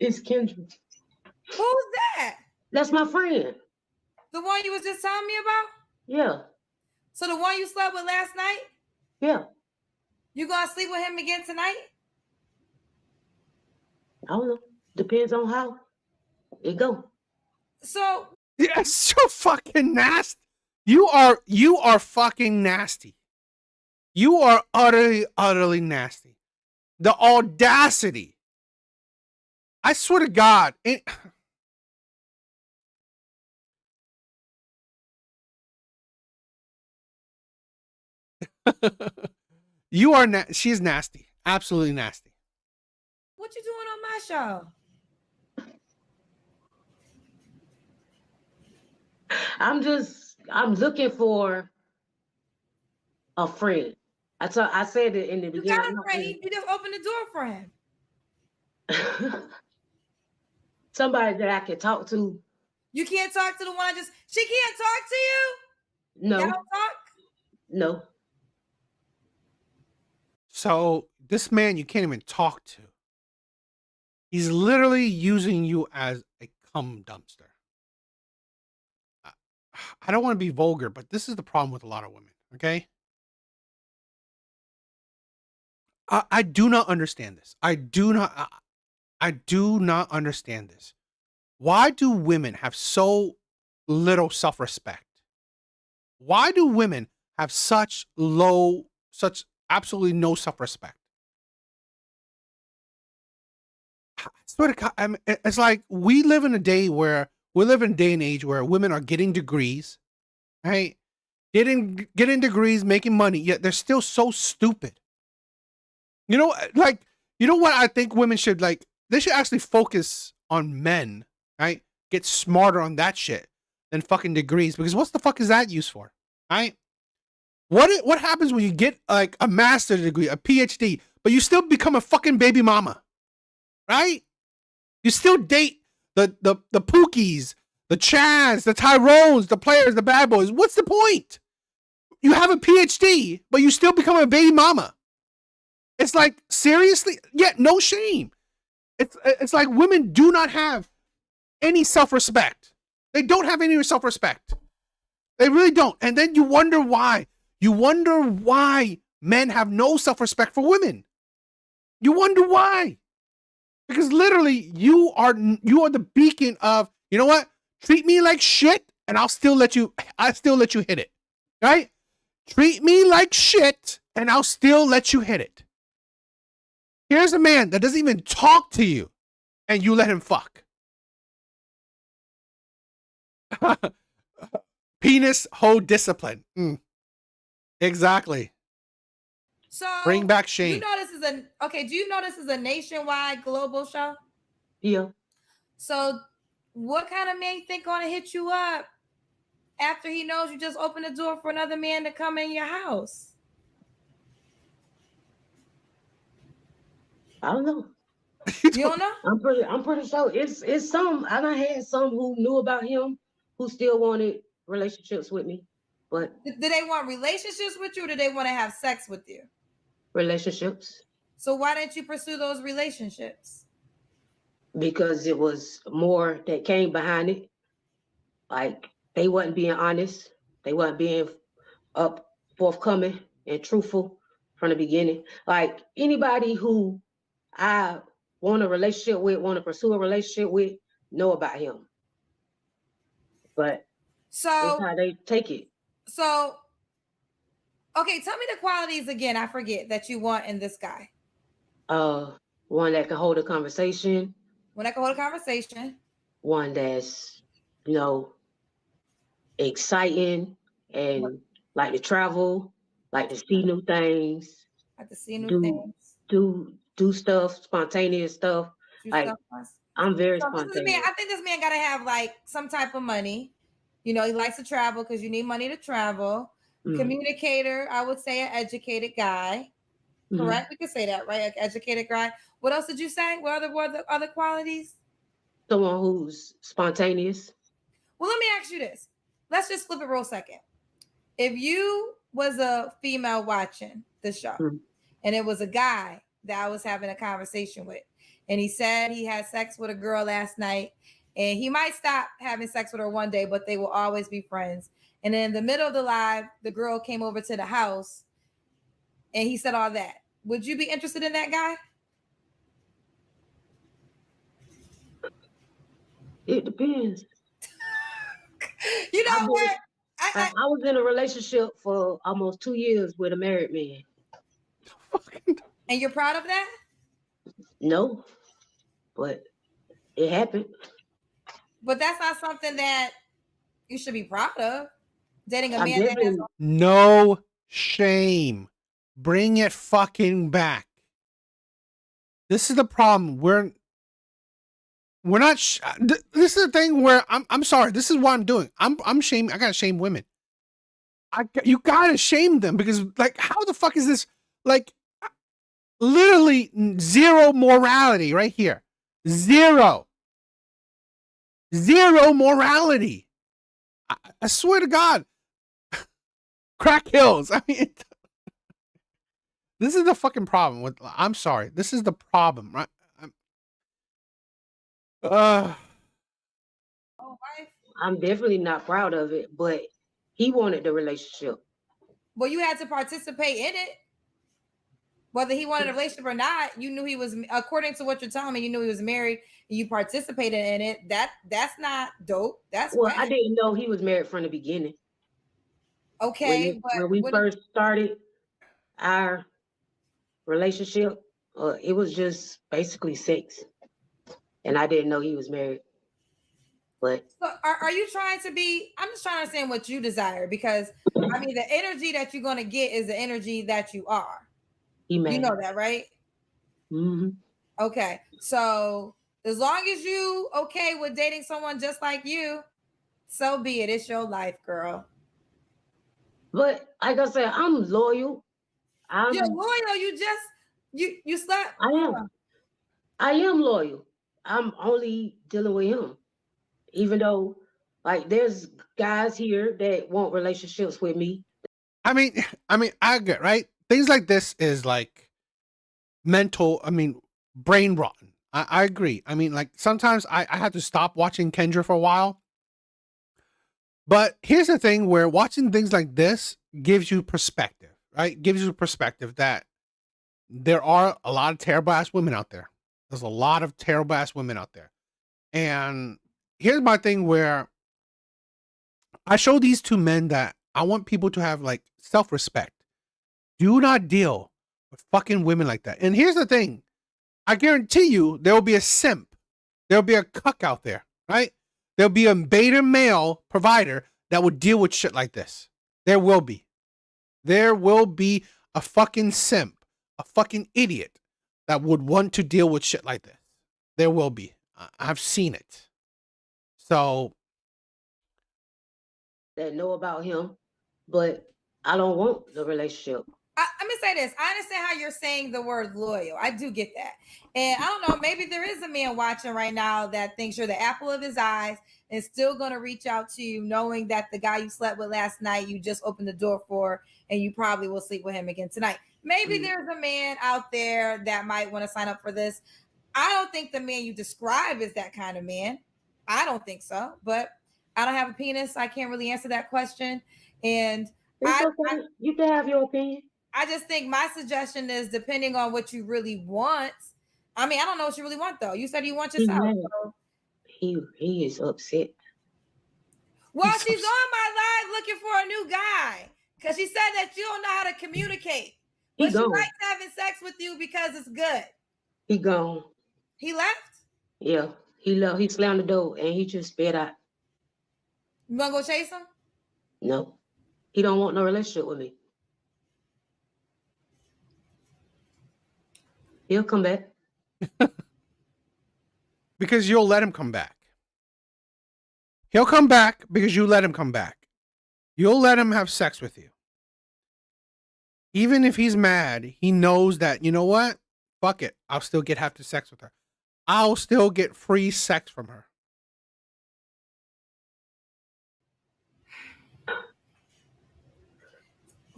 It's Kendra. Who's that? That's my friend. The one you was just telling me about? Yeah. So the one you slept with last night? Yeah. You gonna sleep with him again tonight? I don't know. Depends on how it go. So yeah, so fucking nasty. You are fucking nasty. You are utterly nasty. The audacity. I swear to God. You are she's nasty. Absolutely nasty. What you doing on my show? I'm looking for a friend. I said it in the beginning. You got a friend. You just open the door for him. Somebody that I can talk to. You can't talk to the one she can't talk to you? No. Y'all don't talk? No. So this man you can't even talk to. He's literally using you as a cum dumpster. I don't want to be vulgar, but this is the problem with a lot of women, okay? I do not understand this. I do not understand this. Why do women have so little self-respect? Why do women have such absolutely no self-respect? I swear to God, it's like we live in a day and age where women are getting degrees, right? Getting degrees, making money, yet they're still so stupid. You know, like, you know what I think women should, like, they should actually focus on men, right? Get smarter on that shit than fucking degrees, because what's the fuck is that used for, right? What happens when you get like a master's degree, a PhD, but you still become a fucking baby mama, right? You still date the Pookies, the Chaz, the Tyrones, the players, the bad boys. What's the point? You have a PhD, but you still become a baby mama. It's like, seriously? Yeah, no shame. It's like women do not have any self-respect. They don't have any self-respect. They really don't. And then you wonder why. You wonder why men have no self-respect for women. You wonder why. Because literally, you are the beacon of, you know what? Treat me like shit, and I'll still let you hit it. Right? Treat me like shit, and I'll still let you hit it. Here's a man that doesn't even talk to you, and you let him fuck. Penis hoe discipline. Exactly. So bring back shame. You know this is do you know this is a nationwide global show? Yeah. So what kind of man you think gonna hit you up after he knows you just opened the door for another man to come in your house? I don't know. You don't know? I'm pretty sure it's some. I done had some who knew about him who still wanted relationships with me, but Do they want relationships with you, or do they want to have sex with you? relationships. So why didn't you pursue those relationships? Because it was more that came behind it. Like, they wasn't being honest. They wasn't being forthcoming and truthful from the beginning. Like, anybody who I want a relationship with, want to pursue a relationship with, know about him. But so it's how they take it. So okay, tell me the qualities again. I forget that you want in this guy. One that can hold a conversation. One that can hold a conversation. One that's, exciting and like to travel, like to see new things. Like to see new things. Do stuff, spontaneous stuff. I'm very spontaneous. I think this man gotta have like some type of money. He likes to travel because you need money to travel. Communicator, I would say an educated guy. Correct? We could say that, right? Like educated guy. What else did you say? What other qualities? Someone who's spontaneous. Well, let me ask you this. Let's just flip it real second. If you was a female watching the show and it was a guy that I was having a conversation with, and he said he had sex with a girl last night, and he might stop having sex with her one day, but they will always be friends. And then in the middle of the live, the girl came over to the house and he said all that. Would you be interested in that guy? It depends. You know what? I was in a relationship for almost 2 years with a married man. And you're proud of that? No, but it happened. But that's not something that you should be proud of. Dating a man that has no shame. Bring it fucking back. This is the problem. We're not. This is the thing where I'm sorry. This is what I'm doing. I'm shaming. I gotta shame women. You gotta shame them, because like, how the fuck is this? Like, literally zero morality right here. Zero morality. I swear to God. Crack hills. I mean, this is the fucking problem with. I'm sorry. This is the problem, right? I'm definitely not proud of it, but he wanted the relationship. Well, you had to participate in it. Whether he wanted a relationship or not, you knew he was, according to what you're telling me, you knew he was married and you participated in it. That's not dope. That's well, I didn't know he was married from the beginning. Okay. When we first started our relationship, it was just basically sex. And I didn't know he was married. But so are you trying to be, I'm just trying to understand what you desire, because I mean, the energy that you're going to get is the energy that you are. He You mad. know that, right? Mm-hmm. Okay. So as long as you okay with dating someone just like you, so be it. It's your life, girl. But like I said, I'm loyal. You're loyal. You slept. I am loyal. I'm only dealing with him. Even though, like, there's guys here that want relationships with me. I mean, I get right. Things like this is like mental. I mean, brain rotten. I agree. I mean, like sometimes I had to stop watching Kendra for a while. But here's the thing: where watching things like this gives you perspective, right? Gives you perspective that there are a lot of terrible ass women out there. There's a lot of terrible ass women out there. And here's my thing where I show these two men that I want people to have like self-respect. Do not deal with fucking women like that. And here's the thing. I guarantee you there will be a simp. There'll be a cuck out there, right? There'll be a beta male provider that will deal with shit like this. There will be. There will be a fucking simp, a fucking idiot that would want to deal with shit like this. There will be. I've seen it. So That know about him, but I don't want the relationship. Let me say this. I understand how you're saying the word loyal. I do get that. And I don't know, maybe there is a man watching right now that thinks you're the apple of his eyes and still going to reach out to you knowing that the guy you slept with last night, you just opened the door for, and you probably will sleep with him again tonight. Maybe there's a man out there that might want to sign up for this. I don't think the man you describe is that kind of man. I don't think so, but I don't have a penis. I can't really answer that question. And You can have your opinion. I just think my suggestion is depending on what you really want. I mean, I don't know what you really want though. You said you want yourself. So. He is upset. Well, she's on my live looking for a new guy because she said that you don't know how to communicate. But she likes having sex with you because it's good. He gone. He left? Yeah, he left. He slammed the door and he just spit out. You gonna go chase him? No, he don't want no relationship with me. He'll come back. Because you'll let him come back. He'll come back because you let him come back. You'll let him have sex with you. Even if he's mad, he knows that, you know what? Fuck it. I'll still get half the sex with her. I'll still get free sex from her.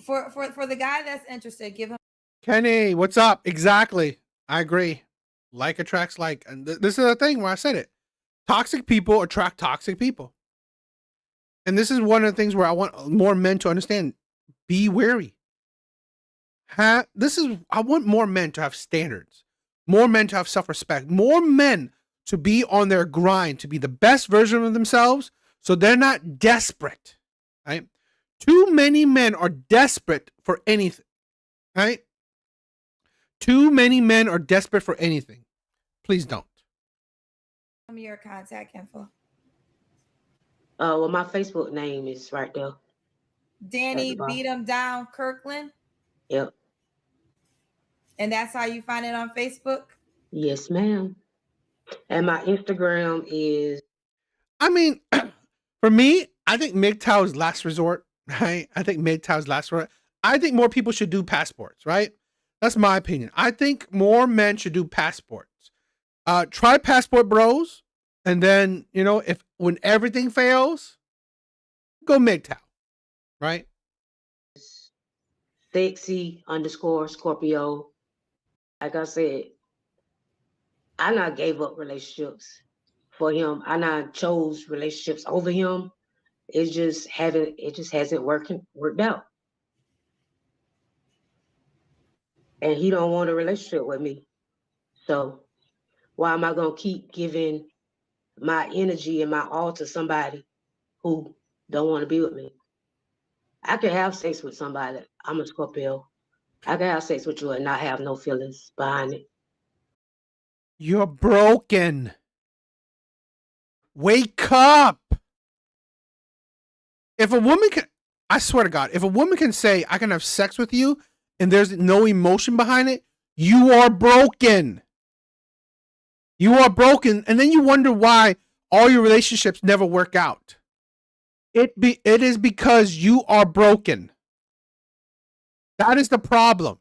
For the guy that's interested, give him. Kenny, what's up? Exactly. I agree. Like attracts like. And this is the thing where I said it. Toxic people attract toxic people. And this is one of the things where I want more men to understand. Be wary. I want more men to have standards. More men to have self-respect. More men to be on their grind, to be the best version of themselves, so they're not desperate. Right? Too many men are desperate for anything. Right? Too many men are desperate for anything. Please don't. Tell me your contact info. Well, my Facebook name is right there. Danny Beat 'em Down Kirkland. Yep. And that's how you find it on Facebook? Yes, ma'am. And my Instagram is. I mean, for me, I think MGTOW is last resort, right? I think MGTOW is last resort. I think more people should do passports, right? That's my opinion. I think more men should do passports. Try Passport Bros. And then, when everything fails, go MGTOW, right? Sexy_Scorpio. Like I said, I not gave up relationships for him. I not chose relationships over him. It just hasn't worked out. And he don't want a relationship with me. So why am I gonna keep giving my energy and my all to somebody who don't want to be with me? I can have sex with somebody. I'm a Scorpio. I can have sex with you and not have no feelings behind it. You're broken. Wake up. If a woman can, I swear to God, if a woman can say, I can have sex with you and there's no emotion behind it, you are broken. You are broken, and then you wonder why all your relationships never work out. It is because you are broken. That is the problem.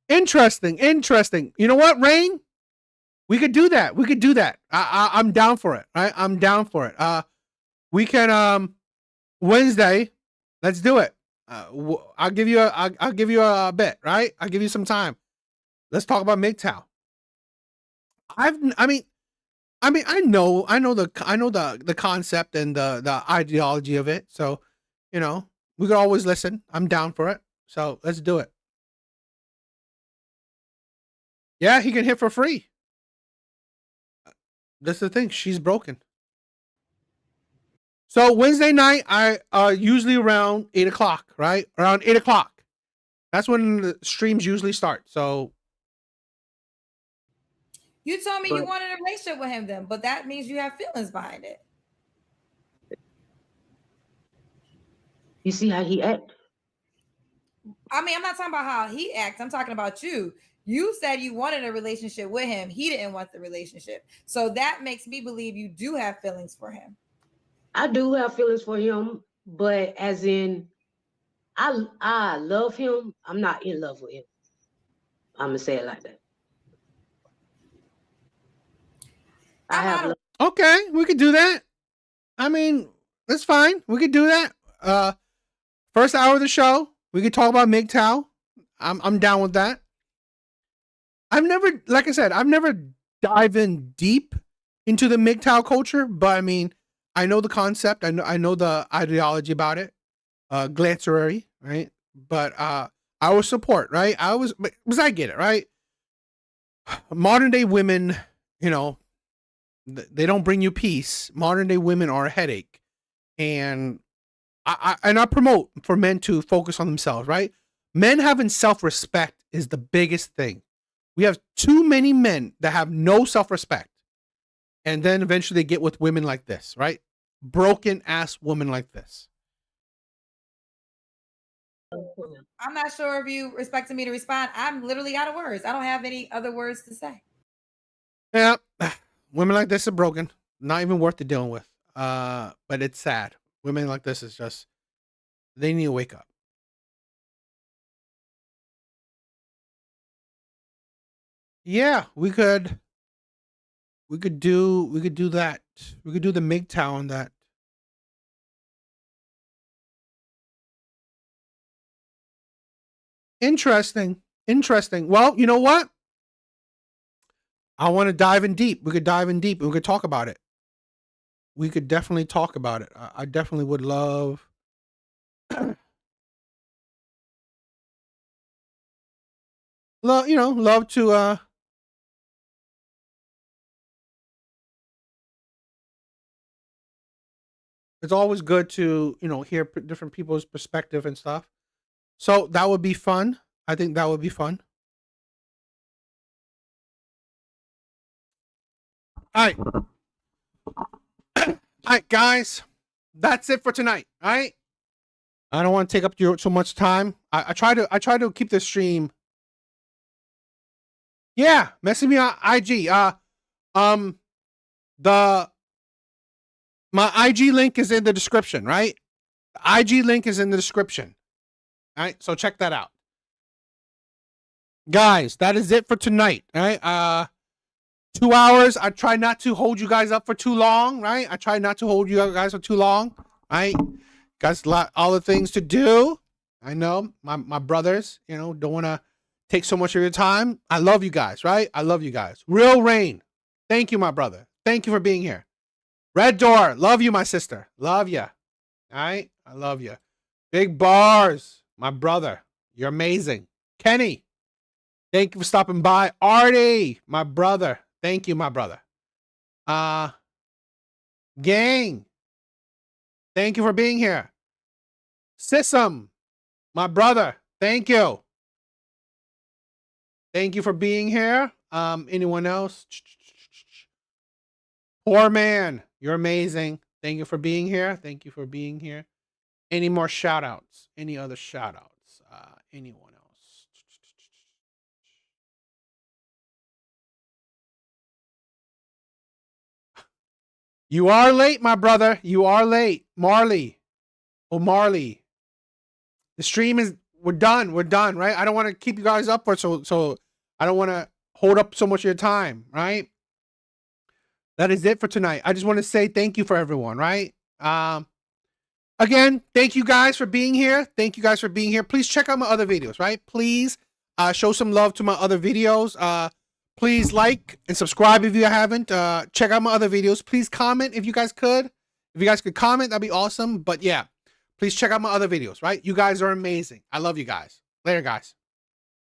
Interesting. You know what, Rain? We could do that. I'm down for it. Right? I'm down for it. We can Wednesday. Let's do it. I'll give you a bit. Right? I'll give you some time. Let's talk about MGTOW. I know the concept and the ideology of it. So, we could always listen. I'm down for it. So let's do it. Yeah, he can hit for free. That's the thing. She's broken. So Wednesday night, I usually around 8:00, right? Around 8:00. That's when the streams usually start. So you told me you wanted a relationship with him then, but that means you have feelings behind it. You see how he act? I mean, I'm not talking about how he acts. I'm talking about you. You said you wanted a relationship with him. He didn't want the relationship. So that makes me believe you do have feelings for him. I do have feelings for him, but as in, I love him. I'm not in love with him. I'm gonna say it like that. Okay, we could do that. I mean, that's fine. We could do that. First hour of the show, we could talk about MGTOW. I'm down with that. Like I said, I've never dive in deep into the MGTOW culture, but I mean, I know the concept. I know the ideology about it. Glancery, right? But I was support, right? Because I get it, right? Modern day women, they don't bring you peace. Modern day women are a headache, and I promote for men to focus on themselves, right? Men having self-respect is the biggest thing. We have too many men that have no self-respect, and then eventually they get with women like this, right? Broken ass woman like this. I'm not sure if you expected me to respond. I'm literally out of words. I don't have any other words to say. Yeah, women like this are broken. Not even worth the dealing with. But it's sad. Women like this is just, they need to wake up. Yeah, we could do that. We could do the MGTOW on that. Interesting. Well, you know what? I want to dive in deep. We could dive in deep and we could talk about it. We could definitely talk about it. I definitely would love. Love to. It's always good to hear different people's perspective and stuff. So that would be fun. I think that would be fun. All right. All right, guys. That's it for tonight. All right. I don't want to take up so much time. I try to keep this stream. Yeah, message me on IG. My IG link is in the description, right? The IG link is in the description. All right, so check that out. Guys, that is it for tonight. All right. 2 hours. I try not to hold you guys up for too long, right? I try not to hold you guys for too long. Right? Guys, all the things to do. I know my brothers, don't want to take so much of your time. I love you guys, right? I love you guys. Real Rain. Thank you, my brother. Thank you for being here. Red Door. Love you, my sister. Love you. All right? I love you. Big Bars. My brother. You're amazing. Kenny. Thank you for stopping by. Artie. My brother. Thank you, my brother. Gang. Thank you for being here. Sism. My brother. Thank you. Thank you for being here. Anyone else? Poor man. You're amazing. Thank you for being here. Thank you for being here. Any more shout outs? Any other shout outs? Anyone else? You are late, my brother. You are late. Marley. Oh, Marley. The stream is, we're done. We're done, right? I don't want to keep you guys up for so I don't want to hold up so much of your time, right? That is it for tonight. I just want to say thank you for everyone, right? Again, thank you guys for being here. Thank you guys for being here. Please check out my other videos, right? Please show some love to my other videos. Please like and subscribe if you haven't. Check out my other videos. Please comment if you guys could. If you guys could comment, that'd be awesome. But yeah, please check out my other videos, right? You guys are amazing. I love you guys. Later, guys.